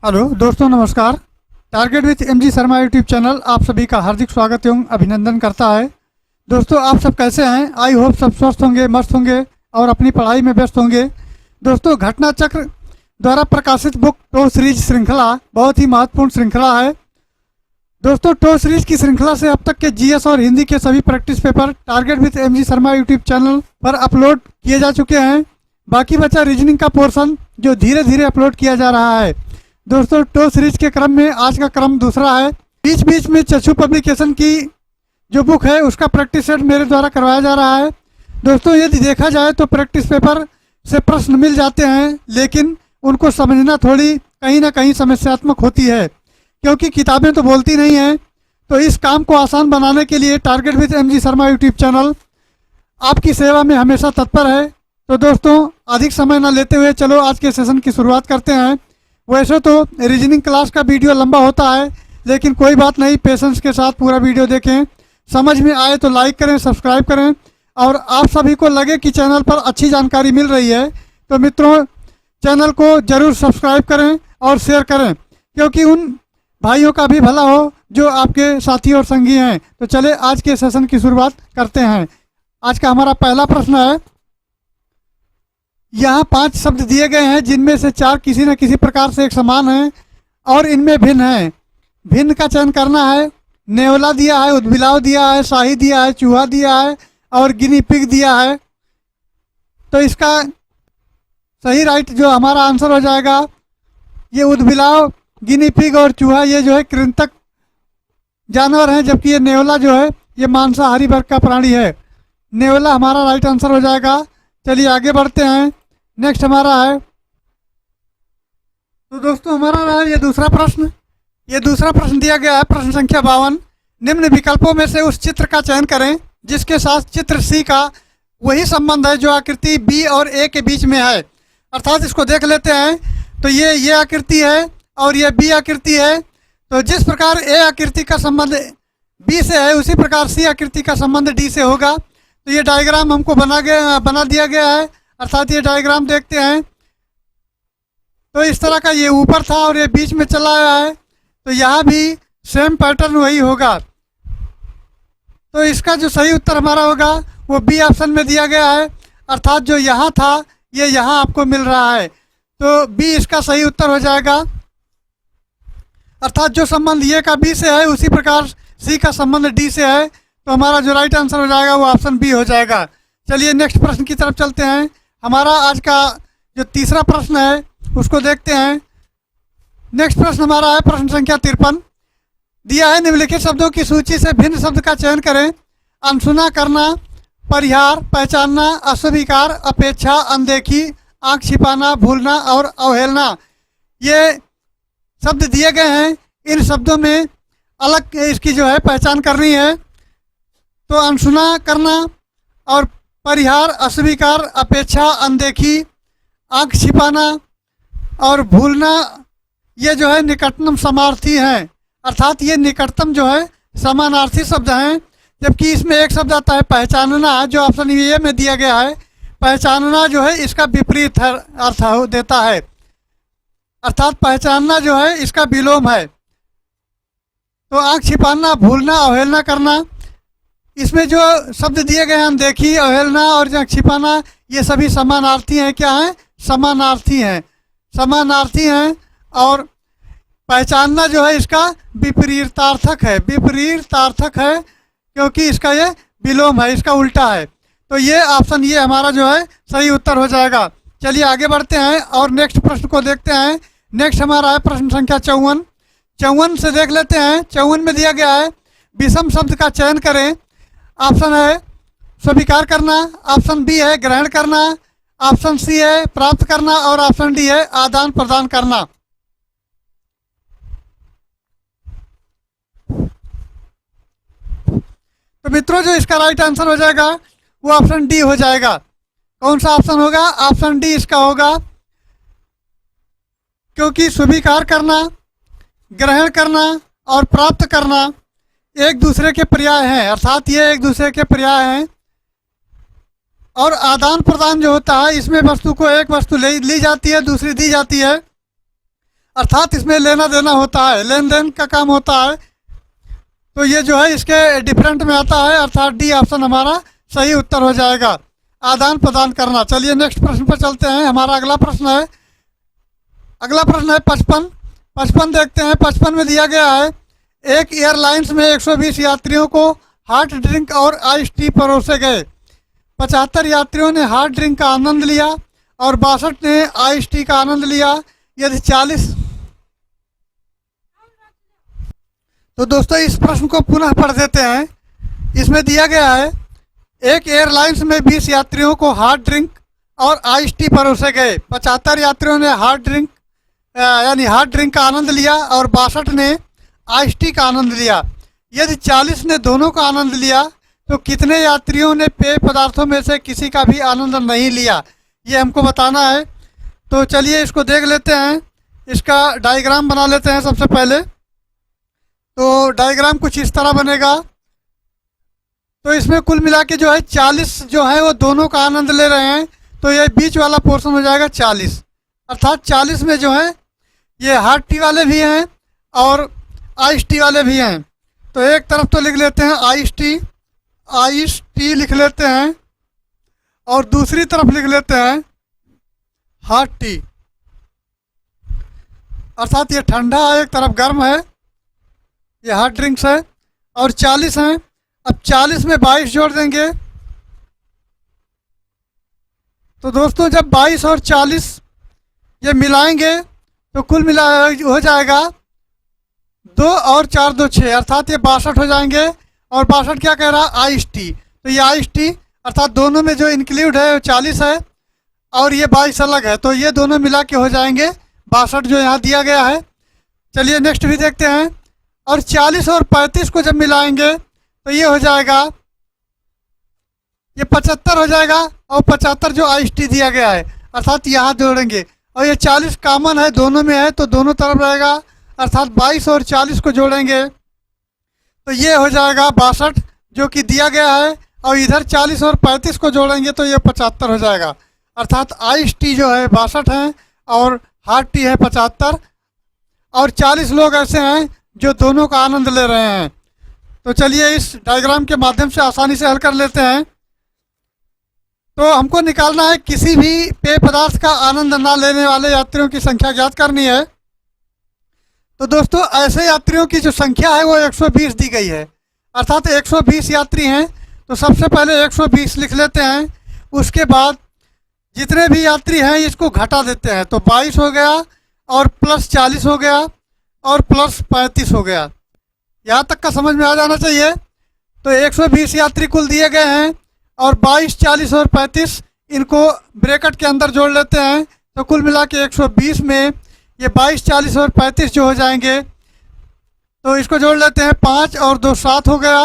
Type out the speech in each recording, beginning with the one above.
Hello दोस्तों, नमस्कार। Target with MG Sharma YouTube channel आप सभी का हार्दिक स्वागत एवं अभिनंदन करता है। दोस्तों, आप सब कैसे हैं? आई होप सब स्वस्थ होंगे, मस्त होंगे और अपनी पढ़ाई में व्यस्त होंगे। दोस्तों, घटना चक्र द्वारा प्रकाशित बुक टो सीरीज श्रृंखला बहुत ही महत्वपूर्ण श्रृंखला है। दोस्तों, टो सीरीज की श्रृंखला से अब तक के जीएस और हिंदी के सभी practice paper target with MG Sharma YouTube channel पर अपलोड किए जा चुके हैं। बाकी बचा रीजनिंग का पोर्शन जो धीरे धीरे अपलोड किया जा रहा है। दोस्तों, टो सीरीज के क्रम में आज का क्रम दूसरा है। बीच बीच में चक्षु पब्लिकेशन की जो बुक है उसका प्रैक्टिस सेट मेरे द्वारा करवाया जा रहा है। दोस्तों, यदि देखा जाए तो प्रैक्टिस पेपर से प्रश्न मिल जाते हैं, लेकिन उनको समझना थोड़ी कहीं ना कहीं समस्यात्मक होती है, क्योंकि किताबें तो बोलती नहीं हैं। तो इस काम को आसान बनाने के लिए target with MG Sharma YouTube channel आपकी सेवा में हमेशा तत्पर है। तो दोस्तों, अधिक समय न लेते हुए चलो आज के सेशन की शुरुआत करते हैं। वैसे तो रीजनिंग क्लास का वीडियो लंबा होता है, लेकिन कोई बात नहीं, पेशेंस के साथ पूरा वीडियो देखें। समझ में आए तो लाइक करें, सब्सक्राइब करें, और आप सभी को लगे कि चैनल पर अच्छी जानकारी मिल रही है तो मित्रों, चैनल को जरूर सब्सक्राइब करें और शेयर करें, क्योंकि उन भाइयों का भी भला हो जो आपके साथी और संगी हैं। तो चले आज के सेशन की शुरुआत करते हैं। आज का हमारा पहला प्रश्न है। यहाँ 5 शब्द दिए गए हैं, जिनमें से 4 किसी न किसी प्रकार से एक समान हैं और इनमें भिन्न हैं। भिन्न का चयन करना है। नेवला दिया है, उद्बिलाव दिया है, शाही दिया है, चूहा दिया है और गिनी पिग दिया है। तो इसका सही राइट जो हमारा आंसर हो जाएगा, ये उद्बिलाव, गिनी पिग और चूहा ये जो है कृंतक जानवर हैं, जबकि ये नेवला जो है ये मांसाहारी वर्ग का प्राणी है। नेवला हमारा राइट आंसर हो जाएगा। चलिए आगे बढ़ते हैं। नेक्स्ट हमारा है, तो दोस्तों हमारा रहा ये दूसरा प्रश्न। ये दूसरा प्रश्न दिया गया है, प्रश्न संख्या 52। निम्न विकल्पों में से उस चित्र का चयन करें जिसके साथ चित्र सी का वही संबंध है जो आकृति बी और ए के बीच में है। अर्थात इसको देख लेते हैं। तो ये आकृति है और ये बी आकृति है। तो जिस प्रकार ए आकृति का संबंध बी से है, उसी प्रकार सी आकृति का संबंध डी से होगा। तो ये डायग्राम हमको बना दिया गया है। अर्थात ये डायग्राम देखते हैं तो इस तरह का ये ऊपर था और ये बीच में चला आया है। तो यहाँ भी सेम पैटर्न वही होगा। तो इसका जो सही उत्तर हमारा होगा वो बी ऑप्शन में दिया गया है। अर्थात जो यहाँ था ये यहाँ आपको मिल रहा है। तो बी इसका सही उत्तर हो जाएगा। अर्थात जो संबंध ये का बी से है, उसी प्रकार सी का संबंध डी से है। तो हमारा जो राइट आंसर हो जाएगा वो ऑप्शन बी हो जाएगा। चलिए नेक्स्ट प्रश्न की तरफ चलते हैं। हमारा आज का जो तीसरा प्रश्न है उसको देखते हैं। नेक्स्ट प्रश्न हमारा है प्रश्न संख्या 53। दिया है, निम्नलिखित शब्दों की सूची से भिन्न शब्द का चयन करें। अनसुना करना, परिहार, पहचानना, अस्वीकार, अपेक्षा, अनदेखी, आंख छिपाना, भूलना और अवहेलना, ये शब्द दिए गए हैं। इन शब्दों में अलग इसकी जो है पहचान करनी है। तो अनसुना करना और परिहार, अस्वीकार, अपेक्षा, अनदेखी, आंख छिपाना और भूलना, ये जो है निकटतम समार्थी हैं। अर्थात ये निकटतम जो है समानार्थी शब्द हैं। जबकि इसमें एक शब्द आता है पहचानना, जो ऑप्शन ए में दिया गया है। पहचानना जो है इसका विपरीत अर्थ देता है। अर्थात पहचानना जो है इसका विलोम है। तो आंख छिपाना, भूलना, अवहेलना करना, इसमें जो शब्द दिए गए हैं अनदेखी, अवहेलना और आंख छिपाना, ये सभी समानार्थी हैं। क्या हैं? समानार्थी हैं। समानार्थी हैं। और पहचानना जो है इसका विपरीतार्थक है। विपरीतार्थक है क्योंकि इसका ये विलोम है, इसका उल्टा है। तो ये ऑप्शन ये हमारा जो है सही उत्तर हो जाएगा। चलिए आगे बढ़ते हैं और नेक्स्ट प्रश्न को देखते हैं। नेक्स्ट हमारा है प्रश्न संख्या 54। 54 से देख लेते हैं। 54 में दिया गया है, विषम शब्द का चयन करें। ऑप्शन है स्वीकार करना, ऑप्शन बी है ग्रहण करना, ऑप्शन सी है प्राप्त करना और ऑप्शन डी है आदान प्रदान करना। तो मित्रों, जो इसका राइट आंसर हो जाएगा वो ऑप्शन डी हो जाएगा। कौन सा ऑप्शन होगा? ऑप्शन डी इसका होगा, क्योंकि स्वीकार करना, ग्रहण करना और प्राप्त करना एक दूसरे के पर्याय हैं। अर्थात ये एक दूसरे के पर्याय हैं। और आदान प्रदान जो होता है, इसमें वस्तु को एक वस्तु ली जाती है, दूसरी दी जाती है। अर्थात इसमें लेना देना होता है, लेन देन का काम होता है। तो ये जो है इसके डिफरेंट में आता है, अर्थात डी ऑप्शन हमारा सही उत्तर हो जाएगा, आदान प्रदान करना। चलिए नेक्स्ट प्रश्न पर चलते हैं। हमारा अगला प्रश्न है 55। 55 देखते हैं। 55 में दिया गया है एक एयरलाइंस में 120 यात्रियों को हार्ड ड्रिंक और आइस टी परोसे गए। 75 यात्रियों ने हार्ड ड्रिंक का आनंद लिया और 62 ने आइस टी का आनंद लिया। यदि 40, तो दोस्तों इस प्रश्न को पुनः पढ़ देते हैं। इसमें दिया गया है एक एयरलाइंस में 20 यात्रियों को हार्ड ड्रिंक और आइस टी परोसे गए। 75 यात्रियों ने यानी हार्ड ड्रिंक का आनंद लिया और 62 ने आइस टी का आनंद लिया। यदि 40 ने दोनों का आनंद लिया तो कितने यात्रियों ने पेय पदार्थों में से किसी का भी आनंद नहीं लिया, ये हमको बताना है। तो चलिए इसको देख लेते हैं। इसका डायग्राम बना लेते हैं सबसे पहले। तो डायग्राम कुछ इस तरह बनेगा। तो इसमें कुल मिला के जो है 40 जो है वो दोनों का आनंद ले रहे हैं, तो ये बीच वाला पोर्शन हो जाएगा 40। अर्थात 40 में जो है ये हार्ड टी वाले भी हैं और आइस टी वाले भी हैं। तो एक तरफ तो लिख लेते हैं आइस टी लिख लेते हैं और दूसरी तरफ लिख लेते हैं हार्ड टी। अर्थात ये ठंडा है, एक तरफ गर्म है, ये हार्ड ड्रिंक्स है और 40 हैं। अब 40 में 22 जोड़ देंगे तो दोस्तों जब 22 और 40 ये मिलाएंगे तो कुल मिला हो जाएगा 2 और 4 2 6, अर्थात ये 62 हो जाएंगे। और 62 क्या कह रहा, आइस टी। तो ये आइस टी अर्थात दोनों में जो इंक्लूड है वो 40 है और ये 22 अलग है, तो ये दोनों मिला के हो जाएंगे 62 जो यहाँ दिया गया है। चलिए नेक्स्ट भी देखते हैं। और 40 और 35 को जब मिलाएंगे तो ये हो जाएगा, ये 75 हो जाएगा और 75 जो आइस टी दिया गया है अर्थात यहाँ जोड़ेंगे। और ये 40 कॉमन है, दोनों में है तो दोनों तरफ रहेगा, अर्थात 22 और 40 को जोड़ेंगे तो ये हो जाएगा 62 जो कि दिया गया है। और इधर 40 और 35 को जोड़ेंगे तो ये 75 हो जाएगा। अर्थात आइस टी जो है 62 है और हार्ड टी है 75 और 40 लोग ऐसे हैं जो दोनों का आनंद ले रहे हैं। तो चलिए इस डायग्राम के माध्यम से आसानी से हल कर लेते हैं। तो हमको निकालना है किसी भी पेय पदार्थ का आनंद ना लेने वाले यात्रियों की संख्या ज्ञात करनी है। तो दोस्तों ऐसे यात्रियों की जो संख्या है वो 120 दी गई है, अर्थात 120 यात्री हैं। तो सबसे पहले 120 लिख लेते हैं, उसके बाद जितने भी यात्री हैं इसको घटा देते हैं तो 22 हो गया और प्लस 40 हो गया और प्लस 35 हो गया। यहाँ तक का समझ में आ जाना चाहिए। तो 120 यात्री कुल दिए गए हैं और 22, 40 और 35 इनको ब्रैकेट के अंदर जोड़ लेते हैं तो कुल मिला के 120 में ये 22, 40 और 35 जो हो जाएंगे तो इसको जोड़ लेते हैं। 5 और 2 7 हो गया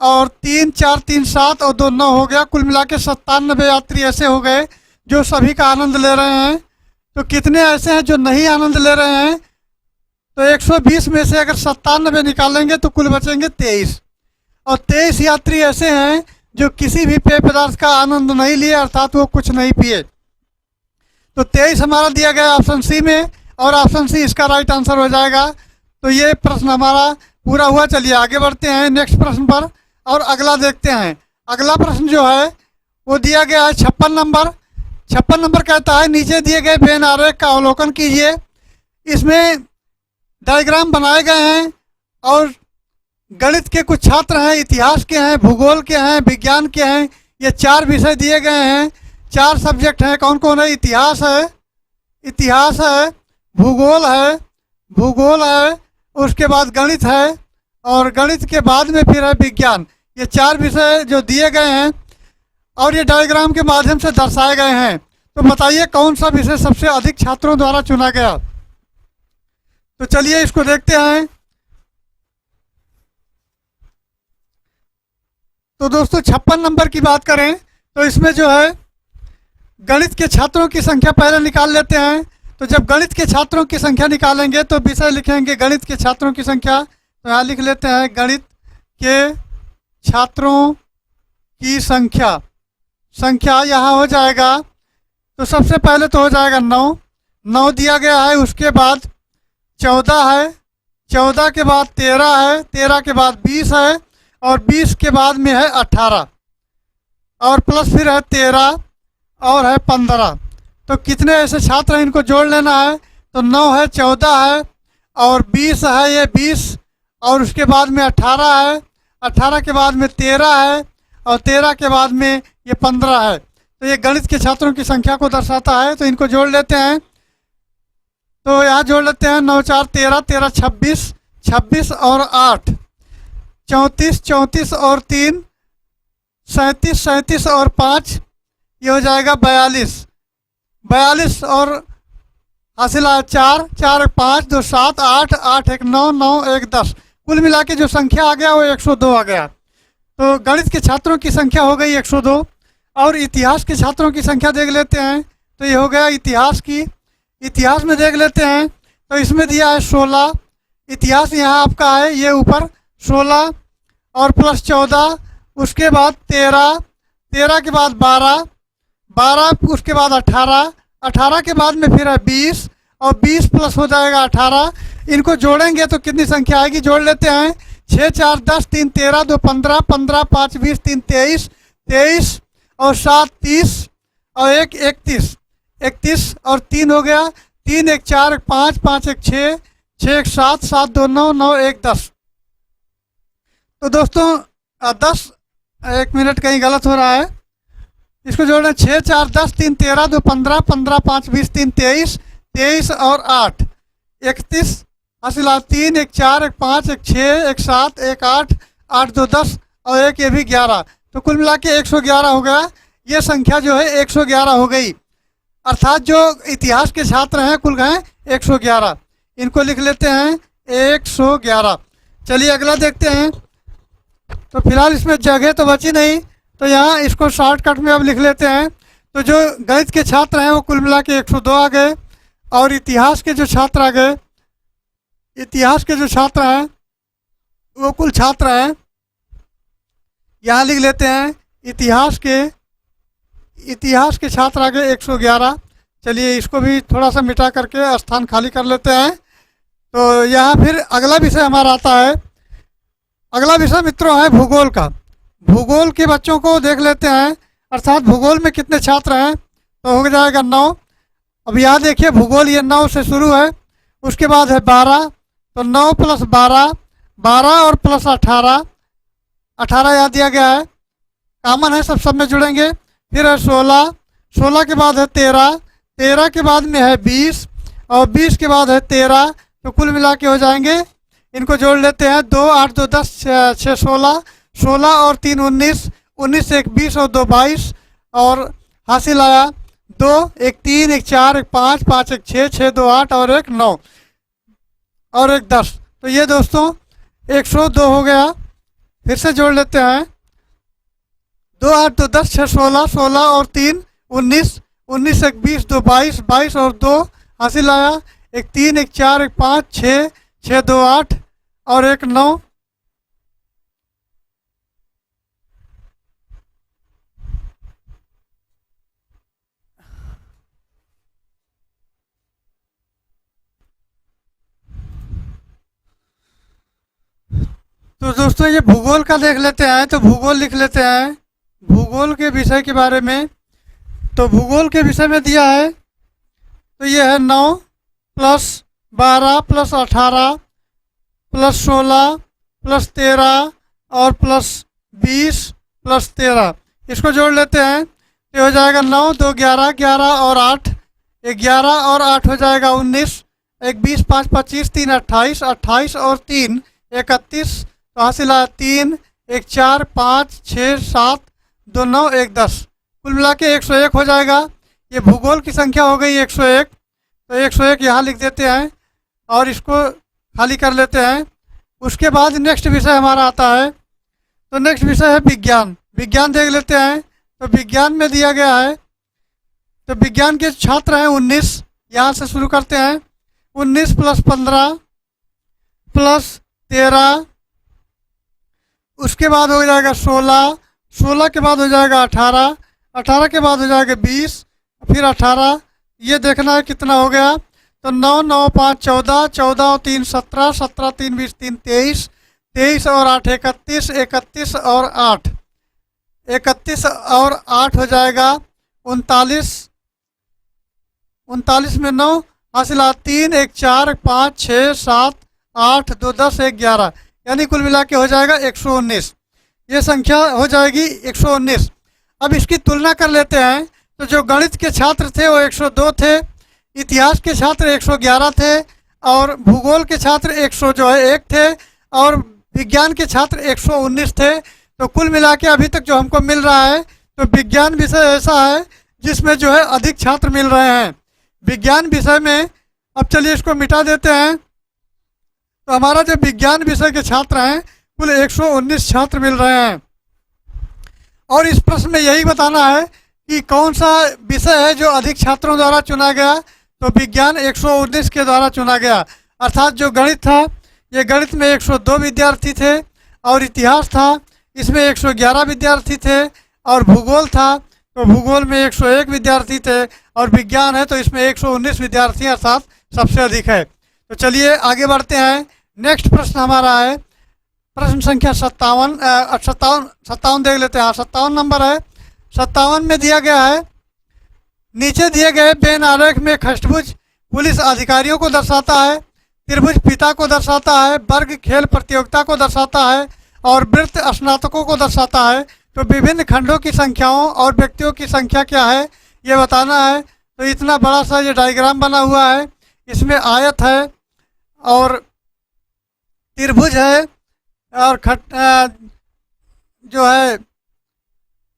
और 3 4 3 7 और 2 9 हो गया। कुल मिला के 97 यात्री ऐसे हो गए जो सभी का आनंद ले रहे हैं। तो कितने ऐसे हैं जो नहीं आनंद ले रहे हैं, तो 120 में से अगर 97 निकालेंगे तो कुल बचेंगे 23 और 23 यात्री ऐसे हैं जो किसी भी पेय पदार्थ का आनंद नहीं लिए, अर्थात वो कुछ नहीं पिए। तो 23 हमारा दिया गया ऑप्शन सी में और ऑप्शन सी इसका राइट आंसर हो जाएगा। तो ये प्रश्न हमारा पूरा हुआ। चलिए आगे बढ़ते हैं नेक्स्ट प्रश्न पर और अगला देखते हैं। अगला प्रश्न जो है वो दिया गया है 56 नंबर। 56 नंबर कहता है नीचे दिए गए वेन आरेख का अवलोकन कीजिए। इसमें डायग्राम बनाए गए हैं और गणित के कुछ छात्र हैं, इतिहास के हैं, भूगोल के हैं, विज्ञान के हैं। ये 4 विषय दिए गए हैं, 4 सब्जेक्ट हैं। कौन कौन है, इतिहास है, भूगोल है, उसके बाद गणित है और गणित के बाद में फिर है विज्ञान। ये 4 विषय जो दिए गए हैं और ये डायग्राम के माध्यम से दर्शाए गए हैं। तो बताइए कौन सा विषय सबसे अधिक छात्रों द्वारा चुना गया। तो चलिए इसको देखते हैं। तो दोस्तों 56 नंबर की बात करें तो इसमें जो है गणित के छात्रों की संख्या पहले निकाल लेते हैं। तो जब गणित के छात्रों की संख्या निकालेंगे तो विषय लिखेंगे गणित के छात्रों की संख्या। तो यहाँ लिख लेते हैं गणित के छात्रों की संख्या यहाँ हो जाएगा। तो सबसे पहले तो हो जाएगा 9 दिया गया है। उसके बाद 14 है, 14 के बाद 13 है, 13 के बाद 20 है, और 20 के बाद में है 18, और प्लस फिर है 13 और है 15। तो कितने ऐसे छात्र हैं, इनको जोड़ लेना है। तो 9 है, 14 है और 20 है, ये 20, और उसके बाद में 18 है, 18 के बाद में 13 है, और 13 के बाद में ये 15 है। तो ये गणित के छात्रों की संख्या को दर्शाता है। तो इनको जोड़ लेते हैं। तो यहाँ जोड़ लेते हैं 9 4 13, 13 26, 26 और 8 34, 34 और 3 37, 37 और 5 ये हो जाएगा 42, 42 और हासिल आया 4, 4 5 2 7 8, 8 1 9, 9 1 10। कुल मिला के जो संख्या आ गया वो 102 आ गया। तो गणित के छात्रों की संख्या हो गई 102। और इतिहास के छात्रों की संख्या देख लेते हैं। तो ये हो गया इतिहास की। इतिहास में देख लेते हैं। तो इसमें दिया है 16, इतिहास यहाँ आपका है ये ऊपर 16 और प्लस 14, उसके बाद 13, 13 के बाद 12, 12 उसके बाद 18, 18 के बाद में फिर है 20, और 20 प्लस हो जाएगा 18। इनको जोड़ेंगे तो कितनी संख्या आएगी, जोड़ लेते हैं। 6 4 10, 3 13, 2 15, 15 5 20, 3 23, 23 और 7 30 और 1 31, 31 और 3 हो गया। 3 1 4 1 5, 5 1 6, 6 1 7, 7 2 9, 9 1 10। तो दोस्तों 10, 1 मिनट कहीं गलत हो रहा है, इसको जोड़ना। 6 4 10, 3 13, 2 15, 15 5 20, 3 23, 23 और 8 31 हासिल 3 1 4 1 5 1 6 1 7 1 8, 8 2 10 और 1 ये भी 11। तो कुल मिला के 111 हो गया। ये संख्या जो है 111 हो गई। अर्थात जो इतिहास के छात्र हैं कुल गए 111। इनको लिख लेते हैं 111। चलिए अगला देखते हैं। तो फिलहाल इसमें जगह तो बची नहीं, तो यहाँ इसको शॉर्टकट में अब लिख लेते हैं। तो जो गणित के छात्र हैं वो कुल मिला के 102 आ गए। और इतिहास के जो छात्र आ गए, इतिहास के जो छात्र हैं वो कुल छात्र हैं, यहाँ लिख लेते हैं इतिहास के छात्र आ गए 111। चलिए इसको भी थोड़ा सा मिटा करके स्थान खाली कर लेते हैं। तो यहाँ फिर अगला विषय हमारा आता है। अगला विषय मित्रों है भूगोल का। भूगोल के बच्चों को देख लेते हैं। अर्थात भूगोल में कितने छात्र हैं, तो हो जाएगा 9। अब यहाँ देखिए भूगोल ये 9 से शुरू है, उसके बाद है 12, तो 9 प्लस 12, 12 और प्लस 18, 18 यहाँ दिया गया है, कॉमन है, सब में जुड़ेंगे। फिर है 16, 16 के बाद है 13, 13 के बाद में है 20, और 20 के बाद है 13। तो कुल मिला के हो जाएंगे, इनको जोड़ लेते हैं। 2 8 2 10, 6 16, 16 और 3 19, 19 1 20 और 2 22, और हासिल आया 2 1 3 1 4 1 5, 5 1 6, 6 2 8 और 1 9 और 1 10। तो ये दोस्तों 102 हो गया। फिर से जोड़ लेते हैं। 2 8 2 10, 6 16, 16 और 3 19, 19 1 20, 2 22, 22 और 2 हासिल आया 1 3 1 4 1 5, 6 6 2 8 और 1 9। तो दोस्तों ये भूगोल का देख लेते हैं। तो भूगोल लिख लेते हैं भूगोल के विषय के बारे में। तो भूगोल के विषय में दिया है, तो ये है 9 प्लस 12 प्लस 18 प्लस 16 प्लस 13 और प्लस 20 प्लस 13। इसको जोड़ लेते हैं। तो हो जाएगा 9 2 11, 11 और 8, 11 और 8 हो जाएगा 19, 1 20 5 25, 3 28, 28 और 3 31। तो हासिल आया 3 1 4 5 6 7 2 9 1 10। कुल मिला के 101 हो जाएगा। ये भूगोल की संख्या हो गई 101। तो 101 यहाँ लिख देते हैं और इसको खाली कर लेते हैं। उसके बाद नेक्स्ट विषय हमारा आता है। तो नेक्स्ट विषय है विज्ञान। विज्ञान देख लेते हैं। तो विज्ञान में दिया गया है, तो विज्ञान के छात्र हैं 19। यहाँ से शुरू करते हैं। 19 प्लस 15 प्लस 13, उसके बाद हो जाएगा 16, 16 के बाद हो जाएगा 18, 18 के बाद हो जाएगा 20, फिर 18। ये देखना है कितना हो गया। तो 9 9 5 14, 14 और 3 17, 17 3 20 3 23, 23 और 8 31, 31 और 8, 31 और 8 हो जाएगा 39, 39 में 9 हासिल 3 1 4 5 6 7 8 2 10 1 11, यानी कुल मिला के हो जाएगा 119। ये संख्या हो जाएगी 119। अब इसकी तुलना कर लेते हैं। तो जो गणित के छात्र थे वो 102 थे, इतिहास के छात्र 111 थे, और भूगोल के छात्र 101 थे, और विज्ञान के छात्र 119 थे। तो कुल मिला के अभी तक जो हमको मिल रहा है, तो विज्ञान विषय ऐसा है जिसमें जो है अधिक छात्र मिल रहे हैं। विज्ञान विषय में अब चलिए इसको मिटा देते हैं। तो हमारा जो विज्ञान विषय के छात्र हैं कुल 119 छात्र मिल रहे हैं। और इस प्रश्न में यही बताना है कि कौन सा विषय है जो अधिक छात्रों द्वारा चुना गया। तो विज्ञान 119 के द्वारा चुना गया, अर्थात जो गणित था, ये गणित में 102 विद्यार्थी थे, और इतिहास था इसमें 111 विद्यार्थी थे, और भूगोल था तो भूगोल में 101 विद्यार्थी थे, और विज्ञान है तो इसमें 119 विद्यार्थी अर्थात सबसे अधिक है। तो चलिए आगे बढ़ते हैं। नेक्स्ट प्रश्न हमारा है प्रश्न संख्या 57 देख लेते हैं। 57 नंबर है। 57 में दिया गया है, नीचे दिए गए बेन आरेख में खष्टभुज पुलिस अधिकारियों को दर्शाता है, त्रिभुज पिता को दर्शाता है, वर्ग खेल प्रतियोगिता को दर्शाता है, और वृत्त स्नातकों को दर्शाता है। तो विभिन्न खंडों की संख्याओं और व्यक्तियों की संख्या क्या है ये बताना है। तो इतना बड़ा सा ये डायग्राम बना हुआ है, इसमें आयत है और त्रिभुज है और जो है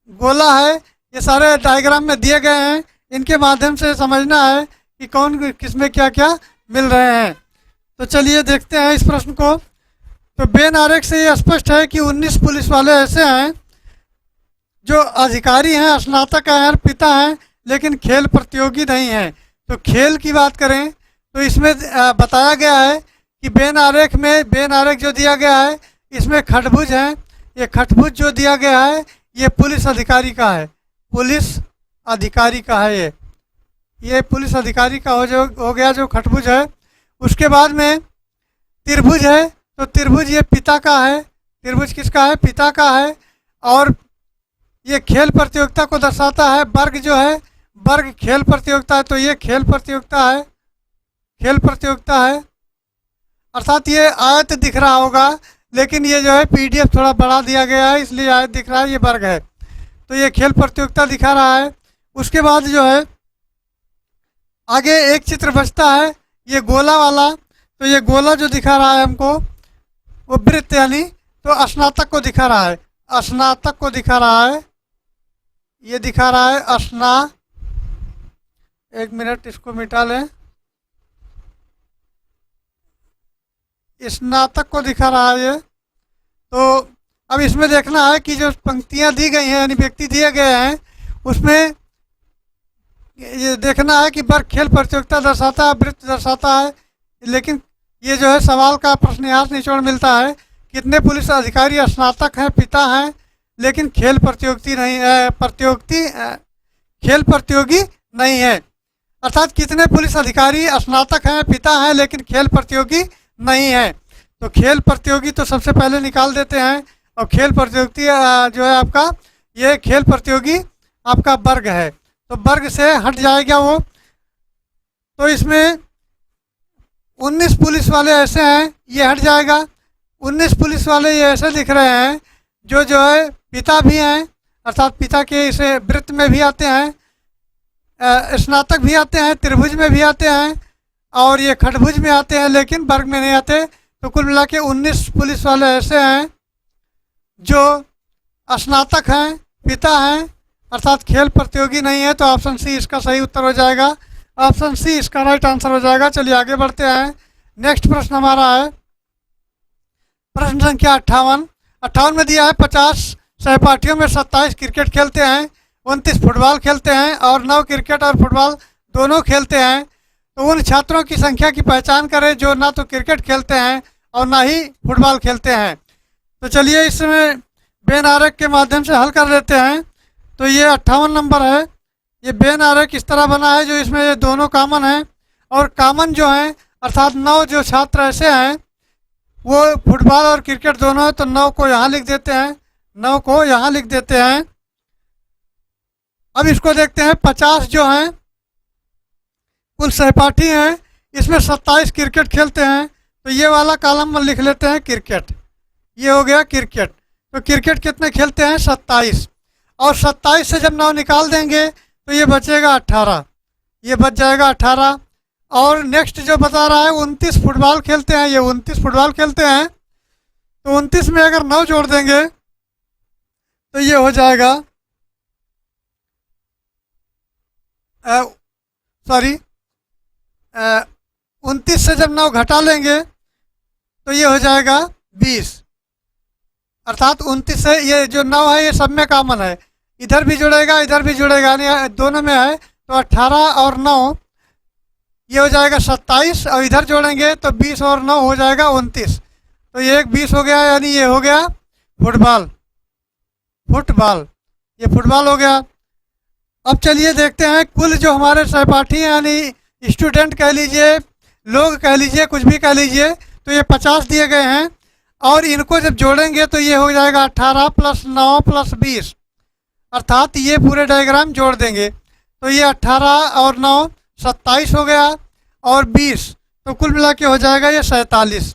गोला है, ये सारे डायग्राम में दिए गए हैं। इनके माध्यम से समझना है कि कौन किसमें क्या क्या मिल रहे हैं। तो चलिए देखते हैं इस प्रश्न को। तो बेन आरेख से ये स्पष्ट है कि 19 पुलिस वाले ऐसे हैं जो अधिकारी हैं, स्नातक हैं और पिता हैं, लेकिन खेल प्रतियोगी नहीं हैं। तो खेल की बात करें तो इसमें बताया गया है कि बेन आरेख जो दिया गया है इसमें खटभुज है। ये खटभुज जो दिया गया है ये पुलिस अधिकारी का है, पुलिस अधिकारी का है। ये पुलिस अधिकारी का हो गया जो खटभुज है। उसके बाद में त्रिभुज है, तो त्रिभुज ये पिता का है। त्रिभुज किसका है? पिता का है। और ये खेल प्रतियोगिता को दर्शाता है। वर्ग जो है, वर्ग खेल प्रतियोगिता है, तो ये खेल प्रतियोगिता है, खेल प्रतियोगिता है। अर्थात ये आयत दिख रहा होगा, लेकिन ये जो है पीडीएफ थोड़ा बढ़ा दिया गया है इसलिए आयत दिख रहा है, ये वर्ग है। तो ये खेल प्रतियोगिता दिखा रहा है। उसके बाद जो है आगे एक चित्र बचता है, ये गोला वाला। तो ये गोला जो दिखा रहा है हमको वो वृत्त यानी तो स्नातक को दिखा रहा है, स्नातक को दिखा रहा है। ये दिखा रहा है एक मिनट इसको मिटा लें, स्नातक को दिखा रहा है ये। तो अब इसमें देखना है कि जो पंक्तियां दी गई हैं यानी व्यक्ति दिए गए हैं उसमें ये देखना है कि वर्ग खेल प्रतियोगिता दर्शाता है, वृत्त दर्शाता है। लेकिन ये जो है सवाल का प्रश्न यहाँ से निचोड़ मिलता है, कितने पुलिस अधिकारी स्नातक हैं, पिता हैं, लेकिन खेल प्रतियोगिता नहीं है, खेल प्रतियोगी नहीं है। अर्थात कितने पुलिस अधिकारी स्नातक हैं, पिता हैं, लेकिन खेल प्रतियोगी नहीं है। तो खेल प्रतियोगी तो सबसे पहले निकाल देते हैं, और खेल प्रतियोगी जो है आपका ये खेल प्रतियोगी आपका वर्ग है, तो वर्ग से हट जाएगा वो। तो इसमें 19 पुलिस वाले ऐसे हैं, ये हट जाएगा। 19 पुलिस वाले ये ऐसे दिख रहे हैं जो है पिता भी हैं, अर्थात पिता के इसे वृत्त में भी आते हैं, स्नातक भी आते हैं, त्रिभुज में भी आते हैं, और ये खटभुज में आते हैं, लेकिन वर्ग में नहीं आते। तो कुल मिला के 19 पुलिस वाले ऐसे हैं जो स्नातक हैं, पिता हैं, अर्थात खेल प्रतियोगी नहीं है। तो ऑप्शन सी इसका सही उत्तर हो जाएगा, ऑप्शन सी इसका राइट आंसर हो जाएगा। चलिए आगे बढ़ते हैं। नेक्स्ट प्रश्न हमारा है प्रश्न संख्या 58 में दिया है 50 सहपाठियों में 27 क्रिकेट खेलते हैं, 29 फुटबॉल खेलते हैं और 9 क्रिकेट और फुटबॉल दोनों खेलते हैं। तो उन छात्रों की संख्या की पहचान करें जो ना तो क्रिकेट खेलते हैं और ना ही फुटबॉल खेलते हैं। तो चलिए इसमें बेन आरेख के माध्यम से हल कर लेते हैं। तो ये 58 नंबर है। ये बेन आरेख इस तरह बना है जो इसमें ये दोनों कॉमन है, और कॉमन जो हैं अर्थात 9 जो छात्र ऐसे हैं वो फुटबॉल और क्रिकेट दोनों है, तो 9 को यहाँ लिख देते हैं, 9 को यहाँ लिख देते हैं। अब इसको देखते हैं 50 जो हैं कुल सहपाठी हैं, इसमें 27 क्रिकेट खेलते हैं, तो ये वाला कॉलम में लिख लेते हैं क्रिकेट। ये हो गया क्रिकेट। तो क्रिकेट कितने खेलते हैं 27, और 27 से जब 9 निकाल देंगे तो ये बचेगा 18, ये बच जाएगा 18। और नेक्स्ट जो बता रहा है 29 फुटबॉल खेलते हैं, ये 29 फुटबॉल खेलते हैं, तो 29 में अगर 9 जोड़ देंगे तो ये हो जाएगा सॉरी 29 से जब 9 घटा लेंगे तो ये हो जाएगा 20, अर्थात 29 से ये जो 9 है ये सब में कॉमन है, इधर भी जुड़ेगा इधर भी जुड़ेगा, यानी दोनों में है, तो 18 और 9 ये हो जाएगा 27, और इधर जोड़ेंगे तो 20 और 9 हो जाएगा 29, तो ये एक 20 हो गया, यानी ये हो गया फुटबॉल। फुटबॉल, ये फुटबॉल हो गया। अब चलिए देखते हैं कुल जो हमारे सहपाठी हैं, यानी स्टूडेंट कह लीजिए, लोग कह लीजिए, कुछ भी कह लीजिए, तो ये 50 दिए गए हैं, और इनको जब जोड़ेंगे तो ये हो जाएगा 18 + 9 + 20, अर्थात ये पूरे डायग्राम जोड़ देंगे तो ये 18 और 9 27 हो गया, और 20 तो कुल मिला के हो जाएगा ये 47।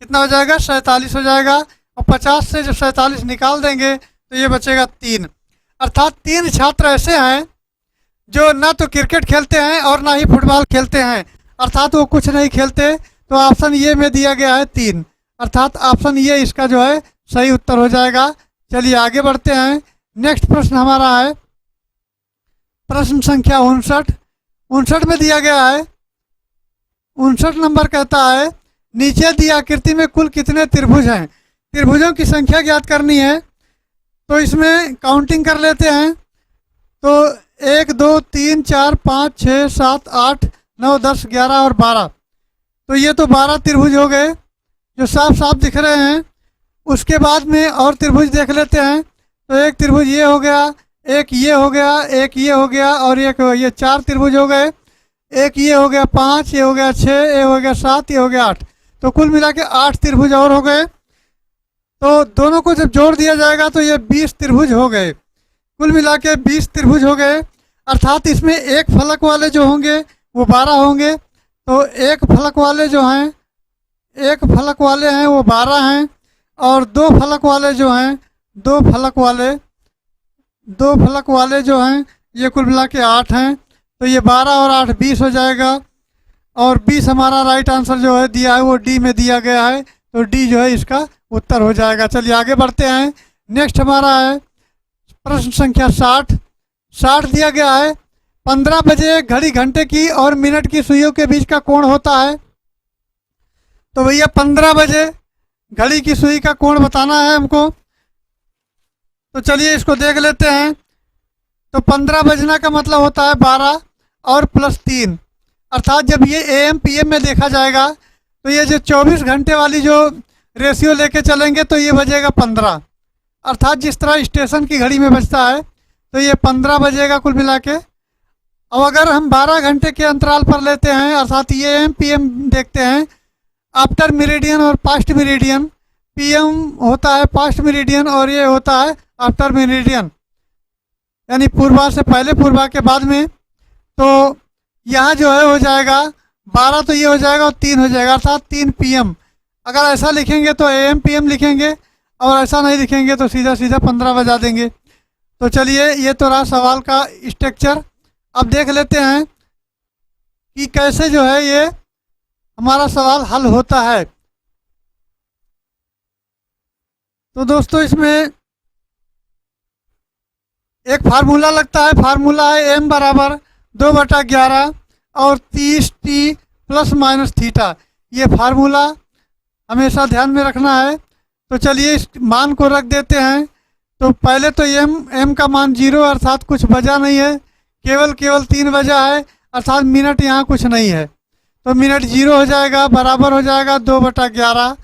कितना हो जाएगा 47 हो जाएगा, और 50 से जब 47 निकाल देंगे तो ये बचेगा 3, अर्थात 3 छात्र ऐसे हैं जो ना तो क्रिकेट खेलते हैं और ना ही फुटबॉल खेलते हैं, अर्थात वो कुछ नहीं खेलते, तो ऑप्शन ये में दिया गया है 3, अर्थात ऑप्शन ये इसका जो है सही उत्तर हो जाएगा। चलिए आगे बढ़ते हैं। नेक्स्ट प्रश्न हमारा है प्रश्न संख्या 59 में दिया गया है 59 नंबर कहता है नीचे दी आकृति में कुल कितने त्रिभुज हैं, त्रिभुजों की संख्या ज्ञात करनी है। तो इसमें काउंटिंग कर लेते हैं, तो 1 2 3 4 5 6 7 8 9 10 11 और 12, तो ये तो 12 त्रिभुज हो गए जो साफ साफ दिख रहे हैं। उसके बाद में और त्रिभुज देख लेते हैं, तो एक त्रिभुज ये हो गया, एक ये हो गया, एक ये हो गया, और एक ये 4 त्रिभुज हो गए, एक ये हो गया 5, ये हो गया 6, ये हो गया 7, ये हो गया 8, तो कुल मिला के 8 त्रिभुज और हो गए। तो दोनों को जब जोड़ दिया जाएगा तो ये 20 त्रिभुज हो गए, कुल मिला के 20 त्रिभुज हो गए, अर्थात इसमें एक फलक वाले जो होंगे वो 12 होंगे, तो एक फलक वाले जो हैं, एक फलक वाले हैं वो 12 हैं, और दो फलक वाले जो हैं, दो फलक वाले जो हैं ये कुल मिला के 8 हैं, तो ये 12 और 8 20 हो जाएगा, और 20 हमारा राइट आंसर जो है दिया है वो डी में दिया गया है, तो डी जो है इसका उत्तर हो जाएगा। चलिए आगे बढ़ते हैं। नेक्स्ट हमारा है प्रश्न संख्या 60 दिया गया है 15 बजे घड़ी घंटे की और मिनट की सुइयों के बीच का कोण होता है। तो भैया 15 बजे घड़ी की सुई का कोण बताना है हमको, तो चलिए इसको देख लेते हैं। तो 15 बजना का मतलब होता है 12 और +3, अर्थात जब ये AM PM में देखा जाएगा तो ये जो 24 घंटे वाली जो रेशियो लेके चलेंगे तो ये बजेगा 15, अर्थात जिस तरह स्टेशन की घड़ी में बजता है तो ये 15 बजेगा कुल मिला के। अब अगर हम 12 घंटे के अंतराल पर लेते हैं, अर्थात ये AM PM देखते हैं, आफ्टर मेरिडियन और पास्ट मेरिडियन, PM होता है पास्ट मेरिडियन और ये होता है आफ्टर मेरिडियन, यानी पूर्वा से पहले पूर्वा के बाद में। तो यहाँ जो है हो जाएगा 12, तो ये हो जाएगा और 3 हो जाएगा, अर्थात 3 PM। अगर ऐसा लिखेंगे तो AM PM लिखेंगे, और ऐसा नहीं लिखेंगे तो सीधा सीधा 15 बजा देंगे। तो चलिए ये तो रहा सवाल का स्ट्रक्चर। अब देख लेते हैं कि कैसे जो है ये हमारा सवाल हल होता है। तो दोस्तों इसमें एक फार्मूला लगता है, फार्मूला है m बराबर 2/11 और 30t ± थीटा। ये फार्मूला हमेशा ध्यान में रखना है। तो चलिए इस मान को रख देते हैं। तो पहले तो m का मान 0, अर्थात कुछ बजा नहीं है, केवल 3 बजा है, अर्थात मिनट यहाँ कुछ नहीं है, तो मिनट 0 हो जाएगा, बराबर हो जाएगा 2/11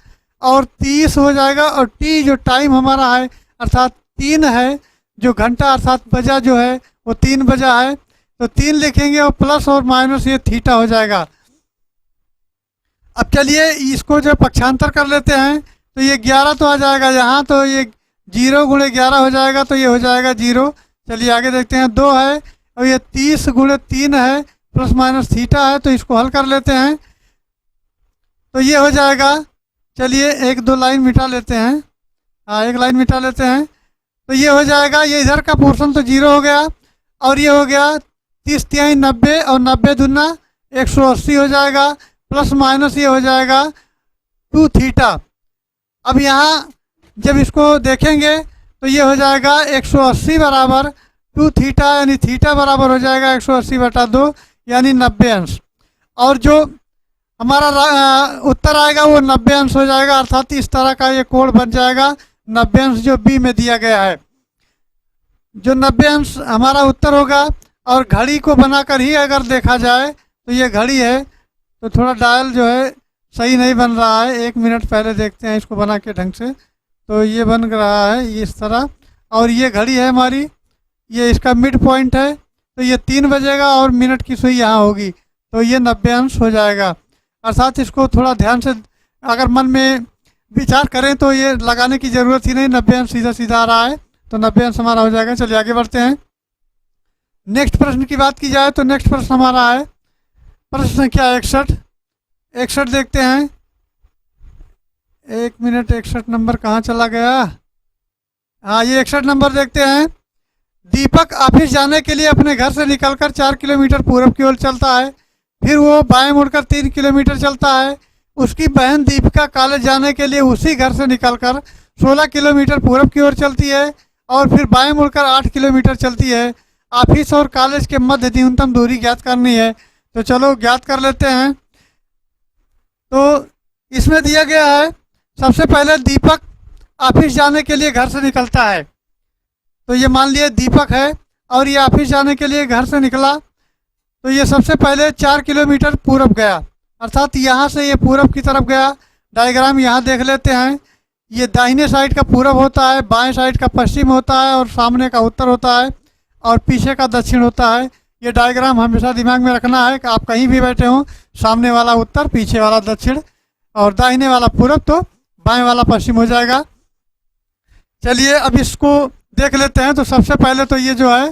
और 30 हो जाएगा, और t जो टाइम हमारा है अर्थात 3 है, जो घंटा अर्थात बजा जो है वो 3 बजा है, तो 3 लिखेंगे और प्लस और माइनस ये थीटा हो जाएगा। अब चलिए इसको जो पक्षांतर कर लेते हैं, तो ये 11 तो आ जाएगा यहाँ, तो ये 0 गुणे 11 हो जाएगा, तो ये हो जाएगा 0। चलिए आगे देखते हैं, 2 है और ये 30 गुणे 3 है प्लस माइनस थीटा है, तो इसको हल कर लेते हैं तो ये हो जाएगा। चलिए एक दो लाइन मिटा लेते हैं, हाँ एक लाइन मिटा लेते हैं, तो ये हो जाएगा, ये इधर का पोर्शन तो 0 हो गया और ये हो गया 30 तिहाई 90 और 90 दूना 180 हो जाएगा, प्लस माइनस ये हो जाएगा 2 थीटा। अब यहाँ जब इसको देखेंगे तो ये हो जाएगा 180 बराबर 2 थीटा, यानी थीटा बराबर हो जाएगा 180 बटा 2 यानी 90 अंश। और जो हमारा उत्तर आएगा वो 90 अंश हो जाएगा, अर्थात इस तरह का ये कोण बन जाएगा 90 अंश जो बी में दिया गया है। जो 90 अंश हमारा उत्तर होगा। और घड़ी को बनाकर ही अगर देखा जाए तो ये घड़ी है, तो थोड़ा डायल जो है सही नहीं बन रहा है, 1 मिनट पहले देखते हैं इसको बना के ढंग से। तो ये बन रहा है इस तरह, और ये घड़ी है हमारी, ये इसका मिड पॉइंट है, तो ये 3 बजेगा और मिनट की सुई यहाँ होगी, तो ये 90 अंश हो जाएगा। अर्थात इसको थोड़ा ध्यान से अगर मन में विचार करें तो ये लगाने की ज़रूरत ही नहीं, 90 अंश सीधा सीधा आ रहा है, तो 90 अंश हमारा हो जाएगा। चलिए आगे बढ़ते हैं। नेक्स्ट प्रश्न की बात की जाए तो नेक्स्ट प्रश्न हमारा है प्रश्न संख्या 61 देखते हैं। 1 मिनट, 61 नंबर कहाँ चला गया? हाँ ये 61 नंबर देखते हैं। दीपक ऑफिस जाने के लिए अपने घर से निकलकर 4 किलोमीटर पूरब की ओर चलता है, फिर वो बाएं मुड़कर 3 किलोमीटर चलता है। उसकी बहन दीपिका कॉलेज जाने के लिए उसी घर से निकलकर 16 किलोमीटर पूरब की ओर चलती है और फिर बाएं मुड़कर 8 किलोमीटर चलती है। ऑफिस और कॉलेज के मध्य न्यूनतम दूरी ज्ञात करनी है, तो चलो ज्ञात कर लेते हैं। तो इसमें दिया गया है, सबसे पहले दीपक ऑफिस जाने के लिए घर से निकलता है, तो ये मान लिया दीपक है और ये ऑफिस जाने के लिए घर से निकला, तो ये सबसे पहले 4 किलोमीटर पूरब गया, अर्थात यहाँ से ये पूरब की तरफ गया। डायग्राम यहाँ देख लेते हैं, ये दाहिने साइड का पूरब होता है, बाएं साइड का पश्चिम होता है और सामने का उत्तर होता है और पीछे का दक्षिण होता है। ये डायग्राम हमेशा दिमाग में रखना है कि आप कहीं भी बैठे हों, सामने वाला उत्तर, पीछे वाला दक्षिण और दाहिने वाला पूरब, तो बाएं वाला पश्चिम हो जाएगा। चलिए अब इसको देख लेते हैं। तो सबसे पहले तो ये जो है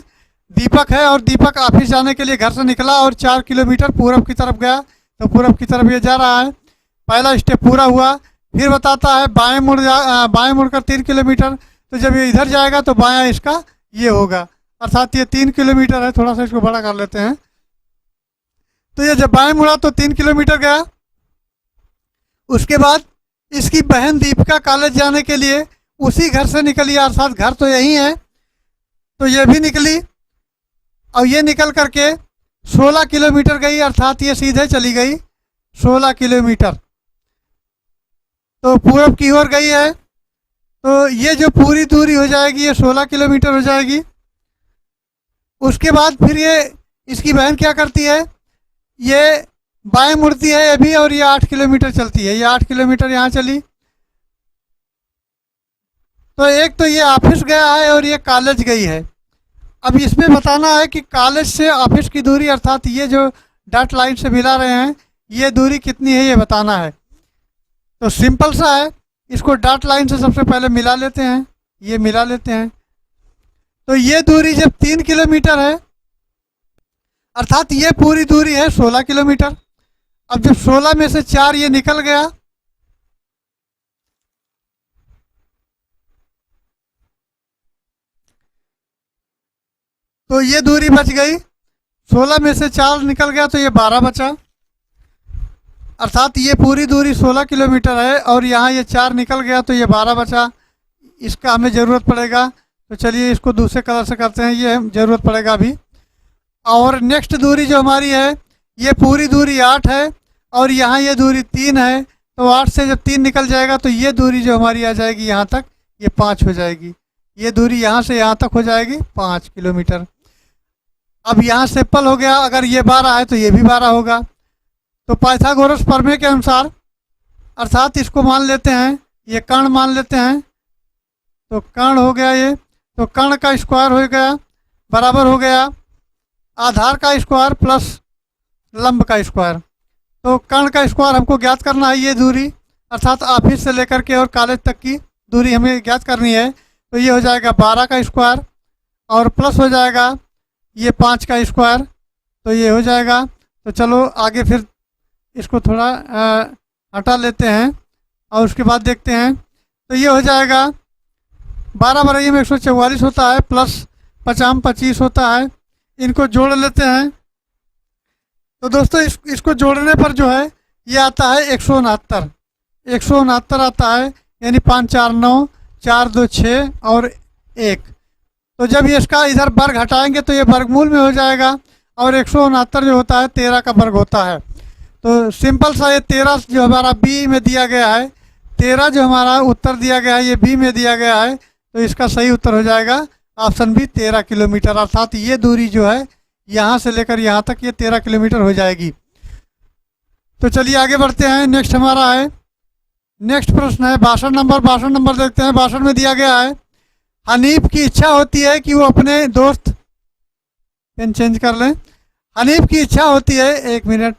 दीपक है और दीपक ऑफिस जाने के लिए घर से निकला और 4 किलोमीटर पूरब की तरफ गया, तो पूरब की तरफ ये जा रहा है। पहला स्टेप पूरा हुआ, फिर बताता है बाएं मुड़कर 3 किलोमीटर, तो जब ये इधर जाएगा तो बायां इसका ये होगा, अर्थात ये 3 किलोमीटर है। थोड़ा सा इसको बड़ा कर लेते हैं। तो ये जब बाएं मुड़ा तो 3 किलोमीटर गया। उसके बाद इसकी बहन दीपिका कॉलेज जाने के लिए उसी घर से निकली, अर्थात घर तो यही है, तो ये भी निकली और ये निकल करके 16 किलोमीटर गई, अर्थात ये सीधे चली गई 16 किलोमीटर, तो पूरब की ओर गई है। तो ये जो पूरी दूरी हो जाएगी ये 16 किलोमीटर हो जाएगी। उसके बाद फिर ये इसकी बहन क्या करती है, ये बाएं मुड़ती है ये भी और ये 8 किलोमीटर चलती है, ये 8 किलोमीटर यहाँ चली। तो एक तो ये ऑफिस गया है और ये कॉलेज गई है। अब इसमें बताना है कि कॉलेज से ऑफिस की दूरी, अर्थात ये जो डॉट लाइन से मिला रहे हैं ये दूरी कितनी है ये बताना है। तो सिंपल सा है, इसको डॉट लाइन से सबसे पहले मिला लेते हैं, ये मिला लेते हैं। तो ये दूरी जब 3 किलोमीटर है, अर्थात ये पूरी दूरी है 16 किलोमीटर। अब जब 16 में से 4 ये निकल गया, तो ये दूरी बच गई। 16 में से 4 निकल गया तो ये 12 बचा, अर्थात ये पूरी दूरी 16 किलोमीटर है और यहाँ ये 4 निकल गया तो ये 12 बचा। इसका हमें ज़रूरत पड़ेगा, तो चलिए इसको दूसरे कलर से करते हैं, ये ज़रूरत पड़ेगा अभी। और नेक्स्ट दूरी जो हमारी है ये पूरी दूरी 8 है और यहाँ ये दूरी 3 है, तो 8 से जब 3 निकल जाएगा तो ये दूरी जो हमारी आ जाएगी यहाँ तक, ये 5 हो जाएगी। ये दूरी यहाँ से यहाँ तक हो जाएगी 5 किलोमीटर। अब यहाँ सिंपल हो गया, अगर ये 12 है तो ये भी 12 होगा। तो पाइथागोरस प्रमेय के अनुसार, अर्थात इसको मान लेते हैं, ये कर्ण मान लेते हैं, तो कर्ण हो गया ये, तो कर्ण का स्क्वायर हो गया बराबर हो गया आधार का स्क्वायर प्लस लंब का स्क्वायर। तो कर्ण का स्क्वायर हमको ज्ञात करना है, ये दूरी अर्थात ऑफिस से लेकर के और कॉलेज तक की दूरी हमें ज्ञात करनी है। तो ये हो जाएगा 12 का स्क्वायर और प्लस हो जाएगा ये 5 का स्क्वायर, तो ये हो जाएगा। तो चलो आगे फिर इसको थोड़ा हटा लेते हैं और उसके बाद देखते हैं। तो ये हो जाएगा 12 बराबर में 144 होता है, प्लस 50 25 होता है। इनको जोड़ लेते हैं। तो दोस्तों इसको जोड़ने पर जो है ये आता है 169 169 आता है, यानी 5 4 9 4 2 6 और 1। तो जब ये इसका इधर वर्ग हटाएंगे तो ये वर्गमूल में हो जाएगा और 169 जो होता है 13 का वर्ग होता है। तो सिंपल सा ये 13 जो हमारा बी में दिया गया है, 13 जो हमारा उत्तर दिया गया है ये बी में दिया गया है, तो इसका सही उत्तर हो जाएगा ऑप्शन बी 13 किलोमीटर। अर्थात ये दूरी जो है यहाँ से लेकर यहाँ तक ये 13 किलोमीटर हो जाएगी। तो चलिए आगे बढ़ते हैं। नेक्स्ट हमारा है, नेक्स्ट प्रश्न है 62 नंबर देखते हैं। 62 में दिया गया है, हनीफ की इच्छा होती है कि वो अपने दोस्त, पेन चेंज कर लें। हनीफ की इच्छा होती है, एक मिनट,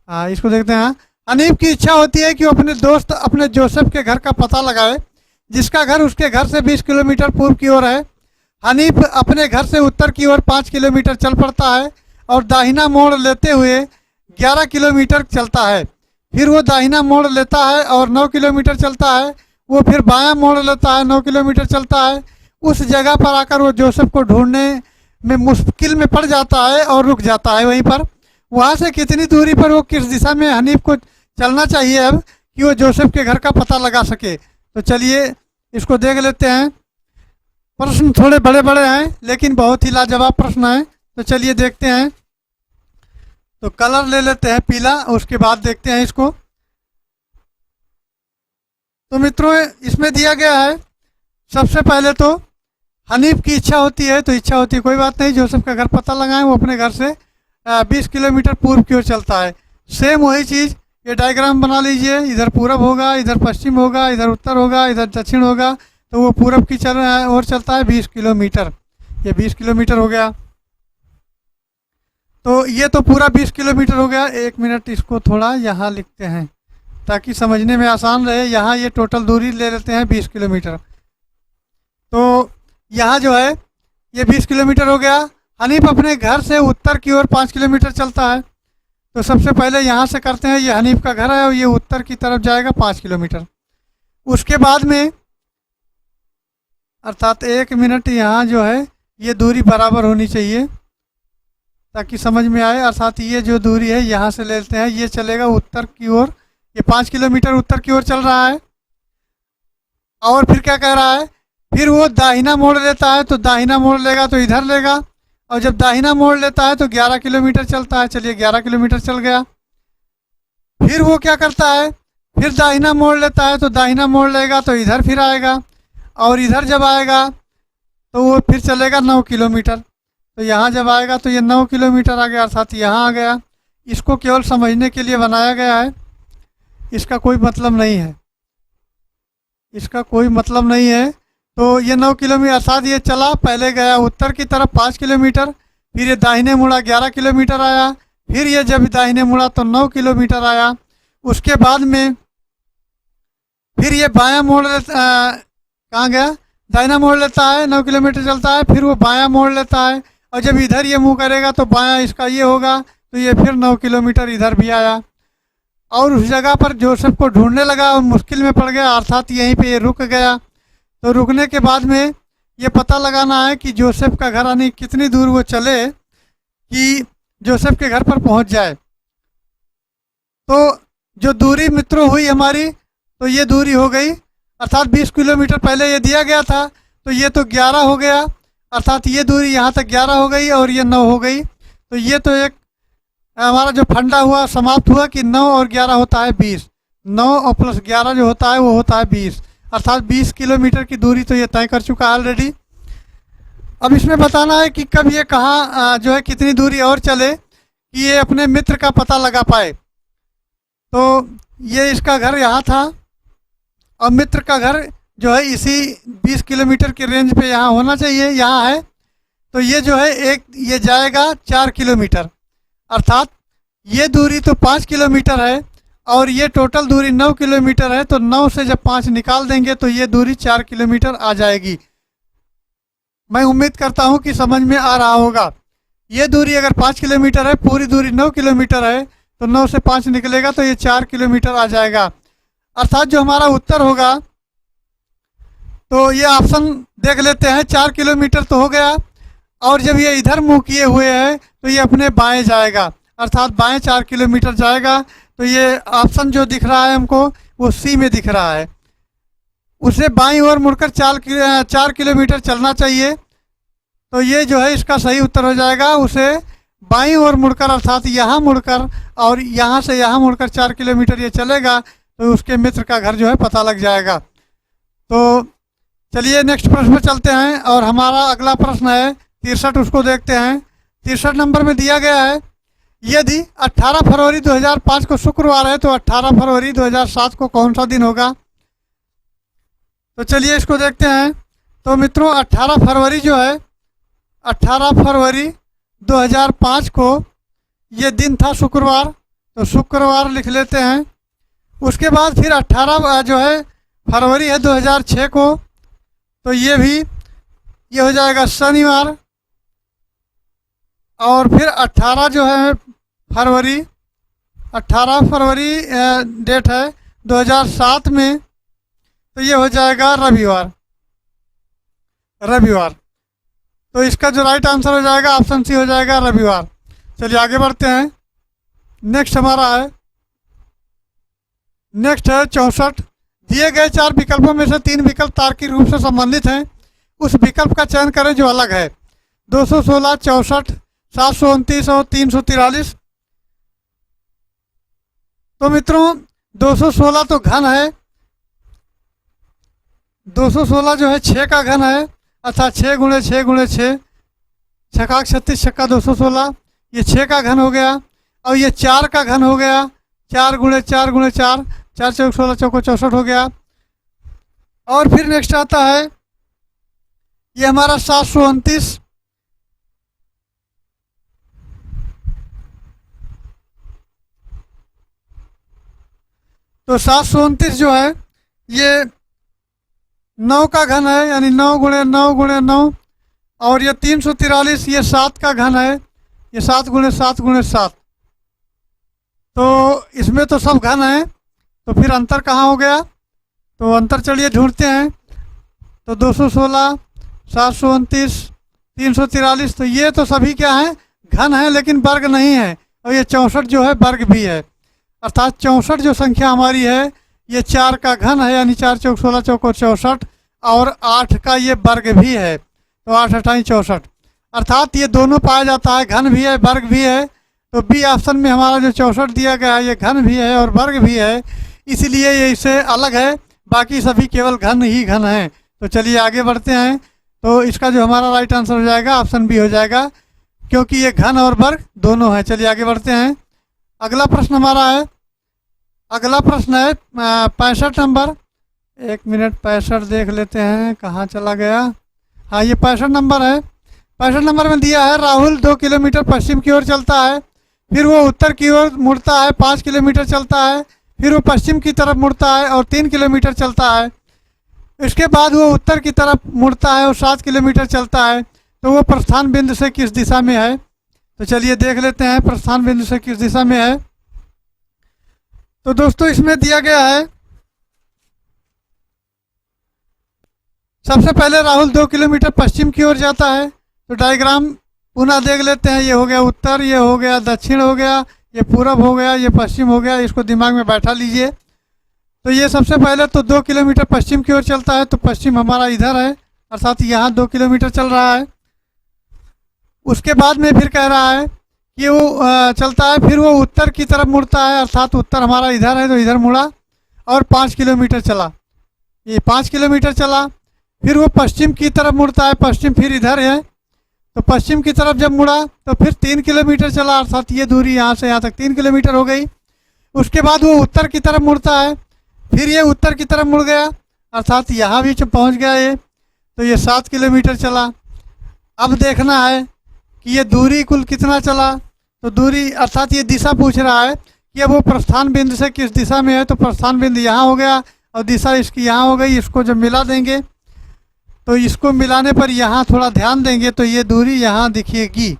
हाँ इसको देखते हैं। हनीफ की इच्छा होती है कि वो अपने दोस्त अपने जोसेफ के घर का पता लगाए, जिसका घर उसके घर से 20 किलोमीटर पूर्व की ओर है। हनीफ अपने घर से उत्तर की ओर 5 किलोमीटर चल पड़ता है और दाहिना मोड़ लेते हुए 11 किलोमीटर चलता है। फिर वो दाहिना मोड़ लेता है और 9 किलोमीटर चलता है। वो फिर बायां मोड़ लेता है, 9 किलोमीटर चलता है। उस जगह पर आकर वो जोसेफ को ढूंढने में मुश्किल में पड़ जाता है और रुक जाता है वहीं पर। वहाँ से कितनी दूरी पर वो किस दिशा में हनीफ को चलना चाहिए अब कि वो जोसेफ के घर का पता लगा सके। तो चलिए इसको देख लेते हैं। प्रश्न थोड़े बड़े बड़े हैं लेकिन बहुत ही लाजवाब प्रश्न है। तो चलिए देखते हैं। तो कलर ले लेते हैं पीला, उसके बाद देखते हैं इसको। तो मित्रों इसमें दिया गया है, सबसे पहले तो हनीफ की इच्छा होती है, तो इच्छा होती है कोई बात नहीं, जोसेफ का घर पता लगाएं। वो अपने घर से 20 किलोमीटर पूर्व की ओर चलता है। सेम वही चीज़, ये डायग्राम बना लीजिए। इधर पूरब होगा, इधर पश्चिम होगा, इधर उत्तर होगा, इधर दक्षिण होगा। तो वो पूरब की ओर चलता है 20 किलोमीटर। ये 20 किलोमीटर हो गया। तो ये तो पूरा 20 किलोमीटर हो गया। एक मिनट, इसको थोड़ा यहाँ लिखते हैं ताकि समझने में आसान रहे। यहाँ ये टोटल दूरी ले लेते हैं 20 किलोमीटर। तो यहाँ जो है ये 20 किलोमीटर हो गया। हनीफ अपने घर से उत्तर की ओर 5 किलोमीटर चलता है। तो सबसे पहले यहाँ से करते हैं। ये हनीफ का घर है और ये उत्तर की तरफ जाएगा 5 किलोमीटर। उसके बाद में अर्थात 1 मिनट, यहाँ जो है ये दूरी बराबर होनी चाहिए ताकि समझ में आए। अर्थात ये जो दूरी है यहाँ से लेते हैं, ये चलेगा उत्तर की ओर। ये 5 किलोमीटर उत्तर की ओर चल रहा है। और फिर क्या कह रहा है, फिर वो दाहिना मोड़ लेता है। तो दाहिना मोड़ लेगा तो इधर लेगा, और जब दाहिना मोड़ लेता है तो 11 किलोमीटर चलता है। चलिए 11 किलोमीटर चल गया। फिर वो क्या करता है, फिर दाहिना मोड़ लेता है। तो दाहिना मोड़ लेगा तो इधर फिर आएगा, और इधर जब आएगा तो वो फिर चलेगा 9 किलोमीटर। तो यहाँ जब आएगा तो ये 9 किलोमीटर आ गया, अर्थात यहाँ आ गया। इसको केवल समझने के लिए बनाया गया है, इसका कोई मतलब नहीं है, इसका कोई मतलब नहीं है। तो ये 9 किलोमीटर अर्थात ये चला, पहले गया उत्तर की तरफ 5 किलोमीटर, फिर ये दाहिने मुड़ा 11 किलोमीटर आया, फिर ये जब दाहिने मुड़ा तो 9 किलोमीटर आया। उसके बाद में फिर ये बायां मोड़ कहाँ गया, दाहिना मोड़ लेता है, 9 किलोमीटर चलता है, फिर वो बायां मोड़ लेता है, और जब इधर ये मुँह करेगा तो बायां इसका ये होगा। तो ये फिर 9 किलोमीटर इधर भी आया, और उस जगह पर जोसेफ को ढूंढने लगा और मुश्किल में पड़ गया, अर्थात यहीं पे ये रुक गया। तो रुकने के बाद में ये पता लगाना है कि जोसेफ का घर आने कितनी दूर वो चले कि जोसेफ के घर पर पहुंच जाए। तो जो दूरी मित्रों हुई हमारी, तो ये दूरी हो गई, अर्थात 20 किलोमीटर पहले ये दिया गया था, तो ये तो 11 हो गया, अर्थात ये दूरी यहाँ तक 11 हो गई और ये 9 हो गई। तो ये तो एक हमारा जो फंडा हुआ समाप्त हुआ कि 9 और 11 होता है 20, 9 और प्लस 11 जो होता है वो होता है 20, अर्थात 20 किलोमीटर की दूरी तो ये तय कर चुका है ऑलरेडी। अब इसमें बताना है कि कब ये कहाँ जो है कितनी दूरी और चले कि ये अपने मित्र का पता लगा पाए। तो ये इसका घर यहाँ था और मित्र का घर जो है इसी 20 किलोमीटर के रेंज पे यहाँ होना चाहिए, यहाँ है। तो ये जो है ये जाएगा 4 किलोमीटर, अर्थात ये दूरी तो 5 किलोमीटर है और ये टोटल दूरी 9 किलोमीटर है, तो 9 से जब 5 निकाल देंगे तो ये दूरी 4 किलोमीटर आ जाएगी। मैं उम्मीद करता हूँ कि समझ में आ रहा होगा। ये दूरी अगर 5 किलोमीटर है, पूरी दूरी 9 किलोमीटर है, तो 9 से 5 निकलेगा तो ये 4 किलोमीटर आ जाएगा। अर्थात जो हमारा उत्तर होगा, तो ये ऑप्शन देख लेते हैं। 4 किलोमीटर तो हो गया, और जब ये इधर मुंह किए हुए है तो ये अपने बाएं जाएगा, अर्थात बाएं 4 किलोमीटर जाएगा। तो ये ऑप्शन जो दिख रहा है हमको वो सी में दिख रहा है। उसे बाईं ओर मुड़कर 4 किलोमीटर चलना चाहिए, तो ये जो है इसका सही उत्तर हो जाएगा। उसे बाईं ओर मुड़कर, अर्थात यहाँ मुड़कर और यहाँ से यहाँ मुड़कर 4 किलोमीटर ये चलेगा तो उसके मित्र का घर जो है पता लग जाएगा। तो चलिए नेक्स्ट प्रश्न में चलते हैं, और हमारा अगला प्रश्न है 63, उसको देखते हैं। 63 नंबर में दिया गया है, यदि 18 फरवरी 2005 को शुक्रवार है तो 18 फरवरी 2007 को कौन सा दिन होगा। तो चलिए इसको देखते हैं। तो मित्रों 18 फरवरी जो है, 18 फरवरी 2005 को ये दिन था शुक्रवार, तो शुक्रवार लिख लेते हैं। उसके बाद फिर 18 जो है फरवरी है 2006 को, तो ये हो जाएगा शनिवार। और फिर 18 जो है फरवरी, 18 फरवरी डेट है 2007 में, तो ये हो जाएगा रविवार। तो इसका जो राइट आंसर हो जाएगा ऑप्शन सी हो जाएगा रविवार। चलिए आगे बढ़ते हैं। नेक्स्ट हमारा है, नेक्स्ट है 64। दिए गए 4 विकल्पों में से 3 विकल्प तार्किक रूप से संबंधित हैं, उस विकल्प का चयन करें जो अलग है। 216, 64, 729 और 343। तो मित्रों 216 तो घन है, 216 जो है 6 का घन है, अर्थात 6 गुणे 6 गुणे 6, 6 36 छक्का 216, ये 6 का घन हो गया। और ये 4 का घन हो गया, 4 गुणे 4 गुणे 4, 4 चौक 16, चौको 64 हो गया। और फिर नेक्स्ट आता है ये हमारा 729। तो 729 जो है ये 9 का घन है, यानी 9 गुणे 9 गुणे 9। और ये 343 ये 7 का घन है, ये 7 गुणे 7 गुणे 7। तो इसमें तो सब घन है, तो फिर अंतर कहाँ हो गया। तो अंतर चलिए ढूंढते हैं। तो 216, 729, 343, तो ये तो सभी क्या हैं, घन है, लेकिन वर्ग नहीं है। और ये 64 जो है वर्ग भी है, अर्थात 64 जो संख्या हमारी है ये 4 का घन है, यानी 4 चौक 16 चौको 64, और 8 का ये वर्ग भी है। तो 8 अठाई 64, अर्थात ये दोनों पाया जाता है, घन भी है वर्ग भी है। तो बी ऑप्शन में हमारा जो 64 दिया गया है ये घन भी है और वर्ग भी है, इसलिए ये इससे अलग है, बाकी सभी केवल घन ही घन हैं। तो चलिए आगे बढ़ते हैं। तो इसका जो हमारा राइट आंसर हो जाएगा ऑप्शन बी हो जाएगा, क्योंकि ये घन और वर्ग दोनों है। चलिए आगे बढ़ते हैं। अगला प्रश्न हमारा है, अगला प्रश्न है 65 नंबर। 1 मिनट 65 देख लेते हैं कहाँ चला गया। हाँ ये 65 नंबर है। 65 नंबर में दिया है राहुल 2 किलोमीटर पश्चिम की ओर चलता है, फिर वो उत्तर की ओर मुड़ता है, 5 किलोमीटर चलता है, फिर वो पश्चिम की तरफ मुड़ता है और 3 किलोमीटर चलता है। इसके बाद वो उत्तर की तरफ मुड़ता है और 7 किलोमीटर चलता है। तो वो प्रस्थान बिंदु से किस दिशा में है। तो चलिए देख लेते हैं प्रस्थान बिंदु से किस दिशा में है। तो दोस्तों इसमें दिया गया है, सबसे पहले राहुल 2 किलोमीटर पश्चिम की ओर जाता है। तो डायग्राम पुनः देख लेते हैं। ये हो गया उत्तर, ये हो गया दक्षिण, हो गया ये पूरब, हो गया ये पश्चिम, हो गया। इसको दिमाग में बैठा लीजिए। तो ये सबसे पहले तो 2 किलोमीटर पश्चिम की ओर चलता है, तो पश्चिम हमारा इधर है, अर्थात यहाँ 2 किलोमीटर चल रहा है। उसके बाद में फिर कह रहा है कि वो चलता है, फिर वो उत्तर की तरफ मुड़ता है, अर्थात उत्तर हमारा इधर है तो इधर मुड़ा और 5 किलोमीटर चला, ये 5 किलोमीटर चला। फिर वो पश्चिम की तरफ मुड़ता है, पश्चिम फिर इधर है, तो पश्चिम की तरफ जब मुड़ा तो फिर 3 किलोमीटर चला, अर्थात ये दूरी यहाँ से यहाँ तक 3 किलोमीटर हो गई। उसके बाद वो उत्तर की तरफ मुड़ता है, फिर ये उत्तर की तरफ मुड़ गया, अर्थात यहाँ भी पहुँच गया ये, तो ये 7 किलोमीटर चला। अब देखना है कि ये दूरी कुल कितना चला। तो दूरी अर्थात ये दिशा पूछ रहा है कि अब वो प्रस्थान बिंदु से किस दिशा में है, तो प्रस्थान बिंदु यहाँ हो गया और दिशा इसकी यहाँ हो गई। इसको जब मिला देंगे तो इसको मिलाने पर यहाँ थोड़ा ध्यान देंगे तो ये दूरी यहाँ दिखेगी।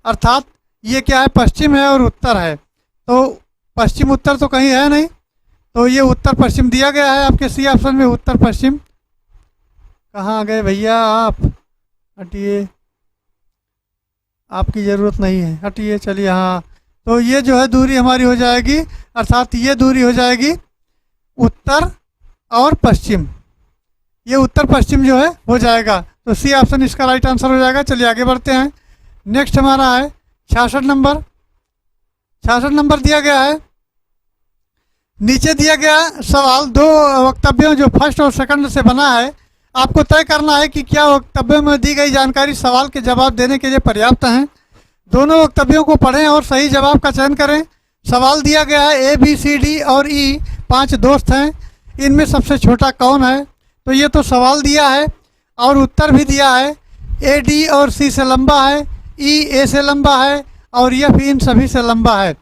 अर्थात ये क्या है, पश्चिम है और उत्तर है। तो पश्चिम उत्तर तो कहीं है नहीं, तो ये उत्तर पश्चिम दिया गया है आपके सी ऑप्शन में। उत्तर पश्चिम कहाँ आ गए भैया आप, हटिए, आपकी ज़रूरत नहीं है, हटिए। चलिए हाँ, तो ये जो है दूरी हमारी हो जाएगी, अर्थात ये दूरी हो जाएगी उत्तर और पश्चिम। ये उत्तर पश्चिम जो है हो जाएगा, तो सी ऑप्शन इसका राइट आंसर हो जाएगा। चलिए आगे बढ़ते हैं। नेक्स्ट हमारा है 66 नंबर। 66 नंबर दिया गया है, नीचे दिया गया सवाल दो वक्तव्यों जो फर्स्ट और सेकंड से बना है। आपको तय करना है कि क्या वक्तव्यों में दी गई जानकारी सवाल के जवाब देने के लिए पर्याप्त हैं। दोनों वक्तव्यों को पढ़ें और सही जवाब का चयन करें। सवाल दिया गया है ए बी सी डी और ई 5 दोस्त हैं, इनमें सबसे छोटा कौन है। तो ये तो सवाल दिया है और उत्तर भी दिया है। ए डी और सी से लंबा है, ई ए से लंबा है और एफ इन सभी से लंबा है।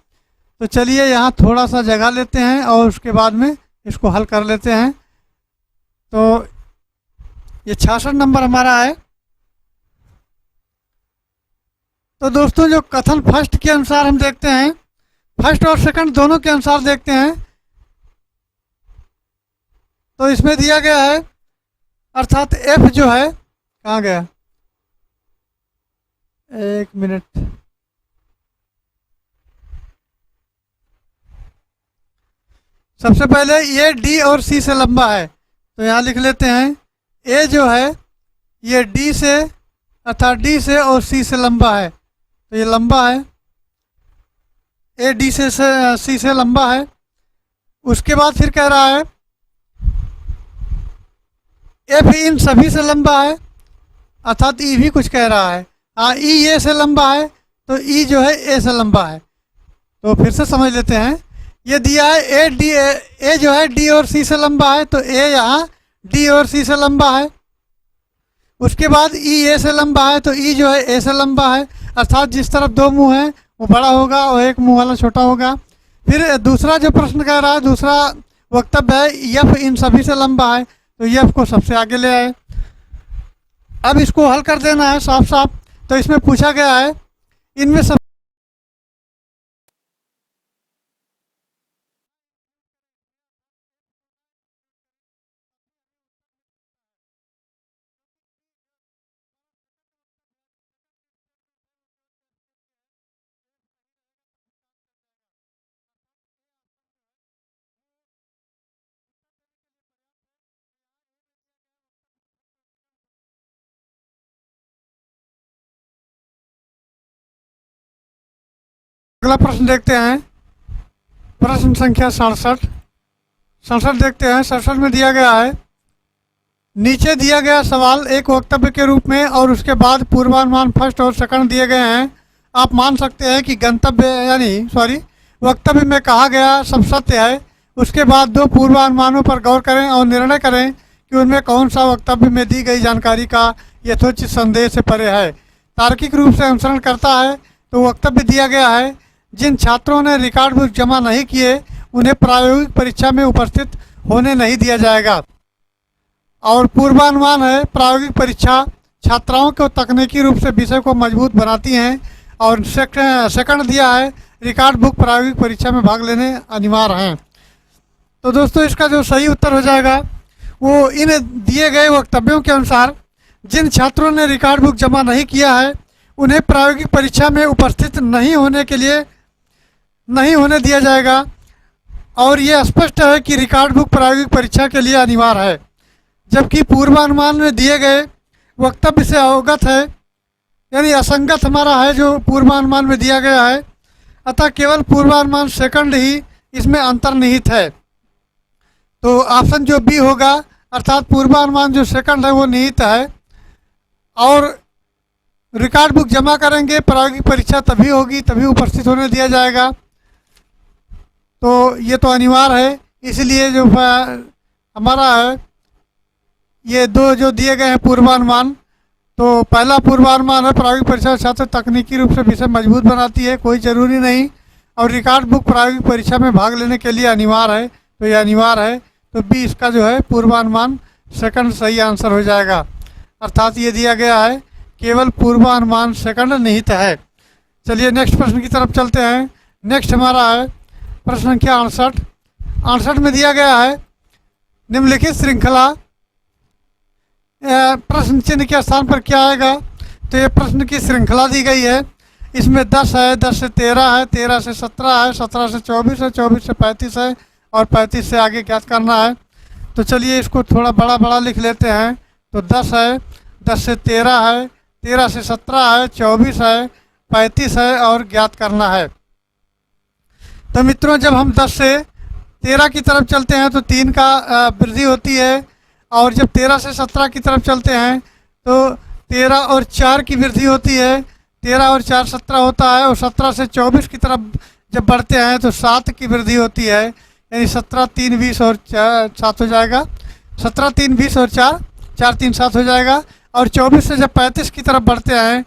तो चलिए यहाँ थोड़ा सा जगह लेते हैं और उसके बाद में इसको हल कर लेते हैं। तो ये 66 नंबर हमारा है। तो दोस्तों जो कथन फर्स्ट के अनुसार हम देखते हैं, फर्स्ट और सेकंड दोनों के अनुसार देखते हैं, तो इसमें दिया गया है अर्थात एफ जो है, कहाँ गया, एक मिनट, सबसे पहले ये डी और सी से लंबा है, तो यहाँ लिख लेते हैं ए जो है ये डी से अर्थात डी से और सी से लंबा है, तो ये लंबा है, ए डी से सी से लंबा है। उसके बाद फिर कह रहा है एफ इन सभी से लंबा है, अर्थात ई भी कुछ कह रहा है। हाँ, ई ए से लंबा है, तो ई जो है ए से लंबा है। तो फिर से समझ लेते हैं, ये दिया है ए डी, ए जो है डी और सी से लंबा है, तो ए यहाँ डी और सी से लंबा है। उसके बाद ई ए से लंबा है, तो ई जो है ए से लंबा है, अर्थात जिस तरफ दो मुंह हैं वो बड़ा होगा और एक मुंह वाला छोटा होगा। फिर दूसरा जो प्रश्न कह रहा है, दूसरा वक्तव्य है यफ इन सभी से लंबा है, तो यफ को सबसे आगे ले आए। अब इसको हल कर देना है साफ साफ। तो इसमें पूछा गया है इनमें सब अगला प्रश्न देखते हैं। प्रश्न संख्या 67 देखते हैं। 67 में दिया गया है, नीचे दिया गया सवाल एक वक्तव्य के रूप में और उसके बाद पूर्वानुमान फर्स्ट और सेकंड दिए गए हैं। आप मान सकते हैं कि वक्तव्य में कहा गया सब सत्य है। उसके बाद दो पूर्वानुमानों पर गौर करें और निर्णय करें कि उनमें कौन सा वक्तव्य में दी गई जानकारी का यथोचित संदेह से परे है, तार्किक रूप से अनुसरण करता है। तो वक्तव्य दिया गया है, जिन छात्रों ने रिकॉर्ड बुक जमा नहीं किए उन्हें प्रायोगिक परीक्षा में उपस्थित होने नहीं दिया जाएगा। और पूर्वानुमान है, प्रायोगिक परीक्षा छात्राओं को तकनीकी रूप से विषय को मजबूत बनाती हैं। और सेकंड दिया है, रिकॉर्ड बुक प्रायोगिक परीक्षा में भाग लेने अनिवार्य हैं। तो दोस्तों इसका जो सही उत्तर हो जाएगा वो इन दिए गए वक्तव्यों के अनुसार जिन छात्रों ने रिकॉर्ड बुक जमा नहीं किया है उन्हें प्रायोगिक परीक्षा में उपस्थित नहीं होने दिया जाएगा। और ये स्पष्ट है कि रिकॉर्ड बुक प्रायोगिक परीक्षा के लिए अनिवार्य है, जबकि पूर्वानुमान में दिए गए वक्तव्य से अवगत है, यानी असंगत हमारा है जो पूर्वानुमान में दिया गया है। अतः केवल पूर्वानुमान सेकंड ही इसमें अंतर्निहित है। तो ऑप्शन जो बी होगा, अर्थात पूर्वानुमान जो सेकंड है वो निहित है। और रिकॉर्ड बुक जमा करेंगे, प्रायोगिक परीक्षा तभी होगी, तभी उपस्थित होने दिया जाएगा। तो ये तो अनिवार्य है, इसलिए जो हमारा है ये दो जो दिए गए हैं पूर्वानुमान, तो पहला पूर्वानुमान है, प्रायोगिक परीक्षा छात्र तकनीकी रूप से विषय मजबूत बनाती है, कोई ज़रूरी नहीं। और रिकॉर्ड बुक प्रायोगिक परीक्षा में भाग लेने के लिए अनिवार्य है, तो ये अनिवार्य है। तो बी इसका जो है पूर्वानुमान सेकंड सही आंसर हो जाएगा। अर्थात ये दिया गया है केवल पूर्वानुमान सेकंड निहित है। चलिए नेक्स्ट प्रश्न की तरफ चलते हैं। नेक्स्ट हमारा है प्रश्न संख्या 68। 68 में दिया गया है निम्नलिखित श्रृंखला प्रश्न चिन्ह के स्थान पर क्या आएगा। तो ये प्रश्न की श्रृंखला दी गई है। इसमें 10 है, 10 से 13 है, 13 से 17 है, 17 से 24 है, 24 से 35 है और 35 से आगे ज्ञात करना है। तो चलिए इसको थोड़ा बड़ा बड़ा लिख लेते हैं। तो 10 है, 10 से 13 है, 13 से 17 है, 24 है, 35 है और ज्ञात करना है। तो मित्रों जब हम 10 से 13 की तरफ चलते हैं तो 3 का वृद्धि होती है, और जब 13 से 17 की तरफ चलते हैं तो 13 और 4 की वृद्धि होती है। 13 और 4 17 होता है, और 17 से 24 की तरफ जब बढ़ते हैं तो 7 की वृद्धि होती है, यानी 17 3 20 और 7 हो जाएगा। 17 3 20 और 4 4 3 7 हो जाएगा। और 24 से जब 35 की तरफ बढ़ते हैं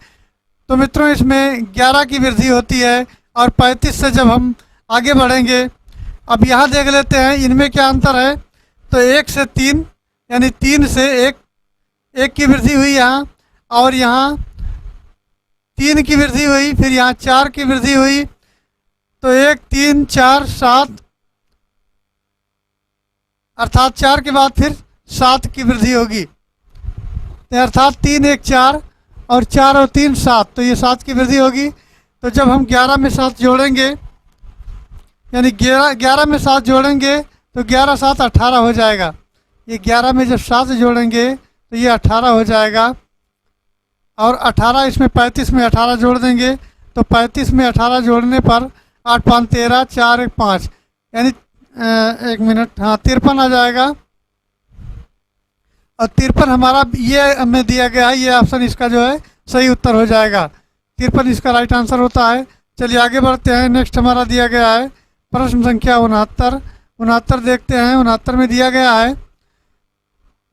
तो मित्रों इसमें 11 की वृद्धि होती है। और 35 से जब हम आगे बढ़ेंगे, अब यहाँ देख लेते हैं इनमें क्या अंतर है। तो 1 से 3 यानी 3 से 1 की वृद्धि हुई यहाँ, और यहाँ 3 की वृद्धि हुई, फिर यहाँ 4 की वृद्धि हुई। तो 1 3 4 7 अर्थात 4 के बाद फिर 7 की वृद्धि होगी। तो अर्थात 3 1 4 और 4 और 3 7, तो ये 7 की वृद्धि होगी। तो जब हम 11 में 7 जोड़ेंगे, यानी 11 में 7 जोड़ेंगे तो 11 7 18 हो जाएगा। ये 11 में जब 7 जोड़ेंगे तो ये 18 हो जाएगा। और 18 इसमें 35 में 18 जोड़ देंगे तो 35 में 18 जोड़ने पर 8 5 13 4 1 5 यानी 1 मिनट, हाँ 53 आ जाएगा। और 53 हमारा ये हमें दिया गया है, ये ऑप्शन इसका जो है सही उत्तर हो जाएगा। 53 इसका राइट आंसर होता है। चलिए आगे बढ़ते हैं। नेक्स्ट हमारा दिया गया है प्रश्न संख्या 69। 69 देखते हैं। 69 में दिया गया है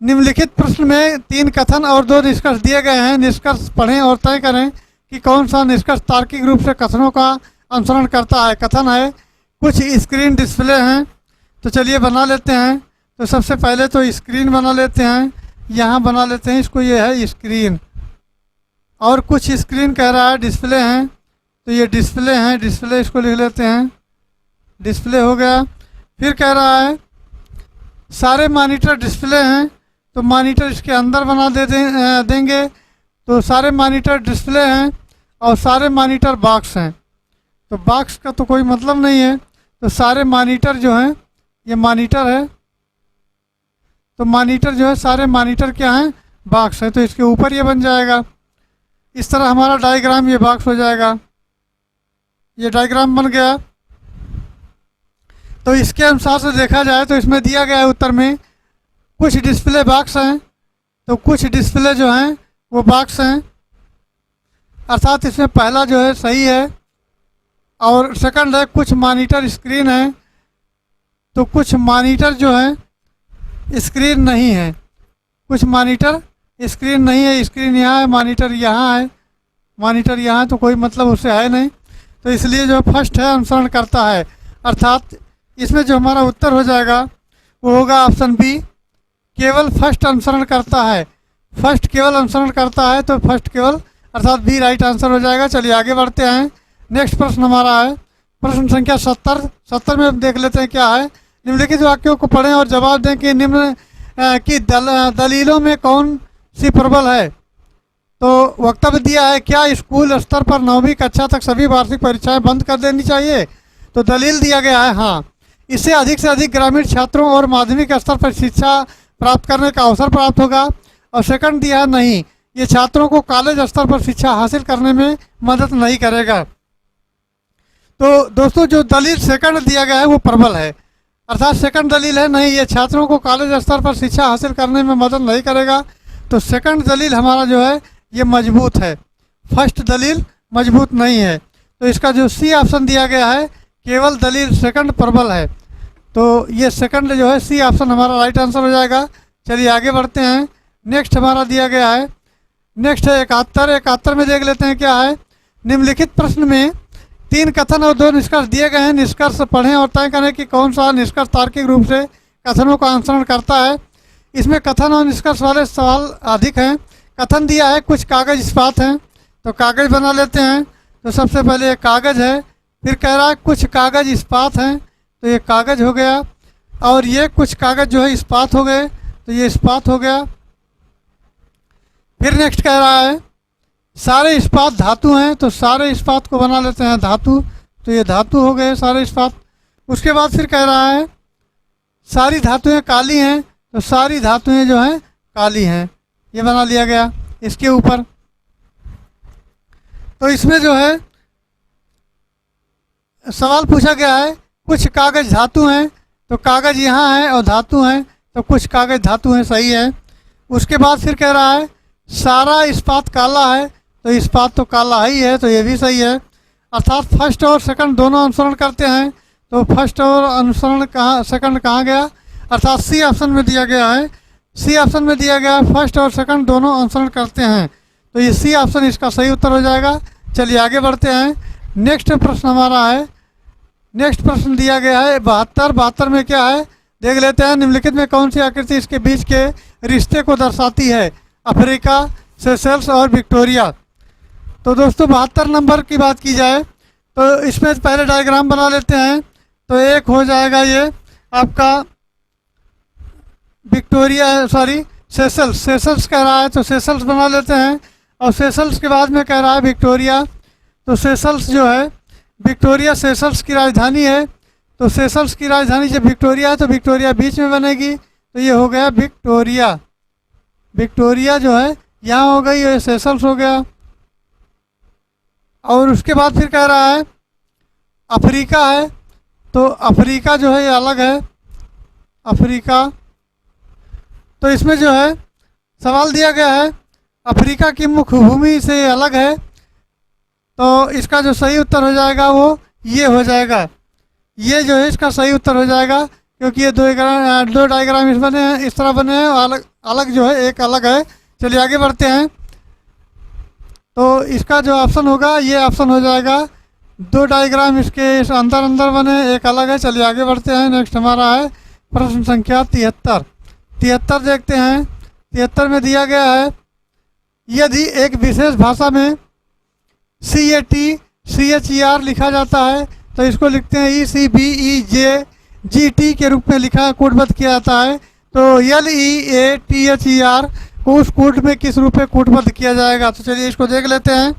निम्नलिखित प्रश्न में 3 कथन और 2 निष्कर्ष दिए गए हैं। निष्कर्ष पढ़ें और तय करें कि कौन सा निष्कर्ष तार्किक रूप से कथनों का अनुसरण करता है। कथन है कुछ स्क्रीन डिस्प्ले हैं। तो चलिए बना लेते हैं। तो सबसे पहले तो स्क्रीन बना लेते हैं, यहाँ बना लेते हैं इसको, ये है स्क्रीन। और कुछ स्क्रीन कह रहा है डिस्प्ले हैं, तो ये डिस्प्ले हैं, डिस्प्ले इसको लिख लेते हैं, डिस्प्ले हो गया। फिर कह रहा है सारे मॉनिटर डिस्प्ले हैं, तो मॉनिटर इसके अंदर बना देंगे। तो सारे मॉनिटर डिस्प्ले हैं और सारे मॉनिटर बॉक्स हैं। तो बॉक्स का तो कोई मतलब नहीं है, तो सारे मॉनिटर जो हैं ये मॉनिटर है। तो मॉनिटर जो है सारे मॉनिटर क्या हैं, बॉक्स है। तो इसके ऊपर ये बन जाएगा। इस तरह हमारा डायग्राम ये बॉक्स हो जाएगा। ये डायग्राम बन गया। तो इसके अनुसार से देखा जाए तो इसमें दिया गया है उत्तर में कुछ डिस्प्ले बॉक्स हैं, तो कुछ डिस्प्ले जो हैं वो बॉक्स हैं। अर्थात इसमें पहला जो है सही है। और सेकंड है कुछ मॉनिटर स्क्रीन है, तो कुछ मॉनिटर जो है स्क्रीन नहीं है। कुछ मॉनिटर स्क्रीन नहीं है, स्क्रीन यहाँ है, मॉनिटर यहाँ है, मॉनिटर यहाँ है, तो कोई मतलब उससे है नहीं। तो इसलिए जो फर्स्ट है अनुसरण करता है। अर्थात इसमें जो हमारा उत्तर हो जाएगा वो होगा ऑप्शन बी, केवल फर्स्ट अनुसरण करता है। फर्स्ट केवल अनुसरण करता है, तो फर्स्ट केवल अर्थात बी राइट आंसर हो जाएगा। चलिए आगे बढ़ते हैं। नेक्स्ट प्रश्न हमारा है प्रश्न संख्या 70। 70 में हम देख लेते हैं क्या है। निम्नलिखित वाक्यों को पढ़ें और जवाब दें कि निम्न की दलीलों में कौन सी प्रबल है। तो वक्तव्य दिया है क्या स्कूल स्तर पर 9वीं कक्षा तक सभी वार्षिक परीक्षाएं बंद कर देनी चाहिए। तो दलील दिया गया है हाँ, इससे अधिक से अधिक ग्रामीण छात्रों और माध्यमिक स्तर पर शिक्षा प्राप्त करने का अवसर प्राप्त होगा। और सेकंड दिया है नहीं, ये छात्रों को कॉलेज स्तर पर शिक्षा हासिल करने में मदद नहीं करेगा। तो दोस्तों जो दलील सेकंड दिया गया है वो प्रबल है। अर्थात सेकंड दलील है नहीं, ये छात्रों को कॉलेज स्तर पर शिक्षा हासिल करने में मदद नहीं करेगा। तो सेकंड दलील हमारा जो है ये मजबूत है, फर्स्ट दलील मजबूत नहीं है। तो इसका जो सी ऑप्शन दिया गया है केवल दलील सेकंड प्रबल है। तो ये सेकंड जो है सी ऑप्शन हमारा राइट आंसर हो जाएगा। चलिए आगे बढ़ते हैं। नेक्स्ट हमारा दिया गया है नेक्स्ट है 71। 71 में देख लेते हैं क्या है। निम्नलिखित प्रश्न में 3 कथन और 2 निष्कर्ष दिए गए हैं। निष्कर्ष पढ़ें और तय करें कि कौन सा निष्कर्ष तार्किक रूप से कथनों का अनुसरण करता है। इसमें कथन और निष्कर्ष वाले सवाल अधिक हैं। कथन दिया है कुछ कागज इस्पात हैं, तो कागज बना लेते हैं। तो सबसे पहले ये कागज है, फिर कह रहा है कुछ कागज इस्पात हैं, तो ये कागज हो गया, और ये कुछ कागज जो है इस्पात हो गए, तो ये इस्पात हो गया। फिर नेक्स्ट कह रहा है सारे इस्पात धातु हैं, तो सारे इस्पात को बना लेते हैं धातु, तो ये धातु हो गए सारे इस्पात। उसके बाद फिर कह रहा है सारी धातुएं काली हैं, तो सारी धातुएं जो हैं काली हैं, ये बना लिया गया इसके ऊपर। तो इसमें जो है सवाल पूछा गया है कुछ कागज धातु हैं, तो कागज यहाँ है और धातु हैं, तो कुछ कागज धातु हैं, सही है। उसके बाद फिर कह रहा है सारा इस्पात काला है, तो इस्पात तो काला ही है, तो ये भी सही है। अर्थात फर्स्ट और सेकंड दोनों अनुसरण करते हैं, तो फर्स्ट और अनुसरण कहाँ, सेकंड कहाँ गया, अर्थात सी ऑप्शन में दिया गया है। सी ऑप्शन में दिया गया है फर्स्ट और सेकंड दोनों अनुसरण करते हैं, तो ये सी ऑप्शन इसका सही उत्तर हो जाएगा। चलिए आगे बढ़ते हैं। नेक्स्ट प्रश्न हमारा है, नेक्स्ट प्रश्न दिया गया है 72। 72 में क्या है देख लेते हैं। निम्नलिखित में कौन सी आकृति इसके बीच के रिश्ते को दर्शाती है, अफ्रीका, सेशल्स और विक्टोरिया। तो दोस्तों 72 नंबर की बात की जाए तो इसमें पहले डायग्राम बना लेते हैं। तो एक हो जाएगा ये आपका विक्टोरिया, सॉरी सेशल्स, सेशल्स कह रहा है, तो सेशल्स बना लेते हैं। और सेशल्स के बाद में कह रहा है विक्टोरिया, तो सेशल्स जो है विक्टोरिया सेशल्स की राजधानी है, तो सेशल्स की राजधानी जब विक्टोरिया है तो विक्टोरिया बीच में बनेगी, तो ये हो गया विक्टोरिया। विक्टोरिया जो है यहाँ हो गई, ये सेशल्स हो गया। और उसके बाद फिर कह रहा है अफ्रीका है, तो अफ्रीका जो है ये अलग है, अफ्रीका। तो इसमें जो है सवाल दिया गया है अफ्रीका की मुख्य भूमि से अलग है, तो इसका जो सही उत्तर हो जाएगा वो ये हो जाएगा, ये जो है इसका सही उत्तर हो जाएगा, क्योंकि ये दो डायग्राम इस बने हैं, इस तरह बने हैं, अलग अलग जो है एक अलग है। चलिए आगे बढ़ते हैं। तो इसका जो ऑप्शन होगा ये ऑप्शन हो जाएगा, 2 डायग्राम इसके इस अंदर अंदर बने, एक अलग है। चलिए आगे बढ़ते हैं। नेक्स्ट हमारा है प्रश्न संख्या 73। 73 देखते हैं। 73 में दिया गया है यदि एक विशेष भाषा में CATCHER लिखा जाता है, तो इसको लिखते हैं ECBEJGT के रूप में लिखा कोडबद्ध किया जाता है, तो LEATHER को उस कोड में किस रूप में कोडबद्ध किया जाएगा। तो चलिए इसको देख लेते हैं।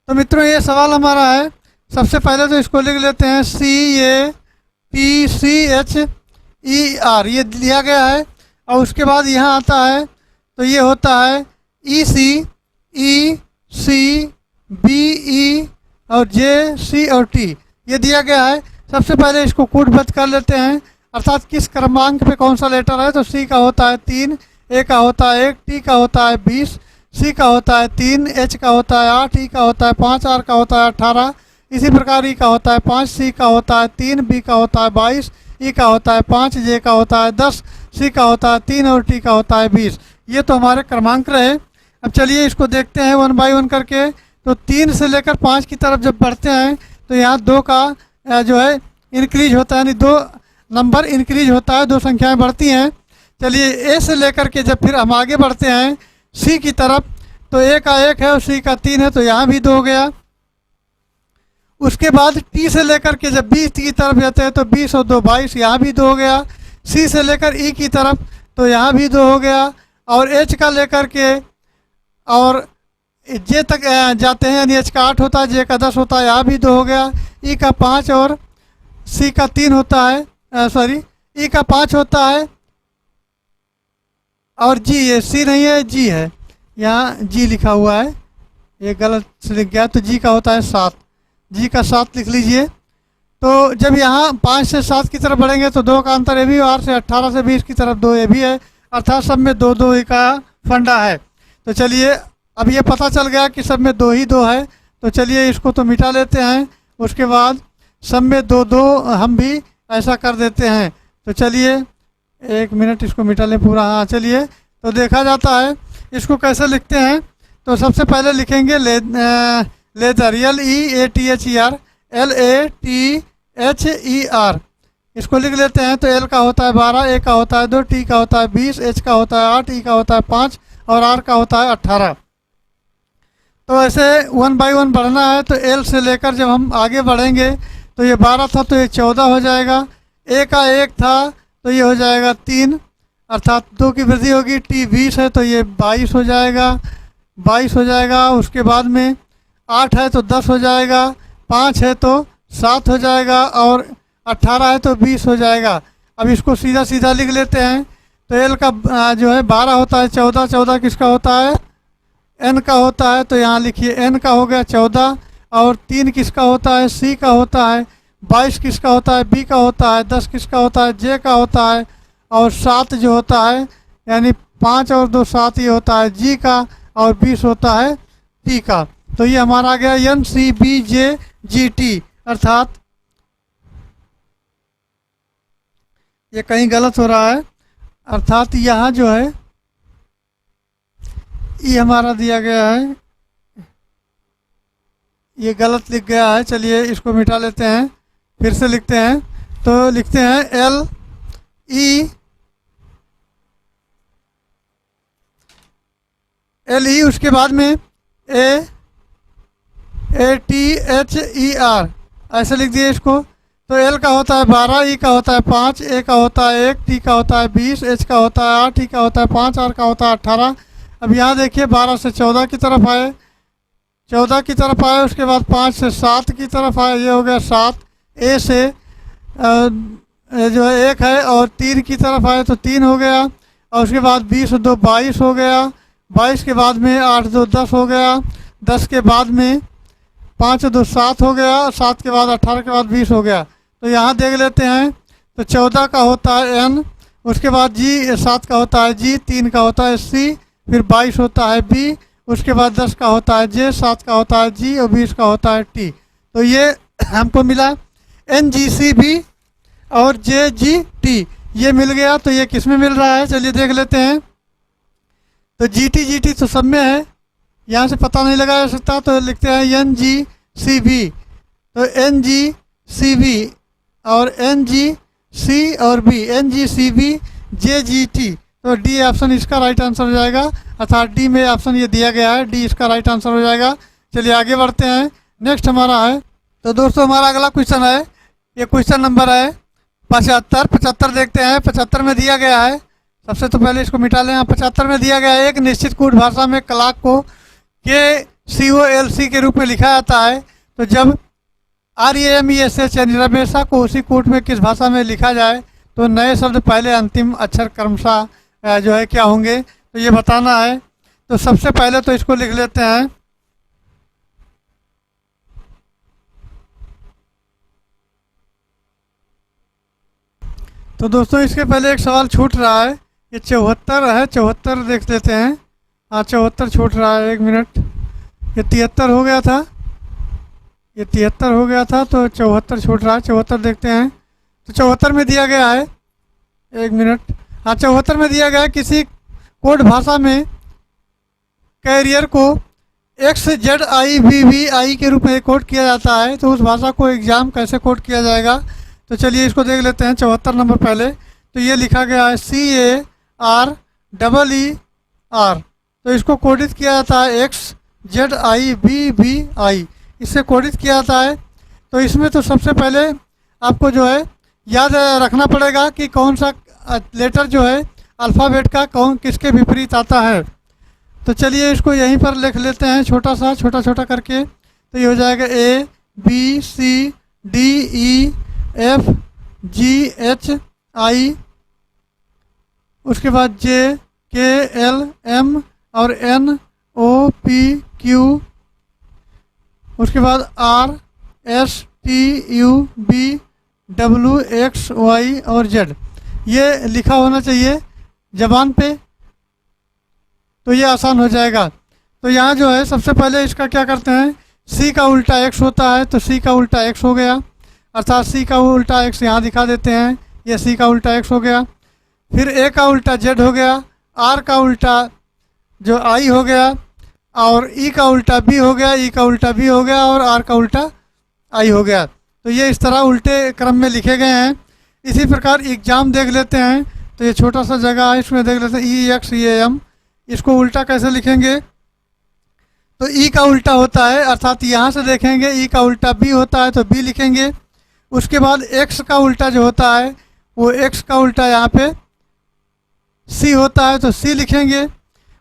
तो मित्रों ये सवाल हमारा है, सबसे पहले तो इसको लिख लेते हैं CATCHER, ये दिया गया है। और उसके बाद यहाँ आता है तो ये होता है ECEBE और JC और T, ये दिया गया है। सबसे पहले इसको कोडबद्ध कर लेते हैं, अर्थात किस क्रमांक पे कौन सा लेटर है। तो C का होता है 3, A का होता है 1, T का होता है 20, C का होता है 3, H का होता है 8, E का होता है 5, R का होता है 18, इसी प्रकार E का होता है 5, C का होता है 3, B का होता है 22, E का होता है 5, J का होता है 10, C का होता है 3 और T का होता है 20। ये तो हमारे क्रमांक रहे। अब चलिए इसको देखते हैं 1 बाय 1 करके। तो 3 से लेकर 5 की तरफ जब बढ़ते हैं तो यहाँ 2 का जो है इंक्रीज होता है, यानी 2 नंबर इंक्रीज होता है, 2 संख्याएं बढ़ती हैं। चलिए ए से लेकर के जब फिर हम आगे बढ़ते हैं सी की तरफ, तो ए का 1 है और सी का 3 है, तो यहाँ भी 2 हो गया। उसके बाद टी से लेकर के जब 20 की तरफ जाते हैं तो 20 और 2 22, यहाँ भी 2 हो गया। सी से लेकर ई की तरफ तो यहाँ भी 2 हो गया। और एच का लेकर के और जे तक जाते हैं, यानी एच का 8 होता है, जे का 10 होता है, यहाँ भी 2 हो गया। ई का 5 और सी का 3 होता है, सॉरी ई का 5 होता है और जी, ये सी नहीं है जी है, यहाँ जी लिखा हुआ है, ये गलत से लिख गया, तो जी का होता है 7, जी का 7 लिख लीजिए। तो जब यहाँ 5 से 7 की तरफ बढ़ेंगे तो 2 का अंतर ये भी, और से 18 से 20 की तरफ 2 ये भी है, अर्थात सब में 2 2 का फंडा है। तो चलिए अब ये पता चल गया कि सब में 2 ही 2 है, तो चलिए इसको तो मिटा लेते हैं। उसके बाद सब में 2 2 हम भी ऐसा कर देते हैं। तो चलिए 1 मिनट इसको मिटा लें पूरा। हाँ चलिए, तो देखा जाता है इसको कैसे लिखते हैं, तो सबसे पहले लिखेंगे लेदर, LEATHER, LATHER। इसको लिख लेते हैं। तो एल का होता है 12, ए का होता है 2, टी का होता है 20, एच का होता है 8, ई का होता है 5 और आर का होता है 18। तो ऐसे 1 बाई 1 बढ़ना है। तो एल से लेकर जब हम आगे बढ़ेंगे तो ये 12 था तो ये 14 हो जाएगा, ए का 1 था तो ये हो जाएगा 3, अर्थात 2 की वृद्धि होगी। टी 20 है तो ये 22 हो जाएगा, 22 हो जाएगा। उसके बाद में 8 है तो 10 हो जाएगा, 5 है तो 7 हो जाएगा और 18 है तो 20 हो जाएगा। अब इसको सीधा सीधा लिख लेते हैं। तो एल का जो है 12 होता है 14, 14 किसका होता है, एन का होता है। तो यहाँ लिखिए एन का हो गया 14 और 3 किसका होता है, सी का होता है। 22 किसका होता है, बी का होता है। 10 किसका होता है, जे का होता है। और 7 जो होता है यानी 5 और 2 7 ये होता है जी का और 20 होता है टी का। तो ये हमारा आ गया NCBJGT, अर्थात ये कहीं गलत हो रहा है, अर्थात यहाँ जो है ये हमारा दिया गया है, ये गलत लिख गया है। चलिए इसको मिटा लेते हैं, फिर से लिखते हैं। तो लिखते हैं LE, उसके बाद में ATHER, ऐसे लिख दिए इसको। तो एल का होता है 12, ई का होता है 5, ए का होता है 1, टी का होता है 20, एच का होता है 8, ई का होता है 5, आर का होता है 18। अब यहाँ देखिए 12 से 14 की तरफ आए, 14 की तरफ आए, उसके बाद 5 से 7 की तरफ आए, ये हो गया 7। ए से जो है 1 है और 3 की तरफ आए तो 3 हो गया। और उसके बाद 20 और 2 22 हो गया, 22 के बाद में 8 2 10 हो गया, 10 के बाद में 5 और 2 7 हो गया, 7 के बाद 18 के बाद 20 हो गया। तो यहाँ देख लेते हैं। तो 14 का होता है एन, उसके बाद जी 7 का होता है जी, 3 का होता है सी, फिर 22 होता है बी, उसके बाद 10 का होता है जे, 7 का होता है जी और 20 का होता है टी। तो ये हमको मिला NGCB और JGT, ये मिल गया। तो ये किस में मिल रहा है, चलिए देख लेते हैं। तो GT तो सब में है, यहाँ से पता नहीं लगाया जा सकता। तो लिखते हैं NGCB। तो NGCB और NGC और B, NGCB JGT। तो डी ऑप्शन इसका राइट आंसर हो जाएगा, अर्थात डी में ऑप्शन ये दिया गया है, डी इसका राइट आंसर हो जाएगा। चलिए आगे बढ़ते हैं। नेक्स्ट हमारा है, तो दोस्तों हमारा अगला क्वेश्चन है, ये क्वेश्चन नंबर है 75। 75 देखते हैं। 75 में दिया गया है, सबसे तो पहले इसको मिटा लें। 75 में दिया गया है, एक निश्चित कूट भाषा में क्लॉक को KCOLC के रूप में लिखा जाता है। तो जब REMESH यानी रमेशा को उसी कूट में किस भाषा में लिखा जाए तो नए शब्द पहले अंतिम अक्षर क्रमशः जो है क्या होंगे, तो ये बताना है। तो सबसे पहले तो इसको लिख लेते हैं। तो दोस्तों इसके पहले एक सवाल छूट रहा है, ये 74 है, 74 देख लेते हैं। हाँ 74 छूट रहा है, 1 मिनट। ये 73 हो गया था, ये 73 हो गया था, तो 74 छूट रहा है, 74 देखते हैं। तो 74 में दिया गया है, 1 मिनट। हाँ 74 में दिया गया है, किसी कोड भाषा में कैरियर को XZIVVI के रूप में कोड किया जाता है, तो उस भाषा को एग्जाम कैसे कोड किया जाएगा। तो चलिए इसको देख लेते हैं। 74 नंबर पहले तो ये लिखा गया है CAREER, तो इसको कोडित किया जाता है XZIVVI, इससे कोडित किया जाता है। तो इसमें तो सबसे पहले आपको जो है याद रखना पड़ेगा कि कौन सा लेटर जो है अल्फ़ाबेट का कौन किसके विपरीत आता है। तो चलिए इसको यहीं पर लिख लेते हैं, छोटा सा छोटा छोटा करके। तो ये हो जाएगा ABCDEFGHI, उसके बाद JKLM और NOPQ, उसके बाद RSTUVWXY और Z। ये लिखा होना चाहिए ज़बान पे, तो ये आसान हो जाएगा। तो यहाँ जो है सबसे पहले इसका क्या करते हैं, C का उल्टा X होता है, तो C का उल्टा X हो गया, अर्थात C का उल्टा X यहाँ दिखा देते हैं, ये C का उल्टा X हो गया। फिर A का उल्टा Z हो गया, R का उल्टा जो आई हो गया, और ई का उल्टा बी हो गया, ई का उल्टा बी हो गया, और आर का उल्टा आई हो गया। तो ये इस तरह उल्टे क्रम में लिखे गए हैं। इसी प्रकार एग्जाम देख लेते हैं। तो ये छोटा सा जगह है, इसमें देख लेते हैं ई एक्स ई एम। इसको उल्टा कैसे लिखेंगे? तो ई का उल्टा होता है, अर्थात यहाँ से देखेंगे ई का उल्टा बी होता है तो बी लिखेंगे। उसके बाद एक्स का उल्टा जो होता है वो एक्स का उल्टा यहाँ पे सी होता है तो सी लिखेंगे।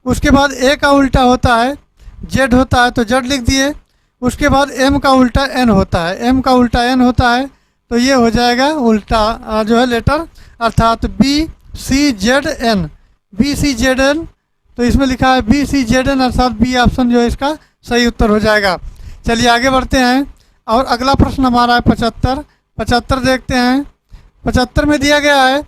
उसके बाद ए का उल्टा होता है जेड होता है तो जेड लिख दिए। उसके बाद एम का उल्टा एन होता है, एम का उल्टा एन होता है तो ये हो जाएगा उल्टा जो है लेटर, अर्थात B C Z N, B C Z N. तो इसमें लिखा है बी सी जेड एन, अर्थात बी ऑप्शन जो है इसका सही उत्तर हो जाएगा। चलिए आगे बढ़ते हैं और अगला प्रश्न हमारा है 75 देखते हैं। 75 में दिया गया है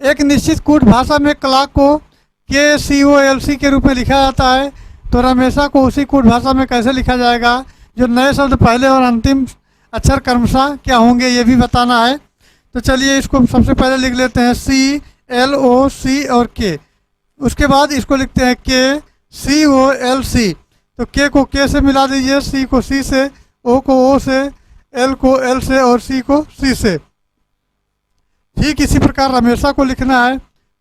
एक निश्चित कूट भाषा में क्लॉक को KCOLC के रूप में लिखा जाता है, तो रमेशा को उसी कूट भाषा में कैसे लिखा जाएगा? जो नए शब्द पहले और अंतिम अक्षर क्रमशः क्या होंगे ये भी बताना है। तो चलिए इसको सबसे पहले लिख लेते हैं CLOC और K। उसके बाद इसको लिखते हैं KCOLC। तो K को K से मिला दीजिए, C को C से, O को O से, L को L से और C को C से। ठीक इसी प्रकार रमेशा को लिखना है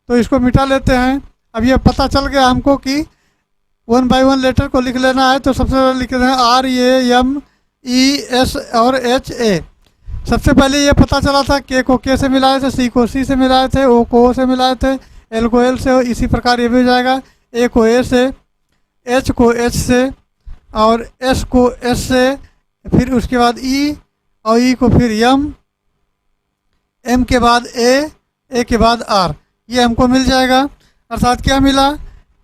तो इसको मिटा लेते हैं। अब ये पता चल गया हमको कि 1 बाय 1 लेटर को लिख लेना है। तो सबसे पहले लिख रहे हैं RAMES और HA। सबसे पहले ये पता चला था K को K से मिलाए थे, C को C से मिलाए थे, O को O से मिलाए थे, L को L से, और इसी प्रकार ये भी हो जाएगा A को A से, H को H से और S को S से, फिर उसके बाद E और E को फिर M के बाद A के बाद R, ये हमको मिल जाएगा। अर्थात क्या मिला?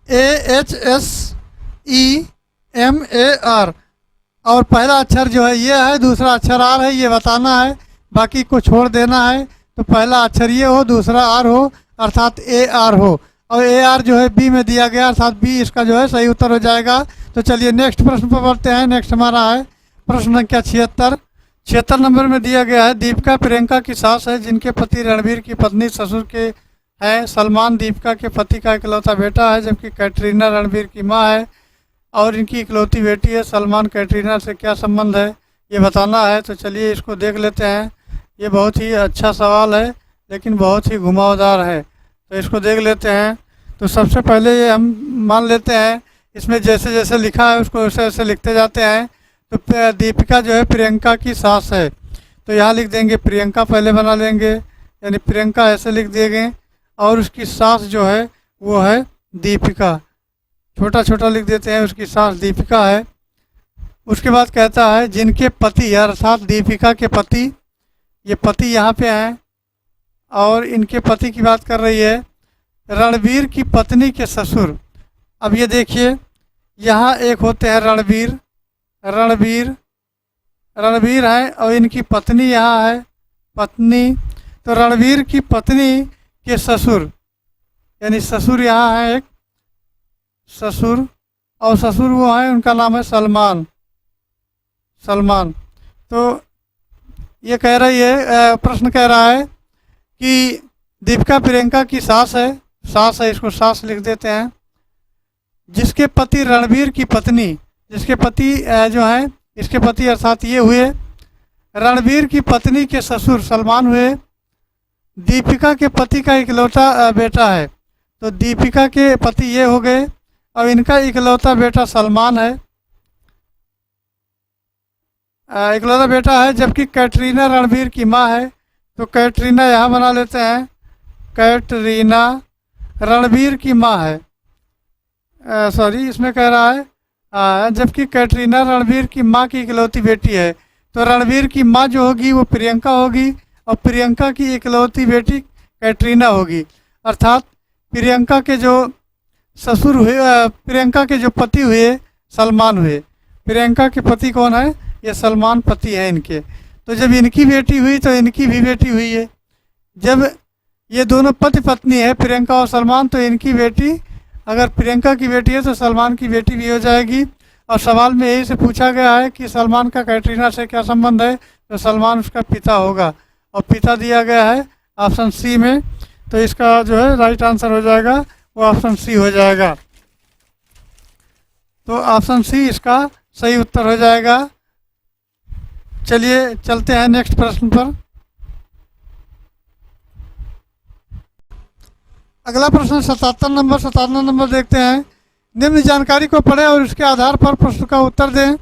AHSEMAR। और पहला अक्षर जो है ये है, दूसरा अक्षर R है, ये बताना है, बाकी को छोड़ देना है। तो पहला अक्षर ये हो, दूसरा R हो, अर्थात AR हो, और AR जो है B में दिया गया, अर्थात B इसका जो है सही उत्तर हो जाएगा। तो चलिए नेक्स्ट प्रश्न पर बढ़ते हैं। नेक्स्ट हमारा है प्रश्न संख्या 76 नंबर में दिया गया है दीपिका प्रियंका की सास है जिनके पति रणबीर की पत्नी ससुर के हैं। सलमान दीपिका के पति का इकलौता बेटा है, जबकि कैटरीना रणबीर की मां है और इनकी इकलौती बेटी है। सलमान कैटरीना से क्या संबंध है ये बताना है। तो चलिए इसको देख लेते हैं। ये बहुत ही अच्छा सवाल है लेकिन बहुत ही घुमावदार है, तो इसको देख लेते हैं। तो सबसे पहले ये हम मान लेते हैं इसमें जैसे जैसे लिखा है उसको वैसे वैसे लिखते जाते हैं। तो दीपिका जो है प्रियंका की सास है, तो यहाँ लिख देंगे प्रियंका, पहले बना लेंगे, यानी प्रियंका ऐसे लिख देंगे। और उसकी सास जो है वो है दीपिका, छोटा छोटा लिख देते हैं, उसकी सास दीपिका है। उसके बाद कहता है जिनके पति, अर्थात दीपिका के पति, ये पति यहाँ पे हैं और इनके पति की बात कर रही है, रणबीर की पत्नी के ससुर। अब ये देखिए यहाँ एक होते हैं रणबीर है और इनकी पत्नी यहाँ है पत्नी। तो रणबीर की पत्नी के ससुर, यानी ससुर यहाँ है एक ससुर, और ससुर वो है उनका नाम है सलमान। तो ये कह रही है, प्रश्न कह रहा है कि दीपिका प्रियंका की सास है, इसको सास लिख देते हैं। जिसके पति रणबीर की पत्नी, जिसके पति जो है, इसके पति अर्थात ये हुए रणबीर की पत्नी के ससुर सलमान हुए। दीपिका के पति का इकलौता बेटा है, तो दीपिका के पति ये हो गए और इनका इकलौता बेटा सलमान है, इकलौता बेटा है। जबकि कैटरीना रणबीर की माँ है, तो कैटरीना यहाँ बना लेते हैं, कैटरीना रणबीर की माँ है। सॉरी, इसमें कह रहा है जबकि कैटरीना रणबीर की माँ की इकलौती बेटी है, तो रणबीर की माँ जो होगी वो प्रियंका होगी और प्रियंका की इकलौती बेटी कैटरीना होगी। अर्थात प्रियंका के जो ससुर हुए, प्रियंका के जो पति हुए सलमान हुए। प्रियंका के पति कौन है? ये सलमान पति है इनके। तो जब इनकी बेटी हुई तो इनकी भी बेटी हुई है। जब ये दोनों पति पत्नी है प्रियंका और सलमान, तो इनकी बेटी, अगर प्रियंका की बेटी है तो सलमान की बेटी भी हो जाएगी। और सवाल में यही से पूछा गया है कि सलमान का कैटरीना से क्या संबंध है, तो सलमान उसका पिता होगा और पिता दिया गया है ऑप्शन सी में। तो इसका जो है राइट आंसर हो जाएगा वो ऑप्शन सी हो जाएगा। तो ऑप्शन सी इसका सही उत्तर हो जाएगा। चलिए चलते हैं नेक्स्ट प्रश्न पर। अगला प्रश्न 77 नंबर देखते हैं। निम्न जानकारी को पढ़ें और इसके आधार पर प्रश्न का उत्तर दें।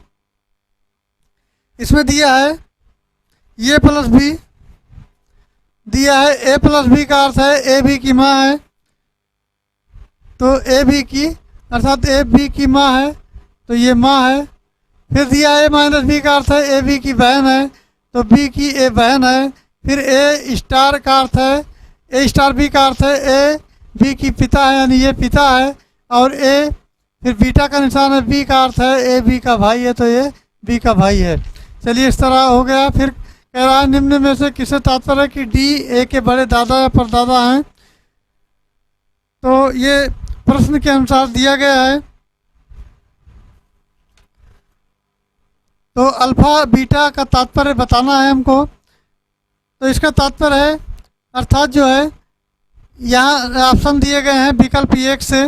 इसमें दिया है ए प्लस बी, दिया है ए प्लस बी का अर्थ है ए बी की माँ है, तो ए बी की अर्थात ए बी की माँ है, तो ये माँ है। फिर दिया है ए माइनस बी का अर्थ है ए बी की बहन है, तो बी की ए बहन है। फिर ए स्टार का अर्थ है ए स्टार बी का अर्थ है ए बी की पिता है, यानी ये पिता है। और ए फिर बीटा का निशान है, बी का अर्थ है ए बी का भाई है, तो ये बी का भाई है। चलिए इस तरह हो गया। फिर कह रहा है निम्न में से किससे तात्पर्य है कि डी ए के बड़े दादा या परदादा हैं। तो ये प्रश्न के अनुसार दिया गया है। तो अल्फा बीटा का तात्पर्य बताना है हमको। तो इसका तात्पर्य है अर्थात जो है यहाँ ऑप्शन दिए गए हैं विकल्प एक से,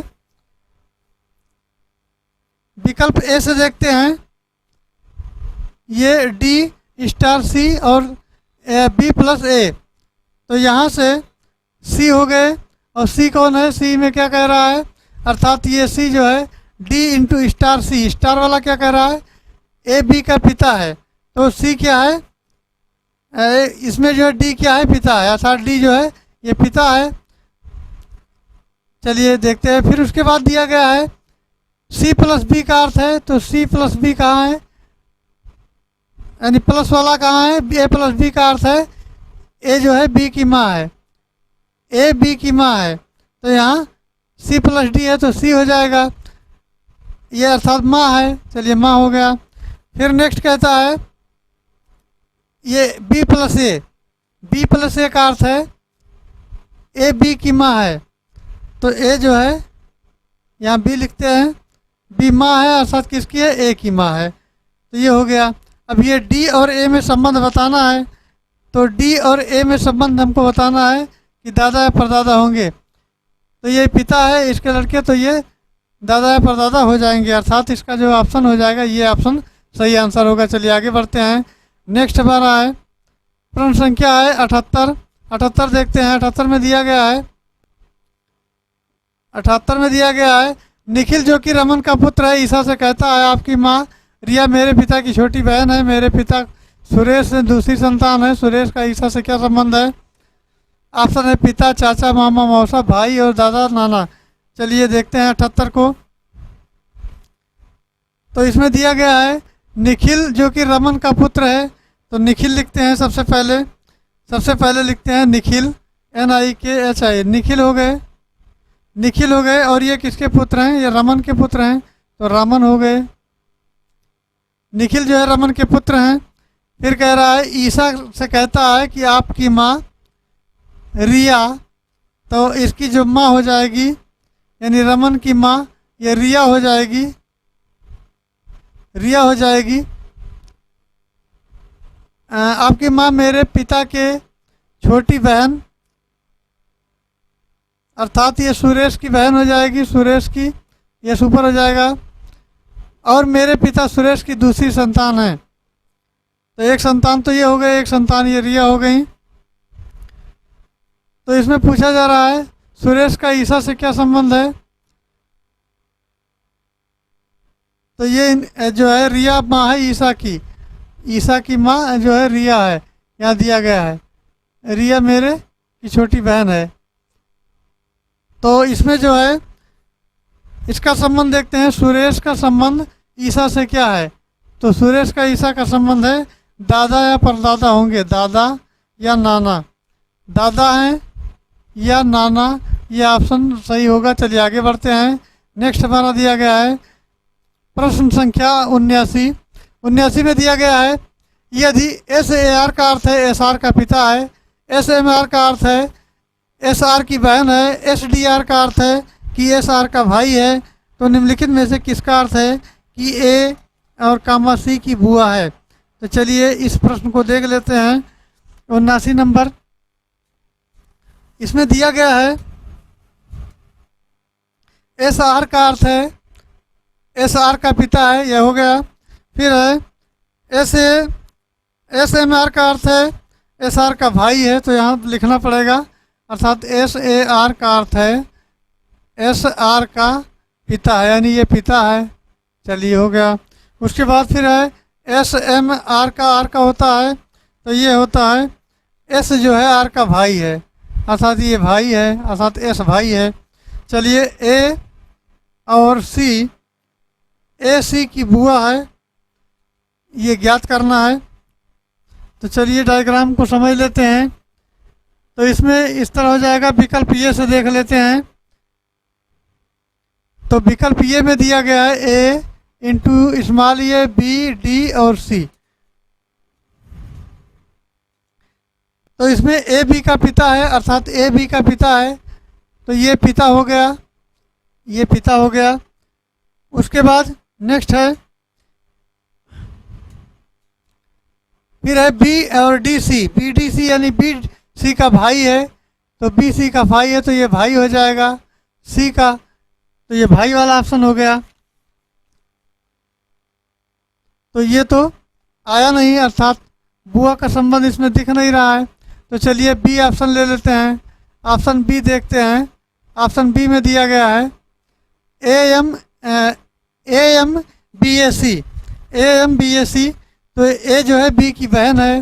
विकल्प ए से देखते हैं। ये डी स्टार सी और बी प्लस ए, तो यहाँ से सी हो गए। और सी कौन है, सी में क्या कह रहा है, अर्थात ये सी जो है D into star c, star वाला क्या कह रहा है ए बी का पिता है, तो सी क्या है इसमें जो है डी क्या है पिता है, अर्थात डी जो है ये पिता है। चलिए देखते हैं। फिर उसके बाद दिया गया है सी प्लस बी का अर्थ है, तो सी प्लस बी कहाँ है, यानी प्लस वाला कहाँ है, ए प्लस बी का अर्थ है ए जो है बी की माँ है, ए बी की माँ है, तो यहाँ सी प्लस डी है तो सी हो जाएगा, ये अर्थात माँ है। चलिए माँ हो गया। फिर नेक्स्ट कहता है ये बी प्लस ए, बी प्लस ए का अर्थ है ए बी की माँ है, तो ए जो है यहाँ बी लिखते हैं, बी माँ है अर्थात किसकी है ए की माँ है, तो ये हो गया। अब ये डी और ए में संबंध बताना है, तो डी और ए में संबंध हमको बताना है कि दादा या परदादा होंगे, तो ये पिता है इसके लड़के, तो ये दादा या परदादा हो जाएंगे, अर्थात इसका जो ऑप्शन हो जाएगा ये ऑप्शन सही आंसर होगा। चलिए आगे बढ़ते हैं। नेक्स्ट हमारा है प्रश्न संख्या है 78 देखते हैं। 78 में दिया गया है 78 में दिया गया है निखिल जो कि रमन का पुत्र है ईसा से कहता है आपकी माँ रिया मेरे पिता की छोटी बहन है, मेरे पिता सुरेश से दूसरी संतान है, सुरेश का ईसा से क्या संबंध है। ऑप्शन है पिता, चाचा, मामा, मौसा, भाई और दादा, नाना। चलिए देखते हैं 78 को। तो इसमें दिया गया है निखिल जो कि रमन का पुत्र है, तो निखिल लिखते हैं सबसे पहले लिखते हैं निखिल, NIKHI, निखिल हो गए, निखिल हो गए। और ये किसके पुत्र हैं, ये रमन के पुत्र हैं, तो रमन हो गए, निखिल जो है रमन के पुत्र हैं। फिर कह रहा है ईसा से कहता है कि आपकी माँ रिया, तो इसकी जो माँ हो जाएगी यानी रमन की माँ ये रिया हो जाएगी, रिया हो जाएगी। आपकी माँ मेरे पिता के छोटी बहन, अर्थात ये सुरेश की बहन हो जाएगी, सुरेश की ये सुपर हो जाएगा। और मेरे पिता सुरेश की दूसरी संतान है, तो एक संतान तो ये हो गई, एक संतान ये रिया हो गई। तो इसमें पूछा जा रहा है सुरेश का ईसा से क्या संबंध है, तो ये जो है रिया माँ है ईसा की माँ जो है रिया है, यहाँ दिया गया है रिया मेरे की छोटी बहन है। तो इसमें जो है इसका संबंध देखते हैं, सुरेश का संबंध ईसा से क्या है, तो सुरेश का ईसा का संबंध है दादा या परदादा होंगे, दादा या नाना, दादा हैं या नाना, ये ऑप्शन सही होगा। चलिए आगे बढ़ते हैं। नेक्स्ट हमारा दिया गया है प्रश्न संख्या 79 में दिया गया है यदि SAR का अर्थ है SR का पिता है, SMR का अर्थ है SR की बहन है, SDR का अर्थ है कि SR का भाई है, तो निम्नलिखित में से किसका अर्थ है कि A और कामा C की बुआ है। तो चलिए इस प्रश्न को देख लेते हैं। 79 नंबर, इसमें दिया गया है SR का अर्थ है एस आर का पिता है, यह हो गया। फिर है एस एम आर का अर्थ है एस आर का भाई है, तो यहाँ लिखना पड़ेगा, अर्थात एस ए आर का अर्थ है एस आर का पिता है, यानी ये पिता है। चलिए हो गया। उसके बाद फिर है एस एम आर का होता है, तो ये होता है एस जो है आर का भाई है, अर्थात ये भाई है, अर्थात एस भाई है। चलिए ए और सी, ए सी की बुआ है, ये ज्ञात करना है। तो चलिए डायग्राम को समझ लेते हैं। तो इसमें इस तरह हो जाएगा, विकल्प ये से देख लेते हैं। तो विकल्प ये में दिया गया है ए इंटू स्मॉल ए, बी, डी और सी। तो इसमें ए बी का पिता है, अर्थात ए बी का पिता है, तो ये पिता हो गया, ये पिता हो गया। उसके बाद नेक्स्ट है, फिर है बी और D C, B D C यानी बी सी का भाई है, तो बी सी का भाई है, तो ये भाई हो जाएगा सी का, तो ये भाई वाला ऑप्शन हो गया। तो ये तो आया नहीं, अर्थात बुआ का संबंध इसमें दिख नहीं रहा है। तो चलिए बी ऑप्शन ले लेते हैं। ऑप्शन बी देखते हैं। ऑप्शन बी में दिया गया है A M B A C, A M B A C. तो ए जो है बी की बहन है,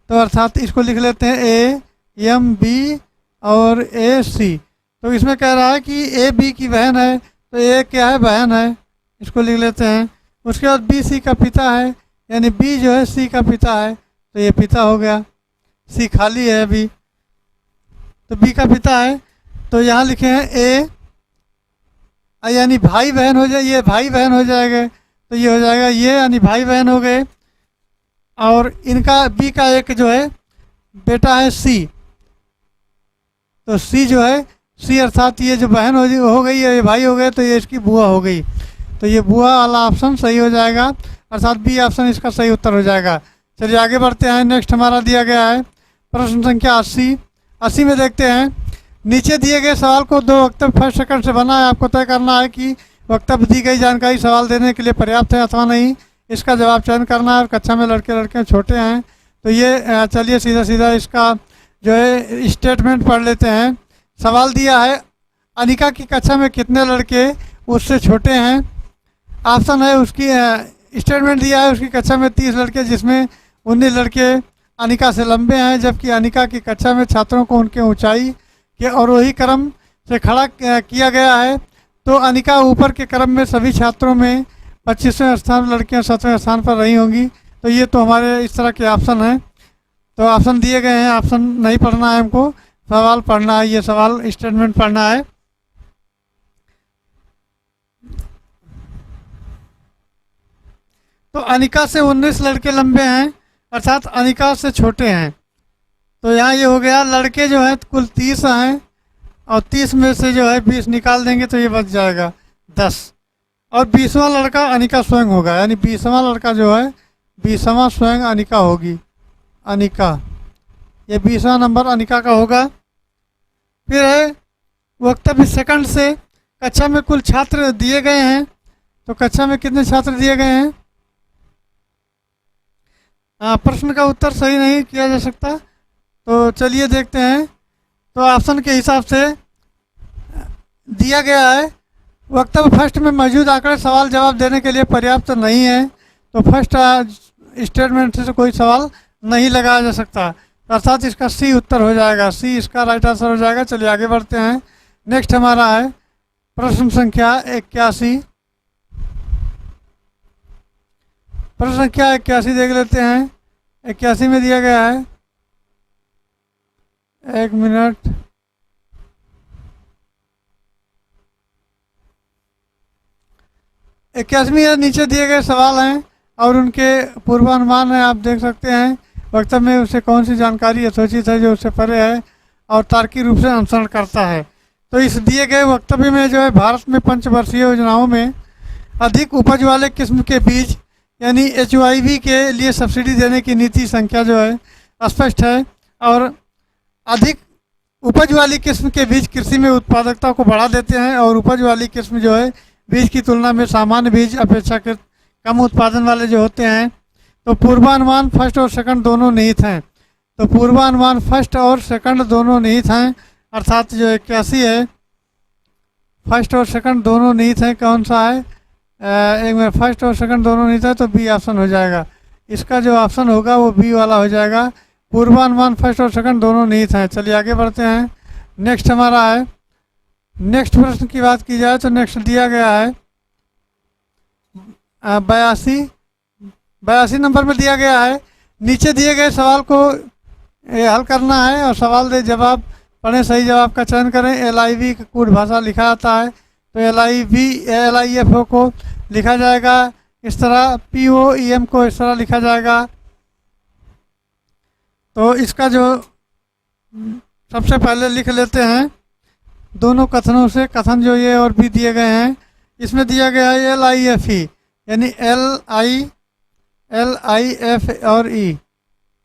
तो अर्थात इसको लिख लेते हैं ए एम बी और ए सी। तो इसमें कह रहा है कि ए बी की बहन है, तो ए क्या है, बहन है, इसको लिख लेते हैं। उसके बाद बी सी का पिता है, यानी बी जो है सी का पिता है, तो ये पिता हो गया, सी खाली है अभी, तो बी का पिता है। तो यहाँ लिखे हैं ए, यानी भाई बहन हो जाए, ये भाई बहन हो जाएगा, तो ये हो जाएगा ये, यानी भाई बहन हो गए। और इनका बी का एक जो है बेटा है सी, तो सी जो है सी अर्थात ये जो बहन हो गई है, ये भाई हो गए, तो ये इसकी बुआ हो गई, तो ये बुआ वाला ऑप्शन सही हो जाएगा, अर्थात बी ऑप्शन इसका सही उत्तर हो जाएगा। चलिए आगे बढ़ते हैं। नेक्स्ट हमारा दिया गया है प्रश्न संख्या 80। 80 में देखते हैं, नीचे दिए गए सवाल को दो वक्तव्य फर्स्ट सेकंड से बना है। आपको तय करना है कि वक्तव्य दी गई जानकारी सवाल देने के लिए पर्याप्त है अथवा नहीं, इसका जवाब चयन करना है। और कक्षा में लड़के लड़कियाँ छोटे हैं, तो ये चलिए सीधा सीधा इसका जो है स्टेटमेंट पढ़ लेते हैं। सवाल दिया है, अनिका की कक्षा में कितने लड़के उससे छोटे हैं। ऑप्शन है, उसकी स्टेटमेंट दिया है, उसकी कक्षा में 30 लड़के, जिसमें 19 लड़के अनिका से लंबे हैं, जबकि अनिका की कक्षा में छात्रों को उनके ऊंचाई के अवरोही क्रम से खड़ा किया गया है। तो अनिका ऊपर के क्रम में सभी छात्रों में 25वें स्थान, लड़कियां 7वें स्थान पर रही होंगी। तो ये तो हमारे इस तरह के ऑप्शन हैं। तो ऑप्शन दिए गए हैं, ऑप्शन नहीं पढ़ना है हमको, सवाल पढ़ना है, ये सवाल स्टेटमेंट पढ़ना है। तो अनिका से 19 लड़के लंबे हैं, अर्थात अनिका से छोटे हैं। तो यहाँ ये हो गया, लड़के जो है कुल 30 हैं, और 30 में से जो है 20 निकाल देंगे, तो ये बच जाएगा 10। और 20वां लड़का अनिका स्वयं होगा, यानी 20वां लड़का जो है 20वां स्वयं अनिका होगी, अनिका, ये 20वां नंबर अनिका का होगा। फिर है वक्तव्य सेकंड से, कक्षा में कुल छात्र दिए गए हैं। तो कक्षा में कितने छात्र दिए गए हैं, प्रश्न का उत्तर सही नहीं किया जा सकता। तो चलिए देखते हैं। तो ऑप्शन के हिसाब से दिया गया है, वक्तव्य फर्स्ट में मौजूद आंकड़े सवाल जवाब देने के लिए पर्याप्त नहीं है। तो फर्स्ट स्टेटमेंट से कोई सवाल नहीं लगाया जा सकता, अर्थात इसका सी उत्तर हो जाएगा, सी इसका राइट आंसर हो जाएगा। चलिए आगे बढ़ते हैं। नेक्स्ट हमारा है प्रश्न संख्या 81। प्रश्न संख्या 81 देख लेते हैं। 81 में दिया गया है, एक मिनट, इक्यासवीं नीचे दिए गए सवाल हैं और उनके पूर्वानुमान है, आप देख सकते हैं। वक्तव्य में उसे कौन सी जानकारी यथोचित है जो उससे परे है और तार्किक रूप से अनुसरण करता है। तो इस दिए गए वक्तव्य में जो है, भारत में पंचवर्षीय योजनाओं में अधिक उपज वाले किस्म के बीज यानी HYV के लिए सब्सिडी देने की नीति संख्या जो है स्पष्ट है, और अधिक उपज वाली किस्म के बीज कृषि में उत्पादकता को बढ़ा देते हैं और उपज वाली किस्म जो है बीज की तुलना में सामान्य बीज अपेक्षाकृत कम उत्पादन वाले जो होते हैं। तो पूर्वानुमान फर्स्ट और सेकंड दोनों निहित हैं। तो पूर्वानुमान फर्स्ट और सेकंड दोनों निहित हैं, अर्थात जो 81 है फर्स्ट और सेकंड दोनों निहित हैं। कौन सा है? एक में फर्स्ट और सेकंड दोनों निहित है, तो बी ऑप्शन हो जाएगा। इसका जो ऑप्शन होगा वो बी वाला हो जाएगा। पूर्वानुमान फर्स्ट और सेकंड दोनों निहित हैं। चलिए आगे बढ़ते हैं। नेक्स्ट हमारा है, नेक्स्ट प्रश्न की बात की जाए तो नेक्स्ट दिया गया है 82 नंबर में दिया गया है। नीचे दिए गए सवाल को हल करना है और सवाल दे जवाब पढ़ें, सही जवाब का चयन करें। LIV का कोड भाषा लिखा जाता है, तो LIFO को लिखा जाएगा इस तरह, POEM को इस तरह लिखा जाएगा। तो इसका जो सबसे पहले लिख लेते हैं दोनों कथनों से, कथन जो ये और भी दिए गए हैं। इसमें दिया गया है LIFE, यानी LIF और E,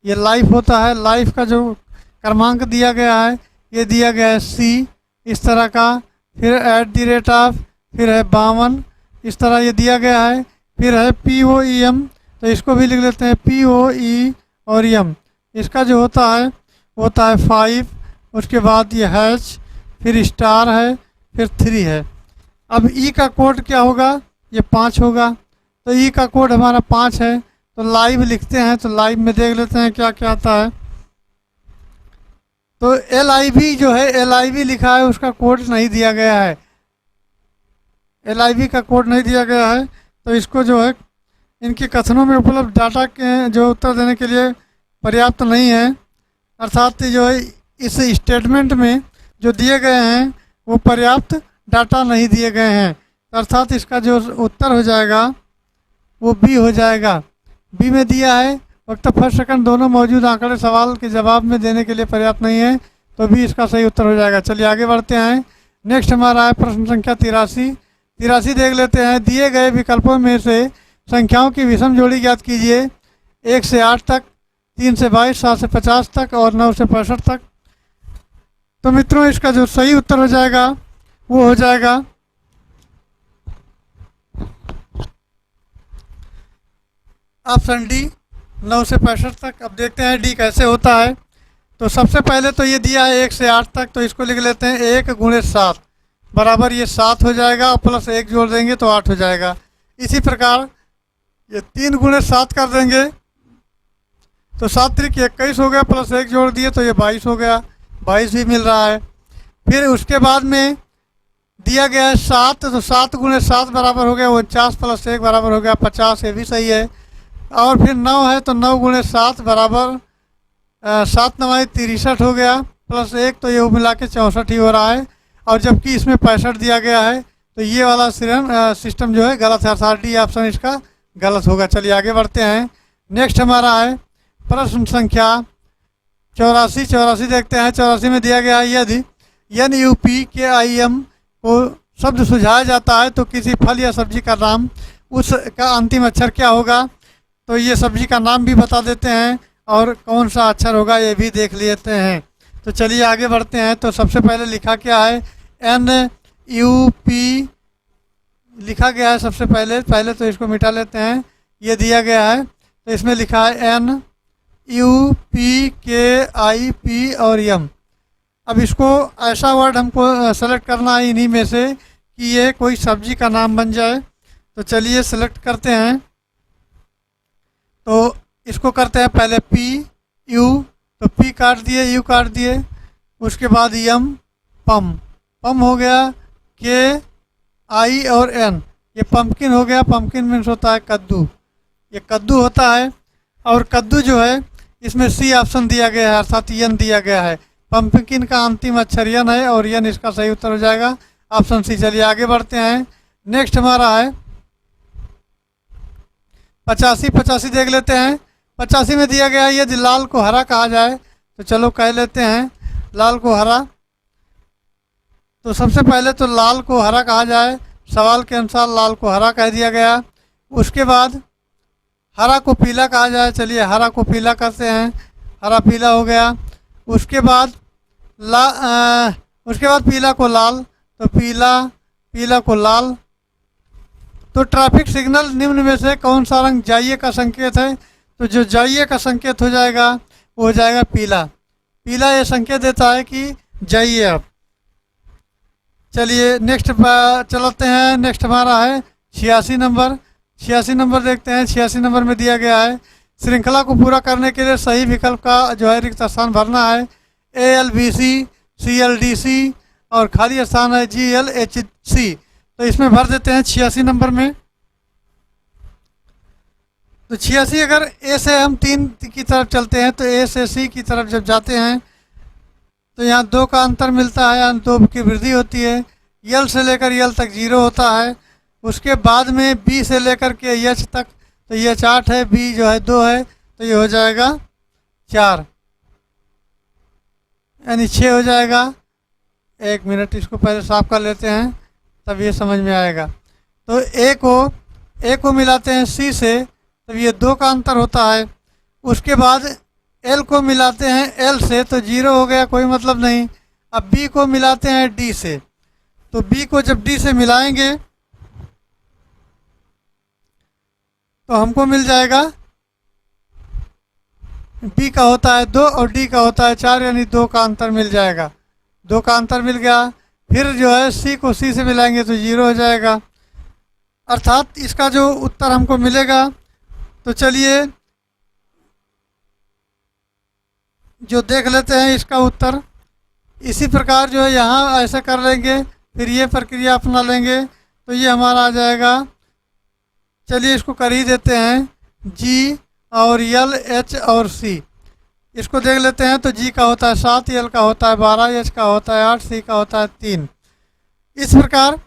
ये लाइफ होता है। लाइफ का जो क्रमांक दिया गया है ये दिया गया है C इस तरह का, फिर @ फिर है 52 इस तरह ये दिया गया है। फिर है POEM, तो इसको भी लिख लेते हैं POE और M। इसका जो होता है 5, उसके बाद ये हैश, फिर स्टार है, फिर 3 है। अब E का कोड क्या होगा? ये 5 होगा। तो E का कोड हमारा 5 है, तो लाइव लिखते हैं। तो लाइव में देख लेते हैं क्या क्या आता है। तो LIV जो है, LIV लिखा है, उसका कोड नहीं दिया गया है। LIV का कोड नहीं दिया गया है, तो इसको जो है इनके कथनों में उपलब्ध डाटा के जो उत्तर देने के लिए पर्याप्त नहीं है, अर्थात जो है इस स्टेटमेंट में जो दिए गए हैं वो पर्याप्त डाटा नहीं दिए गए हैं, अर्थात इसका जो उत्तर हो जाएगा वो बी हो जाएगा। बी में दिया है वक्त फर्स्ट सेकंड दोनों मौजूद आंकड़े सवाल के जवाब में देने के लिए पर्याप्त नहीं है, तो बी इसका सही उत्तर हो जाएगा। चलिए आगे बढ़ते हैं। नेक्स्ट हमारा है प्रश्न संख्या 83 देख लेते हैं। दिए गए विकल्पों में से संख्याओं की विषम जोड़ी ज्ञात कीजिए। 1 से 8 तक, 3 से 22, 7 से 50 तक और 9 से 65 तक। तो मित्रों इसका जो सही उत्तर हो जाएगा वो हो जाएगा ऑप्शन डी, 9 से 65 तक। अब देखते हैं डी कैसे होता है। तो सबसे पहले तो ये दिया है 1 से 8 तक, तो इसको लिख लेते हैं 1 × 7 बराबर ये 7 हो जाएगा, और प्लस 1 जोड़ देंगे तो 8 हो जाएगा। इसी प्रकार ये 3 × 7 कर देंगे तो 7 × 21 हो गया, प्लस 1 जोड़ दिए तो ये 22 हो गया, 22 भी मिल रहा है। फिर उसके बाद में दिया गया है 7, तो 7 × 7 बराबर हो गया 49, प्लस 1 बराबर हो गया 50, ये भी सही है। और फिर 9 है, तो 9 × 7 बराबर 7 × 9 = 63 हो गया, प्लस 1 तो ये मिला के 64 ही हो रहा है। और जबकि इसमें 65 दिया गया है, तो ये वाला सिस्टम जो है गलत है, अर्थात डी ऑप्शन इसका गलत होगा। चलिए आगे बढ़ते हैं। नेक्स्ट हमारा है प्रश्न संख्या 84 देखते हैं। 84 में दिया गया है यदि NUPKIM को शब्द सुझाया जाता है तो किसी फल या सब्जी का नाम, उसका अंतिम अक्षर क्या होगा? तो ये सब्जी का नाम भी बता देते हैं और कौन सा अक्षर होगा ये भी देख लेते हैं। तो चलिए आगे बढ़ते हैं। तो सबसे पहले लिखा क्या है? NUP लिखा गया है सबसे पहले तो इसको मिटा लेते हैं। ये दिया गया है तो इसमें लिखा है NUPKIP और M। अब इसको ऐसा वर्ड हमको सेलेक्ट करना है इन्हीं में से कि ये कोई सब्जी का नाम बन जाए। तो चलिए सेलेक्ट करते हैं। तो इसको करते हैं पहले PU, तो P काट दिए, U काट दिए, उसके बाद M, पम हो गया, KI और N, ये पम्पकिन हो गया। पम्पकिन मीन्स होता है कद्दू, ये कद्दू होता है। और कद्दू जो है इसमें C ऑप्शन दिया गया है, अर्थात N दिया गया है। पम्पकिन का अंतिम अक्षर N है और N इसका सही उत्तर हो जाएगा, ऑप्शन C। चलिए आगे बढ़ते हैं। नेक्स्ट हमारा है 85 देख लेते हैं। 85 में दिया गया है यदि लाल को हरा कहा जाए, तो चलो कह लेते हैं लाल को हरा। तो सबसे पहले तो लाल को हरा कहा जाए, सवाल के अनुसार लाल को हरा कह दिया गया। उसके बाद हरा को पीला कहा जाए, चलिए हरा को पीला करते हैं, हरा पीला हो गया। उसके बाद पीला को लाल, तो पीला को लाल। तो ट्रैफिक सिग्नल निम्न में से कौन सा रंग जाइए का संकेत है? तो जो जाइए का संकेत हो जाएगा वो हो जाएगा पीला। पीला ये संकेत देता है कि जाइए आप। चलिए नेक्स्ट चलते हैं। नेक्स्ट हमारा है 86 नंबर। 86 नंबर देखते हैं। 86 नंबर में दिया गया है श्रृंखला को पूरा करने के लिए सही विकल्प का जो है रिक्त स्थान भरना है। ALBC, CLDC और खाली स्थान है GLHC। तो इसमें भर देते हैं 86 नंबर में। तो 86 अगर ए से हम 3 की तरफ चलते हैं तो ए से सी की तरफ जब जाते हैं तो यहाँ 2 का अंतर मिलता है, यहाँ 2 की वृद्धि होती है। यल से लेकर यल तक 0 होता है। उसके बाद में बी से लेकर के एच तक, तो एच 8 है, बी जो है 2 है, तो ये हो जाएगा 4, यानी 6 हो जाएगा। 1 मिनट इसको पहले साफ कर लेते हैं तब ये समझ में आएगा। तो ए को मिलाते हैं सी से, तब ये 2 का अंतर होता है। उसके बाद एल को मिलाते हैं एल से, तो 0 हो गया, कोई मतलब नहीं। अब बी को मिलाते हैं डी से, तो बी को जब डी से मिलाएंगे तो हमको मिल जाएगा बी का होता है 2 और डी का होता है 4, यानी 2 का अंतर मिल जाएगा। 2 का अंतर मिल गया। फिर जो है सी को सी से मिलाएंगे तो 0 हो जाएगा। अर्थात इसका जो उत्तर हमको मिलेगा, तो चलिए जो देख लेते हैं इसका उत्तर। इसी प्रकार जो है यहाँ ऐसे कर लेंगे, फिर ये प्रक्रिया अपना लेंगे तो ये हमारा आ जाएगा। चलिए इसको कर ही देते हैं, जी और यल, एच और सी। इसको देख लेते हैं तो जी का होता है 7, यल का होता है 12, एच का होता है 8, सी का होता है 3। इस प्रकार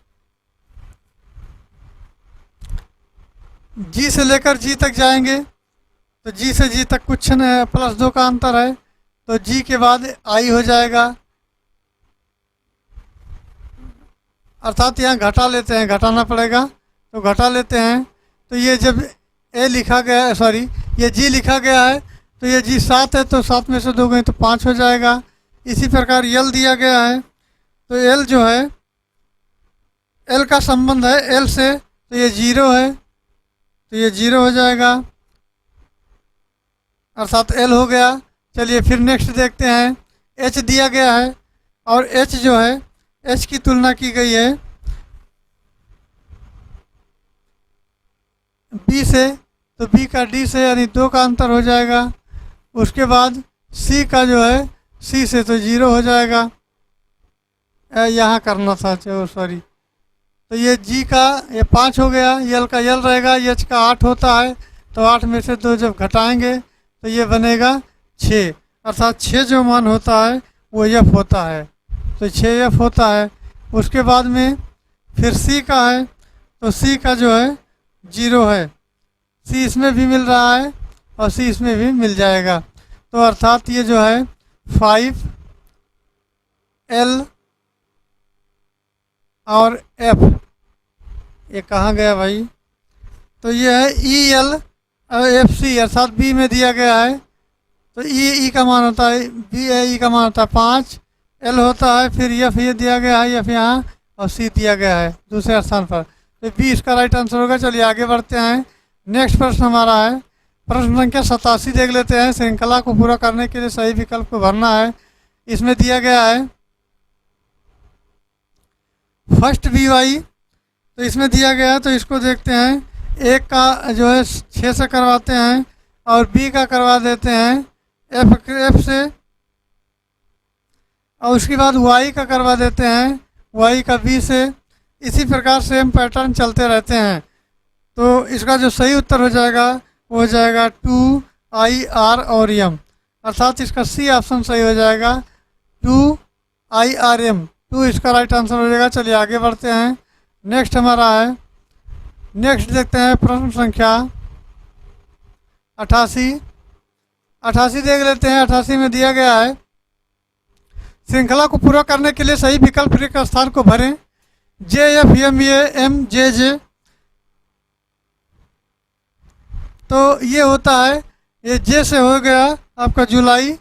जी से लेकर जी तक जाएंगे तो जी से जी तक कुछ नहीं, +2 का अंतर है, तो जी के बाद आई हो जाएगा। अर्थात यहाँ घटा लेते हैं, घटाना पड़ेगा तो घटा लेते हैं। तो ये जब ए लिखा गया है, सॉरी ये जी लिखा गया है, तो ये जी 7 है, तो 7 में से 2 गए तो 5 हो जाएगा। इसी प्रकार यल दिया गया है, तो एल जो है, एल का संबंध है एल से, तो ये 0 है, तो ये 0 हो जाएगा, अर्थात एल हो गया। चलिए फिर नेक्स्ट देखते हैं। एच दिया गया है और एच जो है, एच की तुलना की गई है बी से, तो बी का डी से, यानी 2 का अंतर हो जाएगा। उसके बाद सी का जो है सी से, तो 0 हो जाएगा। यहाँ करना था, चलो सॉरी। तो ये जी का ये 5 हो गया, यल का यल रहेगा, एच का 8 होता है, तो 8 में से 2 जब घटाएंगे तो ये बनेगा 6, अर्थात 6 जो मान होता है वो एफ होता है, तो 6 एफ होता है। उसके बाद में फिर सी का है, तो सी का जो है 0 है, सी इसमें भी मिल रहा है और सी इसमें भी मिल जाएगा। तो अर्थात ये जो है 5 एल और एफ, ये कहाँ गया भाई? तो ये है ई एल और एफ सी, अर्थात बी में दिया गया है, तो ई का मान होता है, बी ई का मान होता है 5, एल होता है, फिर एफ ये दिया गया है, एफ यहाँ, और सी दिया गया है दूसरे स्थान पर, तो बी इसका राइट आंसर होगा। चलिए आगे बढ़ते हैं। नेक्स्ट प्रश्न हमारा है प्रश्न संख्या 87 देख लेते हैं। श्रृंखला को पूरा करने के लिए सही विकल्प को भरना है। इसमें दिया गया है फर्स्ट वी वाई, तो इसमें दिया गया है, तो इसको देखते हैं। एक का जो है 6 से करवाते हैं और बी का करवा देते हैं एफ से, और उसके बाद वाई का करवा देते हैं, वाई का बी से। इसी प्रकार सेम पैटर्न चलते रहते हैं। तो इसका जो सही उत्तर हो जाएगा वो हो जाएगा 2 आई आर और एम, अर्थात इसका सी ऑप्शन सही हो जाएगा, 2 आई आर एम, 2 इसका राइट आंसर हो जाएगा। चलिए आगे बढ़ते हैं। नेक्स्ट हमारा है, नेक्स्ट देखते हैं प्रश्न संख्या 88 देख लेते हैं। 88 में दिया गया है श्रृंखला को पूरा करने के लिए सही विकल्प रिक्त स्थान को भरें। J F M A M J J, तो ये होता है, ये जे से हो गया आपका जुलाई,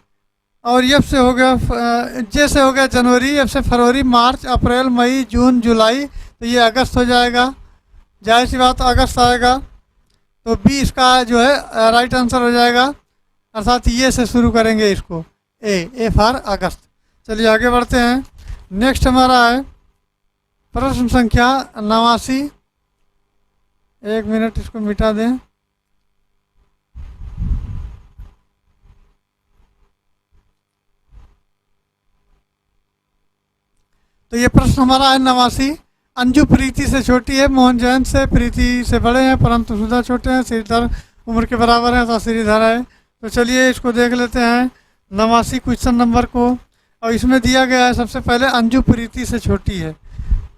और एफ से हो गया, जे से हो गया जनवरी, एफ से फरवरी, मार्च, अप्रैल, मई, जून, जुलाई, तो ये अगस्त हो जाएगा। जाहिर सी बात अगस्त आएगा, तो बी इसका जो है राइट आंसर हो जाएगा। अर्थात ये से शुरू करेंगे इसको, ए फॉर अगस्त। चलिए आगे बढ़ते हैं। नेक्स्ट हमारा है प्रश्न संख्या 89। एक मिनट इसको मिटा दें। तो ये प्रश्न हमारा है 89। अंजू प्रीति से छोटी है, मोहन जयंत से प्रीति से बड़े हैं, परंतु सुधा छोटे हैं, श्रीधर उम्र के बराबर है, तो श्रीधर है। तो चलिए इसको देख लेते हैं 89 क्वेश्चन नंबर को। और इसमें दिया गया है सबसे पहले अंजू प्रीति से छोटी है।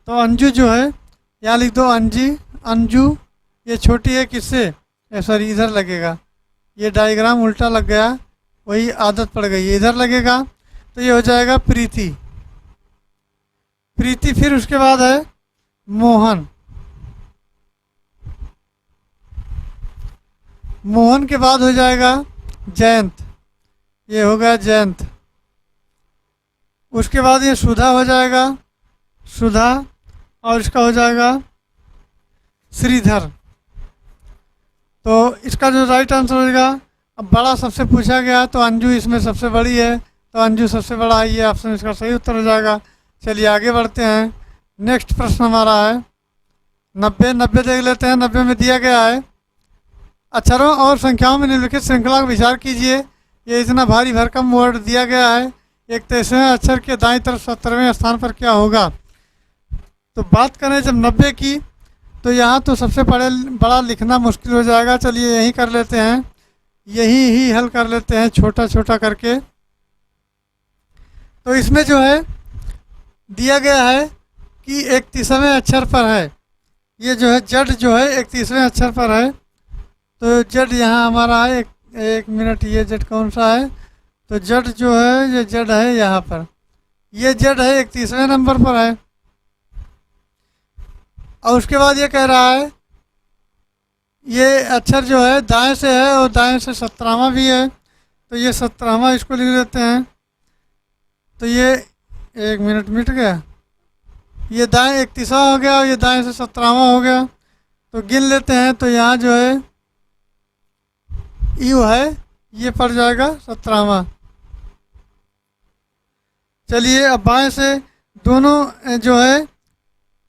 तो अंजू जो है यहाँ लिख दो अंजू ये छोटी है किससे, सॉरी इधर लगेगा, ये डायग्राम उल्टा लग गया, वही आदत पड़ गई है, इधर लगेगा। तो ये हो जाएगा प्रीति। फिर उसके बाद है मोहन के बाद हो जाएगा जयंत, ये हो गया जयंत। उसके बाद ये सुधा हो जाएगा सुधा, और इसका हो जाएगा श्रीधर। तो इसका जो राइट आंसर होगा, अब बड़ा सबसे पूछा गया तो अंजू इसमें सबसे बड़ी है, तो अंजू सबसे बड़ा है, ये ऑप्शन इसका सही उत्तर हो जाएगा। चलिए आगे बढ़ते हैं। नेक्स्ट प्रश्न हमारा है 90 देख लेते हैं। 90 में दिया गया है अक्षरों और संख्याओं में निम्नलिखित श्रृंखला का विचार कीजिए। ये इतना भारी भरकम वर्ड दिया गया है। 31वें अक्षर के दाईं तरफ 70वें स्थान पर क्या होगा। तो बात करें जब 90 की, तो यहाँ तो सबसे बड़ा लिखना मुश्किल हो जाएगा। चलिए यही कर लेते हैं, यही ही हल कर लेते हैं छोटा छोटा करके। तो इसमें जो है दिया गया है कि 31वें अक्षर पर है, ये जो है जड जो है 31वें अक्षर पर है। तो जड यहाँ हमारा है, एक मिनट, ये जड कौन सा है, तो जड जो है ये जड है यहाँ पर, ये जड है 31वें नंबर पर है। और उसके बाद ये कह रहा है ये अक्षर जो है दाएं से है और दाएं से 17वां भी है, तो ये 17वां इसको लिख देते हैं। तो ये एक मिनट मिट गया, ये दाएं 31वां हो गया और ये दाएं से 17वां हो गया। तो गिन लेते हैं, तो यहाँ जो है यू है, ये पड़ जाएगा 17वां। चलिए अब बाएं से दोनों जो है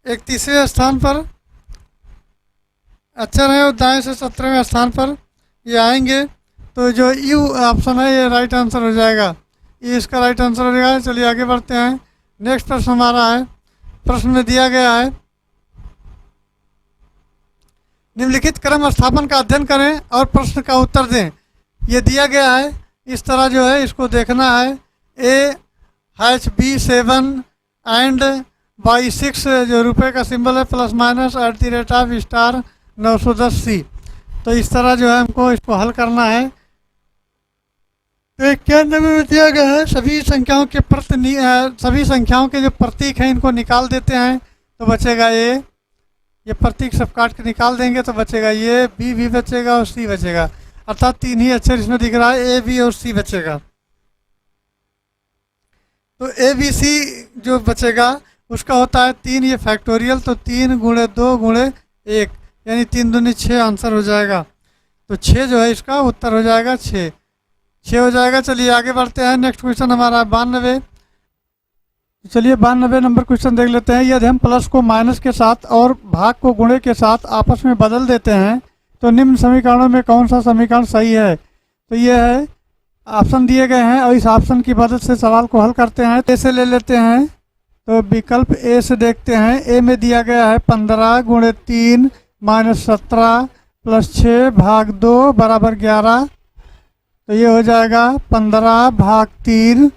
31वें स्थान पर अक्षर है और दाएं से 17वें स्थान पर ये आएंगे। तो जो यू ऑप्शन है ये राइट आंसर हो जाएगा, ये इसका राइट आंसर हो जाएगा। चलिए आगे बढ़ते हैं। नेक्स्ट प्रश्न हमारा है, प्रश्न में दिया गया है निम्नलिखित क्रम स्थापन का अध्ययन करें और प्रश्न का उत्तर दें। ये दिया गया है, इस तरह जो है इसको देखना है। AHB7 एंड बाई 6 जो रुपए का सिंबल है प्लस माइनस @ *910C। तो इस तरह जो है हमको इसको हल करना है। तो 91 में दिया गया है सभी संख्याओं के जो प्रतीक हैं इनको निकाल देते हैं, तो बचेगा ये प्रतीक सब काट के निकाल देंगे तो बचेगा ये, बी भी बचेगा और सी बचेगा। अर्थात 3 ही अक्षर इसमें दिख रहा है, ए बी और सी बचेगा। तो ए बी सी जो बचेगा उसका होता है 3, ये फैक्टोरियल, तो 3 × 2 × 1 यानी 3 दूनी 6 आंसर हो जाएगा। तो 6 जो है इसका उत्तर हो जाएगा, 6 हो जाएगा। चलिए आगे बढ़ते हैं। नेक्स्ट क्वेश्चन हमारा है 92। चलिए 92 नंबर क्वेश्चन देख लेते हैं। यदि हम प्लस को माइनस के साथ और भाग को गुणे के साथ आपस में बदल देते हैं तो निम्न समीकरणों में कौन सा समीकरण सही है। तो ये है, ऑप्शन दिए गए हैं और इस ऑप्शन की मदद से सवाल को हल करते हैं। ए से ले लेते हैं, तो विकल्प ए से देखते हैं। ए में दिया गया है 15 × 3 - 17 + 6 / 2 = 11। तो ये हो जाएगा 15 / 3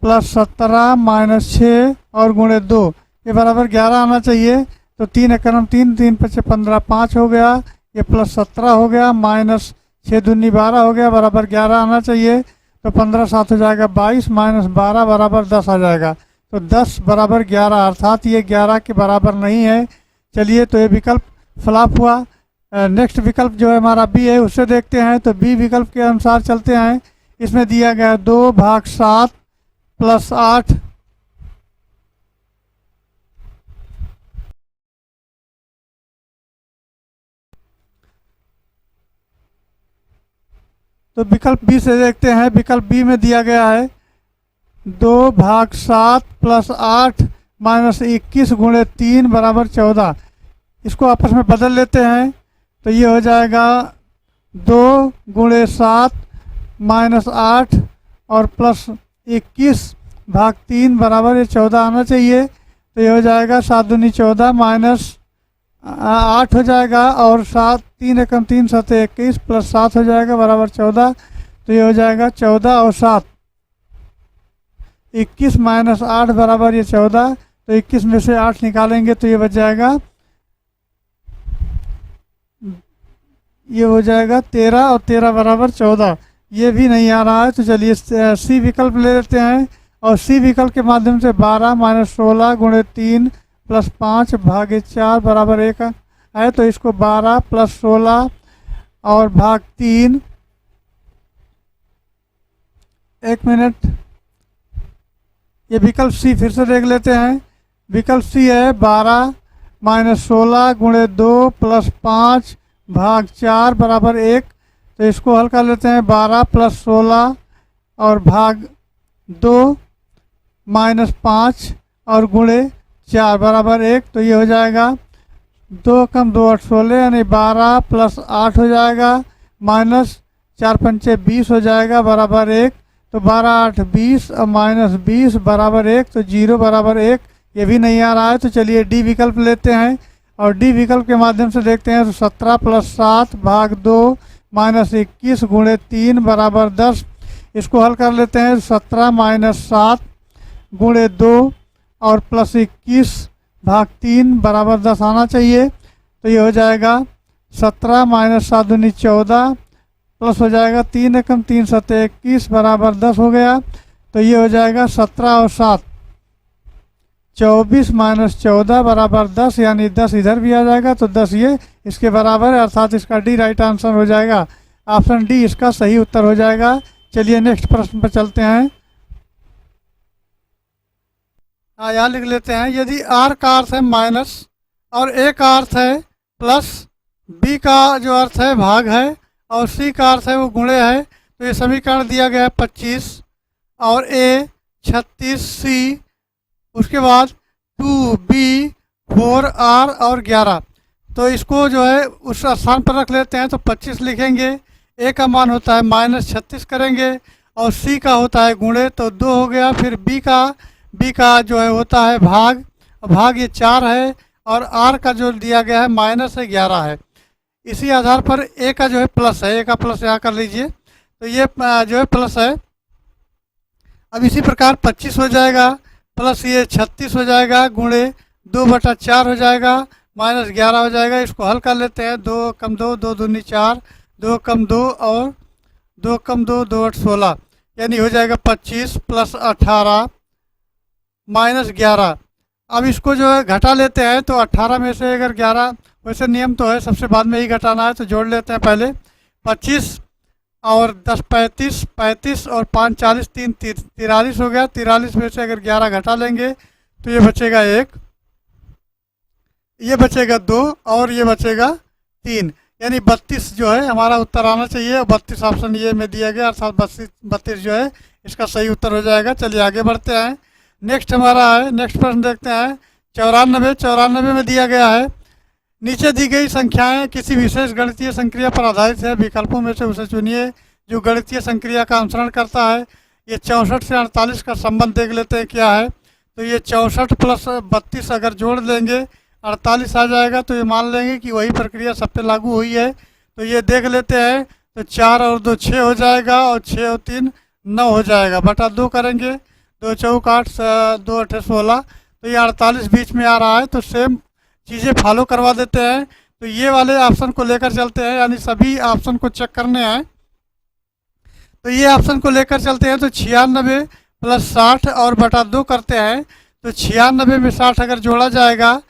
+ 17 - 6 और × 2, ये बराबर 11 आना चाहिए। तो 3 × 3 3 × 5 15 5 हो गया, ये + 17 हो गया, -6 दूनी 12 हो गया, बराबर 11 आना चाहिए। तो 15 7 हो जाएगा 22 - 12 बराबर 10 आ जाएगा। तो 10 बराबर 11, अर्थात ये 11 के बराबर नहीं है। चलिए तो ये विकल्प फ्लॉप हुआ। नेक्स्ट विकल्प जो है हमारा बी है, उससे देखते हैं। तो बी विकल्प के अनुसार चलते हैं। इसमें दिया गया 2/7 + 8 तो विकल्प बी से देखते हैं। विकल्प बी में दिया गया है 2/7 + 8 - 21 × 3 = 14। इसको आपस में बदल लेते हैं तो ये हो जाएगा 2 × 7 - 8 और +21/3 बराबर ये 14 आना चाहिए। तो ये हो जाएगा 7 दूनी 14 -8 हो जाएगा और 7 3 एकम 3 7 21 +7 हो जाएगा बराबर 14। तो ये हो जाएगा 14 और 7 21 - 8 बराबर ये 14। तो 21 में से 8 निकालेंगे तो ये बच जाएगा, ये हो जाएगा 13 और 13 बराबर 14। ये भी नहीं आ रहा है तो चलिए सी विकल्प ले लेते हैं और सी विकल्प के माध्यम से 12 - 16 × 3 + 5 / 4 बराबर 1 है। तो इसको 12 + 16 और भाग 3, 1 मिनट, ये विकल्प सी फिर से देख लेते हैं। विकल्प सी है 12 - 16 × 2 + 5 / 4 बराबर 1। तो इसको हल कर लेते हैं। 12 + 16 और भाग 2 - 5 और × 4 बराबर 1। तो ये हो जाएगा 2 कम 2 8 16 यानी 12 + 8 हो जाएगा -4 पंचे 20 हो जाएगा बराबर 1। तो 12 8 20 और -20 बराबर 1। तो 0 बराबर 1 ये भी नहीं आ रहा है। तो चलिए डी विकल्प लेते हैं और डी विकल्प के माध्यम से देखते हैं। तो 17 + 7 भाग 2 - 21 × 3 बराबर 10। इसको हल कर लेते हैं। 17 - 7 × 2 और +21 भाग 3 बराबर 10 आना चाहिए। तो ये हो जाएगा 17 - 7 दूनी 14 प्लस हो जाएगा 3 एकम 3 7 21 बराबर 10 हो गया। तो ये हो जाएगा 17 और 7 24 - 14 बराबर 10 यानी 10 इधर भी आ जाएगा तो 10 ये इसके बराबर है, अर्थात इसका डी राइट आंसर हो जाएगा। ऑप्शन डी इसका सही उत्तर हो जाएगा। चलिए नेक्स्ट प्रश्न पर चलते हैं। यहाँ लिख लेते हैं। यदि आर का अर्थ है माइनस और ए का अर्थ है प्लस, बी का जो अर्थ है भाग है और सी का अर्थ है वो गुणे है, तो ये समीकरण दिया गया है 25 और ए 36 सी, उसके बाद 2b 4r और 11। तो इसको जो है उस स्थान पर रख लेते हैं। तो 25 लिखेंगे, ए का मान होता है -36 करेंगे और सी का होता है गुणे तो 2 हो गया। फिर बी का जो है होता है भाग ये 4 है और आर का जो दिया गया है -11 है। इसी आधार पर ए का जो है प्लस है, ए का प्लस यहाँ कर लीजिए। तो ये जो है प्लस है। अब इसी प्रकार 25 हो जाएगा प्लस ये 36 हो जाएगा गुणे 2/4 हो जाएगा -11 हो जाएगा। इसको हल कर लेते हैं। 2 कम 2 2 दूनी 4, 2 कम 2 और 2 कम 2 2 8 16 यानी हो जाएगा 25 + 18 -11। अब इसको जो है घटा लेते हैं। तो 18 में से अगर 11, वैसे नियम तो है सबसे बाद में ही घटाना है तो जोड़ लेते हैं पहले। 25 और 10 35, 35 और 5 40, 3 43 हो गया। 43 में से अगर 11 घटा लेंगे तो ये बचेगा 1, ये बचेगा 2 और ये बचेगा 3 यानी 32 जो है हमारा उत्तर आना चाहिए। 32 ऑप्शन ये में दिया गया, अर्थात 32 जो है इसका सही उत्तर हो जाएगा। चलिए आगे बढ़ते हैं। नेक्स्ट हमारा है, नेक्स्ट प्रश्न देखते हैं। 94 में दिया गया है नीचे दी गई संख्याएं किसी विशेष गणितीय संक्रिया पर आधारित है, विकल्पों में से उसे चुनिए जो गणितीय संक्रिया का अनुसरण करता है। ये 64 से 48 का संबंध देख लेते हैं क्या है। तो ये 64 + 32 अगर जोड़ देंगे 48 आ जाएगा। तो ये मान लेंगे कि वही प्रक्रिया सब पे लागू हुई है। तो ये देख लेते हैं। तो 4 और 2 6 हो जाएगा और 6 और 3 9 हो जाएगा, बटा 2 करेंगे, 2 चौक 8 2 8 16। तो ये 48 बीच में आ रहा है। तो सेम चीज़ें फॉलो करवा देते हैं। तो ये वाले ऑप्शन को लेकर चलते हैं, यानी सभी ऑप्शन को चेक करने हैं। तो ये ऑप्शन को लेकर चलते हैं। तो 96 + 60 और बटा 2 करते हैं। तो 96 में 60 अगर जोड़ा जाएगा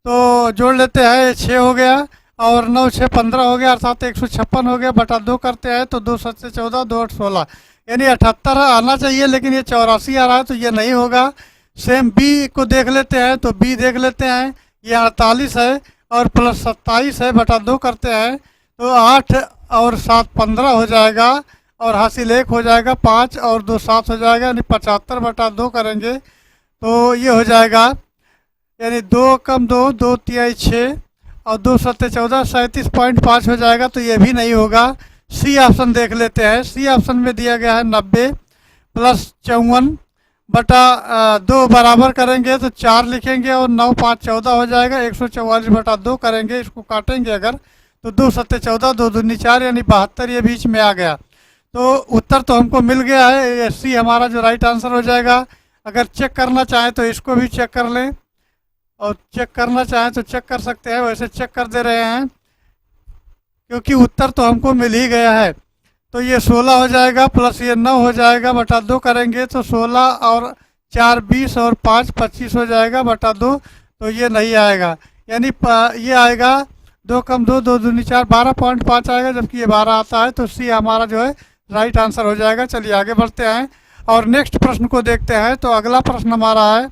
तो जोड़ लेते हैं, 6 हो गया और 9 6 15 हो गया, अर्थात 156 हो गया। बटा 2 करते हैं तो 2 7 से 14, 2 8 16 यानी 78 आना चाहिए, लेकिन ये 84 आ रहा है तो ये नहीं होगा। सेम बी को देख लेते हैं। तो बी देख लेते हैं, ये 48 है और +27 है, बटा 2 करते हैं। तो 8 और 7 15 हो जाएगा और हासिल 1 हो जाएगा 5 और 2 7 हो जाएगा, यानी 75/2 करेंगे तो ये हो जाएगा, यानी 2 कम 2 2 तिहाई 6 और 2 सत्ते 14 37.5 हो जाएगा। तो ये भी नहीं होगा। सी ऑप्शन देख लेते हैं। सी ऑप्शन में दिया गया है 90 प्लस 54/2 बराबर करेंगे तो 4 लिखेंगे और 9 5 14 हो जाएगा। 144/2 करेंगे, इसको काटेंगे अगर तो 2 सत्ते 14 2 दूनी 4 यानी 72 ये बीच में आ गया। तो उत्तर तो हमको मिल गया है, ये सी हमारा जो राइट आंसर हो जाएगा। अगर चेक करना चाहें तो इसको भी चेक कर लें, और चेक करना चाहें तो चेक कर सकते हैं, वैसे चेक कर दे रहे हैं क्योंकि उत्तर तो हमको मिल ही गया है। तो ये 16 हो जाएगा प्लस ये 9 हो जाएगा बटा 2 करेंगे तो 16 और 4 20 और 5 25 हो जाएगा बटा 2। तो ये नहीं आएगा, यानी ये आएगा 2 कम 2 2 दूनी 4 12.5 आएगा, जबकि ये 12 आता है। तो सी हमारा जो है राइट आंसर हो जाएगा। चलिए आगे बढ़ते हैं और नेक्स्ट प्रश्न को देखते हैं। तो अगला प्रश्न हमारा है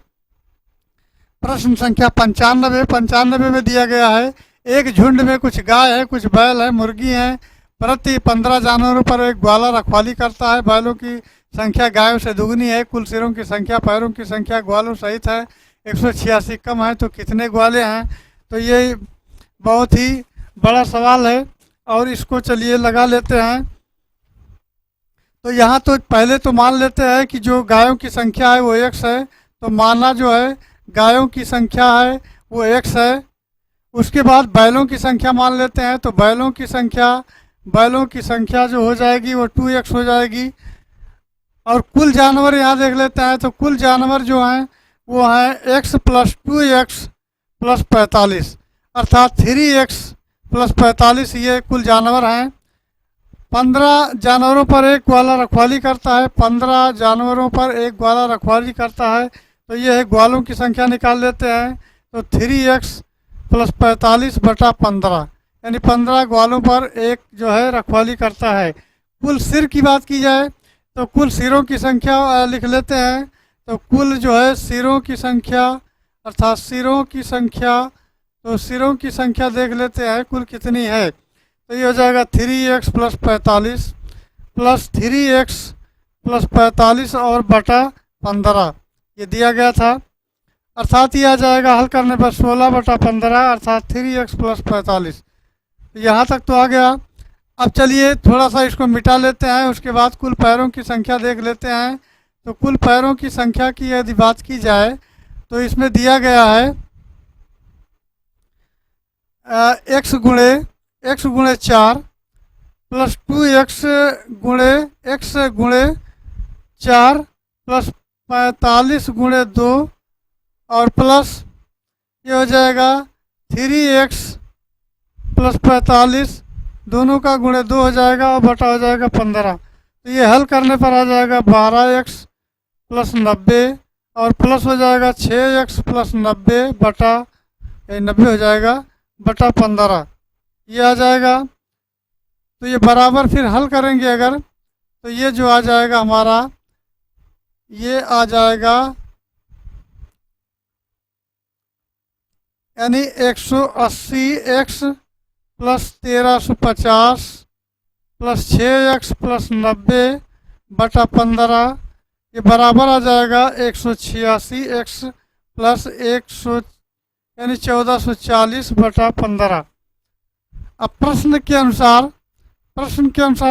प्रश्न संख्या 95। 95 में दिया गया है एक झुंड में कुछ गाय है, कुछ बैल है, मुर्गी है। प्रति 15 जानवरों पर एक ग्वाला रखवाली करता है। बैलों की संख्या गायों से दुगनी है। कुल सिरों की संख्या पैरों की संख्या ग्वालों सहित है 186 कम है तो कितने ग्वाले हैं। तो ये बहुत ही बड़ा सवाल है और इसको चलिए लगा लेते हैं। तो यहाँ तो पहले तो मान लेते हैं कि जो गायों की संख्या है वो x है, तो माना जो है गायों की संख्या है वो x है। उसके बाद बैलों की संख्या मान लेते हैं, तो बैलों की संख्या जो हो जाएगी वो 2x हो जाएगी। और कुल जानवर यहाँ देख लेते हैं, तो कुल जानवर जो हैं वो हैं x प्लस 2x प्लस 45, अर्थात 3x प्लस 45 ये कुल जानवर हैं। 15 जानवरों पर एक ग्वाला रखवाली करता है। 15 जानवरों पर एक ग्वाला रखवाली करता है, तो ये है ग्वालों की संख्या निकाल लेते हैं। तो 3x प्लस 45 बटा 15, यानी 15 ग्वालों पर एक जो है रखवाली करता है। कुल सिर की बात की जाए तो कुल सिरों की संख्या लिख लेते हैं। तो कुल जो है सिरों की संख्या, अर्थात सिरों की संख्या, तो सिरों की संख्या देख लेते हैं कुल कितनी है। तो ये हो जाएगा 3x plus 45 plus 3x plus 45 और बटा 15 ये दिया गया था, अर्थात ये आ जाएगा हल करने पर 16 बटा 15 अर्थात 3x प्लस 45। यहाँ तक तो आ गया। अब चलिए थोड़ा सा इसको मिटा लेते हैं, उसके बाद कुल पैरों की संख्या देख लेते हैं। तो कुल पैरों की संख्या की यदि बात की जाए तो इसमें दिया गया है x गुणे 4 प्लस 2x गुणे x गुणे 4 प्लस 45 गुणे 2 और प्लस ये हो जाएगा 3x प्लस 45 दोनों का गुणे 2 हो जाएगा और बटा हो जाएगा 15। तो ये हल करने पर आ जाएगा 12x प्लस 90 और प्लस हो जाएगा 6x प्लस 90 बटा 90 हो जाएगा बटा 15 ये आ जाएगा। तो ये बराबर फिर हल करेंगे अगर, तो ये जो आ जाएगा हमारा, ये आ जाएगा यानी 180x plus 1350 plus 6x plus 90 बटा 15 ये बराबर आ जाएगा 186x प्लस 100 यानी 1440 बटा 15। अब प्रश्न के अनुसार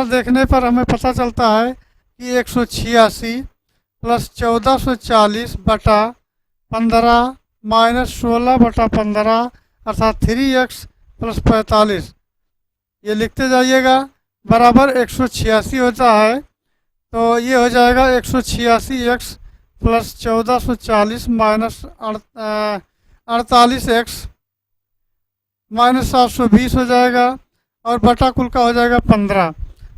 देखने पर हमें पता चलता है कि 186 प्लस 1440 बटा 15 माइनस 16 बटा 15 अर्थात 3x प्लस 45 ये लिखते जाइएगा बराबर 186 होता है। तो ये हो जाएगा 186x plus 1440 minus 48x minus 720 हो जाएगा और बटा कुल का हो जाएगा 15।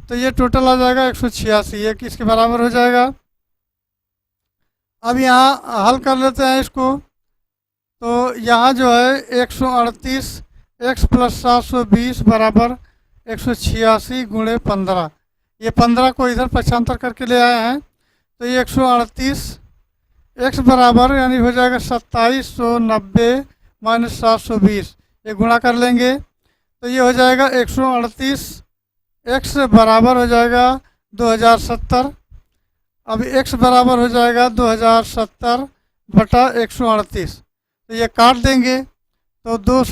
तो ये टोटल आ जाएगा 186, ये किसके बराबर हो जाएगा। अब यहाँ हल कर लेते हैं इसको। तो यहाँ जो है 138 x प्लस 720 बराबर 186 गुणे 15, ये 15 को इधर पक्षांतर करके ले आए हैं। तो ये 138 x बराबर यानी हो जाएगा 2790 माइनस 720 ये गुणा कर लेंगे। तो ये हो जाएगा 138 x बराबर हो जाएगा 2070। अब x बराबर हो जाएगा 2070 बटा 138। तो ये काट देंगे तो 2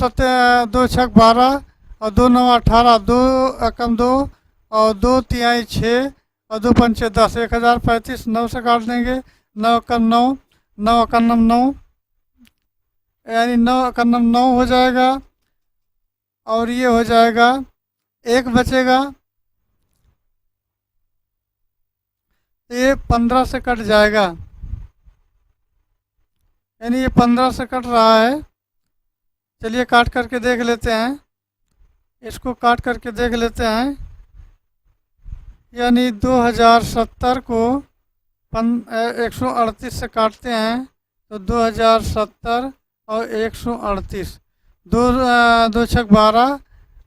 और 2 9 18, 2 और 2 3 6 और 2 5 10, 1035। 9 से काट देंगे, 9 9 9, यानी 9 हो जाएगा। और ये हो जाएगा, एक बचेगा, तो ये 15 से कट जाएगा, यानी ये 15 से कट रहा है। चलिए काट करके देख लेते हैं, इसको काट करके देख लेते हैं। यानी 2070 को 138 से काटते हैं तो 2070 और 138, 2 2 6 12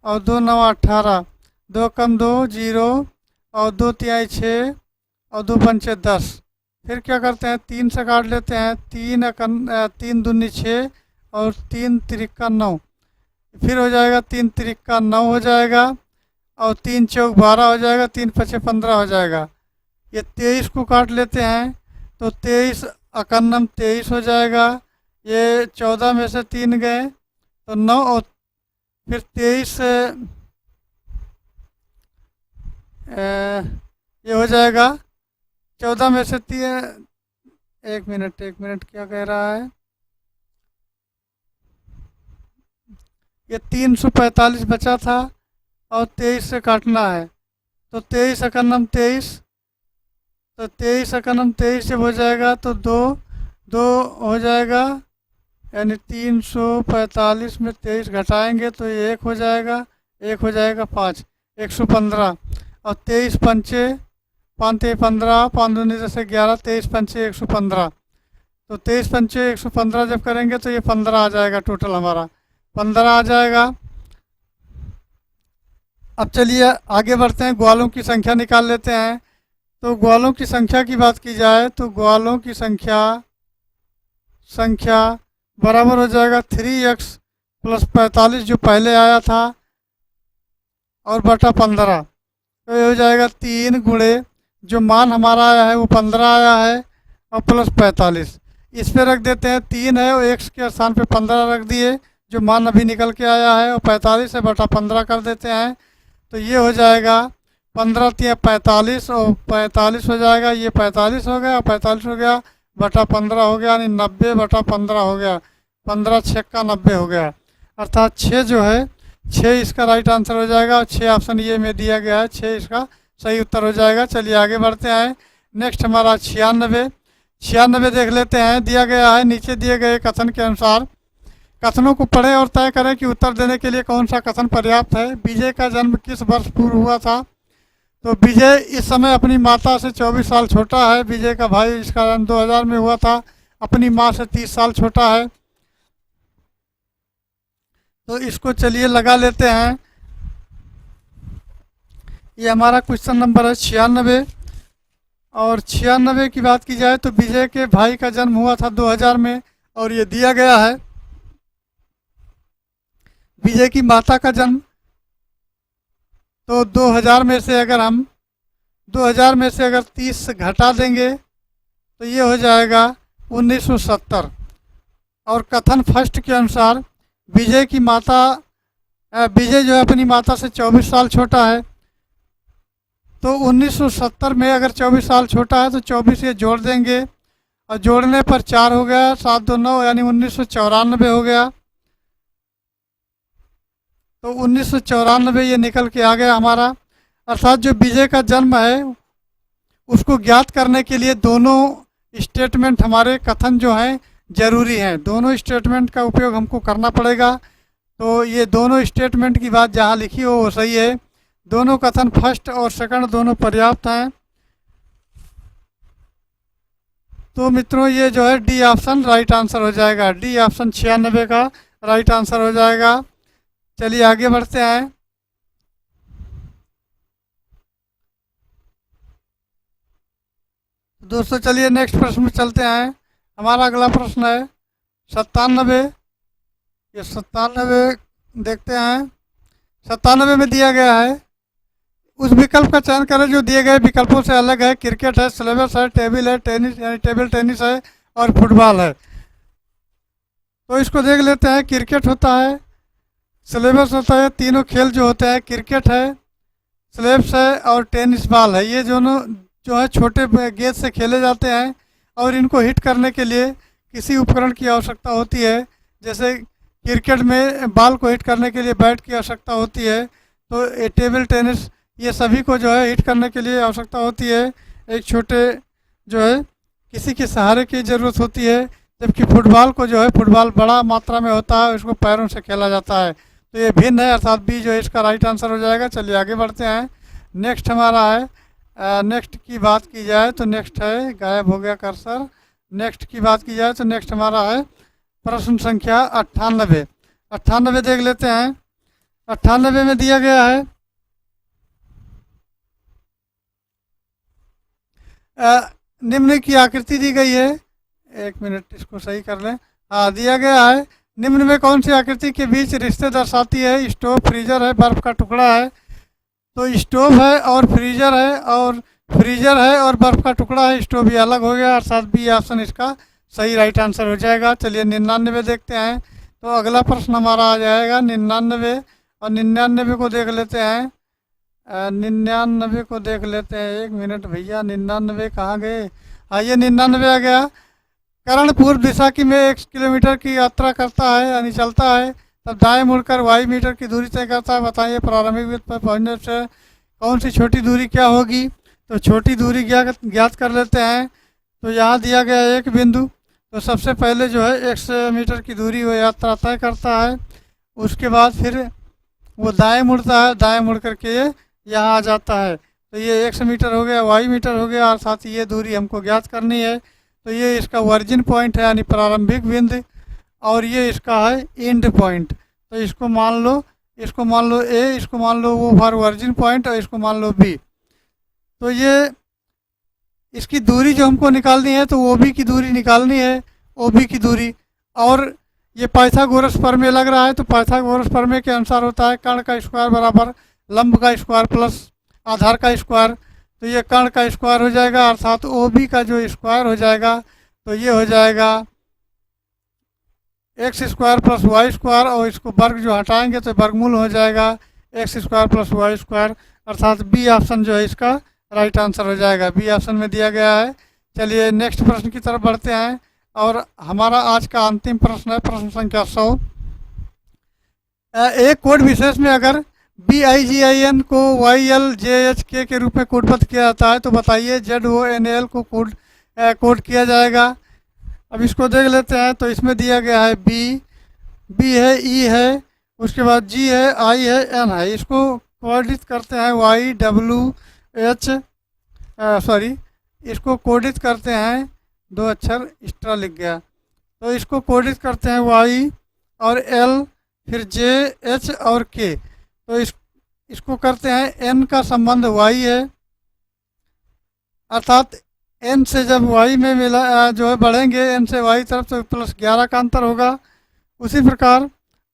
और 2 9 18, 2 कम 2 0 और 2 3 6 और 2 5 10। फिर क्या करते हैं, 3 से काट लेते हैं, 3 दूनी 6 और 3 तिरिक्का 9। फिर हो जाएगा 3 तिरिक्का 9 हो जाएगा और 3 चौक 12 हो जाएगा, 3 पचे 15 हो जाएगा। ये 23 को काट लेते हैं तो 23 अकन्नम 23 हो जाएगा। ये 14 में से 3 गए तो 9 और फिर 23 ये हो जाएगा 14 में से 3। एक मिनट क्या कह रहा है, ये 345 बचा था और 23 से काटना है तो 23 अकन्नम 23, तो 23 अकन्नम 23 जब हो जाएगा तो 2 हो जाएगा, यानी 345 में 23 घटाएंगे तो ये 1 हो जाएगा, 1 हो जाएगा 5, 115। और 23 पंचे 5 15, 5 दूनी 10 11, 23 पंचे 115। तो 23 पंचे 115 जब करेंगे तो ये 15 आ जाएगा, टोटल हमारा 15 आ जाएगा। अब चलिए आगे बढ़ते हैं, ग्वालों की संख्या निकाल लेते हैं। तो ग्वालों की संख्या की बात की जाए तो ग्वालों की संख्या बराबर हो जाएगा 3x + 45 जो पहले आया था और बटा 15। तो ये हो जाएगा 3 गुणे जो मान हमारा आया है वो 15 आया है और प्लस 45। इस पे रख देते हैं, 3 है और x के स्थान पे 15 रख दिए जो मान अभी निकल के आया है, और 45 से बटा 15 कर देते हैं। तो ये हो जाएगा 15 3 45 और 45 हो जाएगा, ये 45 हो गया, 45 हो गया बटा 15 हो गया, यानी 90 बटा 15 हो गया, 15 6 का 90 हो गया। अर्थात 6 जो है 6 इसका राइट आंसर हो जाएगा और 6 ऑप्शन ये में दिया गया है, 6 इसका सही उत्तर हो जाएगा। चलिए आगे बढ़ते हैं। नेक्स्ट हमारा 96 देख लेते हैं। दिया गया है, नीचे दिए गए कथन के अनुसार कथनों को पढ़ें और तय करें कि उत्तर देने के लिए कौन सा कथन पर्याप्त है। विजय का जन्म किस वर्ष पूर्व हुआ था? तो विजय इस समय अपनी माता से 24 साल छोटा है। विजय का भाई, इसका जन्म 2000 में हुआ था, अपनी माँ से 30 साल छोटा है। तो इसको चलिए लगा लेते हैं। ये हमारा क्वेश्चन नंबर है 96। और 96 की बात की जाए तो विजय के भाई का जन्म हुआ था 2000 में और ये दिया गया है। विजय की माता का जन्म, तो 2000 में से अगर हम 30 घटा देंगे तो ये हो जाएगा 1970। और कथन फर्स्ट के अनुसार विजय की माता, विजय जो है अपनी माता से 24 साल छोटा है। तो 1970 में अगर 24 साल छोटा है तो 24 ये जोड़ देंगे और जोड़ने पर 4 हो गया, 7 2 9, यानी 1994 हो गया। तो 1994 ये निकल के आ गया हमारा। अर्थात जो विजय का जन्म है उसको ज्ञात करने के लिए दोनों स्टेटमेंट हमारे कथन जो हैं ज़रूरी हैं। दोनों स्टेटमेंट का उपयोग हमको करना पड़ेगा। तो ये दोनों स्टेटमेंट की बात जहाँ लिखी हो वो सही है। दोनों कथन फर्स्ट और सेकंड दोनों पर्याप्त हैं। तो मित्रों ये जो है डी ऑप्शन राइट आंसर हो जाएगा। डी ऑप्शन 96 का राइट आंसर हो जाएगा। चलिए आगे बढ़ते हैं। दोस्तों चलिए नेक्स्ट प्रश्न में चलते हैं। हमारा अगला प्रश्न है 97। ये 97 देखते हैं। 97 में दिया गया है उस विकल्प का चयन करें जो दिए गए विकल्पों से अलग है। क्रिकेट है, सिलेबस है, टेबल है, टेनिस यानी टेबल टेनिस है और फुटबॉल है। तो इसको देख लेते हैं। क्रिकेट होता है, सिलेबस होता है, तीनों खेल जो होते हैं, क्रिकेट है, स्लेब्स है और टेनिस बॉल है, ये दोनों जो है छोटे गेंद से खेले जाते हैं और इनको हिट करने के लिए किसी उपकरण की आवश्यकता होती है। जैसे क्रिकेट में बॉल को हिट करने के लिए बैट की आवश्यकता होती है, तो ये टेबल टेनिस ये सभी को जो है हिट करने के लिए आवश्यकता होती है। एक छोटे जो है किसी के सहारे की ज़रूरत होती है, जबकि फुटबॉल को जो है फुटबॉल बड़ा मात्रा में होता है, उसको पैरों से खेला जाता है। तो ये भिन्न है, अर्थात बी जो है इसका राइट आंसर हो जाएगा। चलिए आगे बढ़ते हैं। नेक्स्ट हमारा है, नेक्स्ट की बात की जाए तो नेक्स्ट है, गायब हो गया कर्सर। नेक्स्ट की बात की जाए तो नेक्स्ट हमारा है प्रश्न संख्या 98। 98 देख लेते हैं। 98 में दिया गया है निम्न की आकृति दी गई है। एक मिनट इसको सही कर लें। हाँ, दिया गया है निम्न में कौन सी आकृति के बीच रिश्ते दर्शाती है। स्टोव, फ्रीजर है, बर्फ का टुकड़ा है। तो स्टोव है और फ्रीजर है, और फ्रीजर है और बर्फ का टुकड़ा है, स्टोव भी अलग हो गया, अर्थात बी ऑप्शन इसका सही राइट आंसर हो जाएगा। चलिए 99 देखते हैं। तो अगला प्रश्न हमारा आ जाएगा 99, और 99 को देख लेते हैं। 99 को देख लेते हैं। एक मिनट भैया, 99 कहाँ गए? हाँ, ये 99 आ गया। कर्ण पूर्व दिशा की में 1 किलोमीटर की यात्रा करता है यानी चलता है, तब दाएं मुड़कर वाई मीटर की दूरी तय करता है। बताइए प्रारंभिक बिंदु पर पहुंचने से कौन सी छोटी दूरी क्या होगी। तो छोटी दूरी ज्ञात कर लेते हैं। तो यहाँ दिया गया एक बिंदु, तो सबसे पहले जो है 1 मीटर की दूरी वो यात्रा तय करता है। उसके बाद फिर वो दाएं मुड़ता है, दाएं मुड़ करके ये यहाँ आ जाता है। तो ये 100 मीटर हो गया, वाई मीटर हो गया, और साथ ही ये दूरी हमको ज्ञात करनी है। तो ये इसका वर्जिन पॉइंट है यानी प्रारंभिक बिंदु, और ये इसका है एंड पॉइंट। तो इसको मान लो ए, इसको मान लो वो फॉर वर्जिन पॉइंट, और इसको मान लो बी। तो ये इसकी दूरी जो हमको निकालनी है, तो ओ बी की दूरी निकालनी है, ओ बी की दूरी। और ये पाइथागोरस प्रमेय लग रहा है, तो पाइथागोरस प्रमेय के अनुसार होता है कर्ण का स्क्वायर बराबर लंब का स्क्वायर प्लस आधार का स्क्वायर। तो ये कर्ण का स्क्वायर हो जाएगा, अर्थात ओ बी का जो स्क्वायर हो जाएगा, तो ये हो जाएगा X square plus Y square, और इसको वर्ग जो हटाएंगे तो वर्गमूल हो जाएगा X square plus Y square, अर्थात बी ऑप्शन जो है इसका राइट आंसर हो जाएगा। बी ऑप्शन में दिया गया है। चलिए नेक्स्ट प्रश्न की तरफ बढ़ते हैं, और हमारा आज का अंतिम प्रश्न है प्रश्न संख्या 100। एक कोड विशेष में अगर BIGIN को YLJHK के रूप में कोडबद्ध किया जाता है, तो बताइए ZONAL को कोड किया जाएगा। अब इसको देख लेते हैं। तो इसमें दिया गया है बी है, ई है, उसके बाद जी है, आई है, एन है। इसको कोडित करते हैं YWH, सॉरी, इसको कोडित करते हैं, 2 अक्षर एक्स्ट्रा लिख गया। तो इसको कोडित करते हैं Y और L, फिर JH और K। तो इसको करते हैं N का संबंध Y है, अर्थात N से जब Y में मिला जो है बढ़ेंगे N से Y तरफ, तो प्लस 11 का अंतर होगा। उसी प्रकार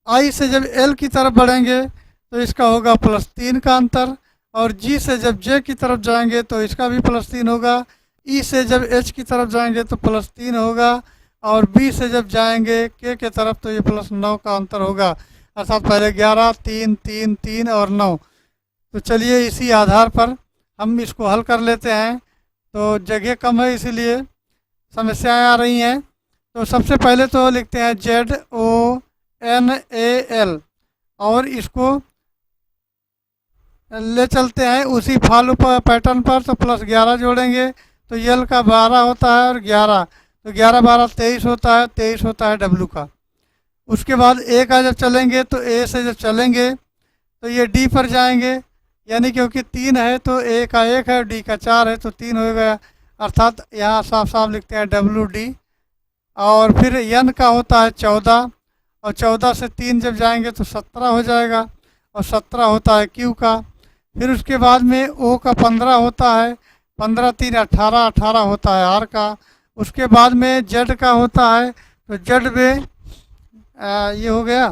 I से जब L की तरफ बढ़ेंगे तो इसका होगा प्लस 3 का अंतर, और G से जब J की तरफ जाएंगे तो इसका भी प्लस 3 होगा। E से जब H की तरफ जाएंगे तो प्लस 3 होगा, और B से जब जाएंगे K के तरफ तो ये प्लस 9 का अंतर होगा, अर्थात पहले 11, 3, 3, 3 और 9। तो चलिए इसी आधार पर हम इसको हल कर लेते हैं। तो जगह कम है इसीलिए समस्याएं आ रही हैं। तो सबसे पहले तो लिखते हैं ZONAL, और इसको ले चलते हैं उसी फॉलो पैटर्न पर। तो प्लस 11 जोड़ेंगे तो यल का 12 होता है, और 11, तो 11, 12, 23 होता है, 23 होता है W का। उसके बाद ए का जब चलेंगे तो ए से जब चलेंगे तो ये डी पर जाएंगे, यानी क्योंकि 3 है तो ए का 1 है, डी का 4 है, तो 3 हो गया, अर्थात यहाँ साफ साफ लिखते हैं WD। और फिर एन का होता है 14, और 14 से 3 जब जाएंगे तो 17 हो जाएगा, और 17 होता है क्यू का। फिर उसके बाद में ओ का 15 होता है, 15, 3, 18, 18 होता है आर का। उसके बाद में जेड का होता है, तो जेड में ये हो गया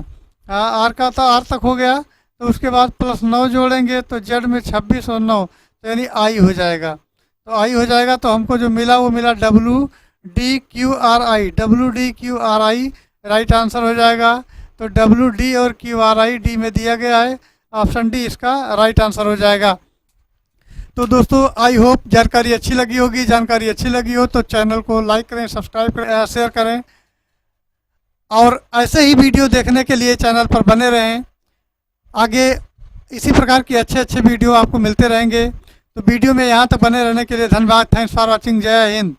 आर का, तो आर तक हो गया। तो उसके बाद +9 जोड़ेंगे तो जेड में 26 और 9, तो यानी आई हो जाएगा। तो आई हो जाएगा, तो हमको जो मिला वो मिला WDQRI, WDQRI राइट आंसर हो जाएगा। तो WD और QRI डी में दिया गया है, ऑप्शन डी इसका राइट आंसर हो जाएगा। तो दोस्तों आई होप जानकारी अच्छी लगी होगी। जानकारी अच्छी लगी हो तो चैनल को लाइक करें, सब्सक्राइब करें, शेयर करें, और ऐसे ही वीडियो देखने के लिए चैनल पर बने रहें। आगे इसी प्रकार की अच्छे अच्छे वीडियो आपको मिलते रहेंगे। तो वीडियो में यहाँ तक बने रहने के लिए धन्यवाद। Thanks for watching. जय हिंद।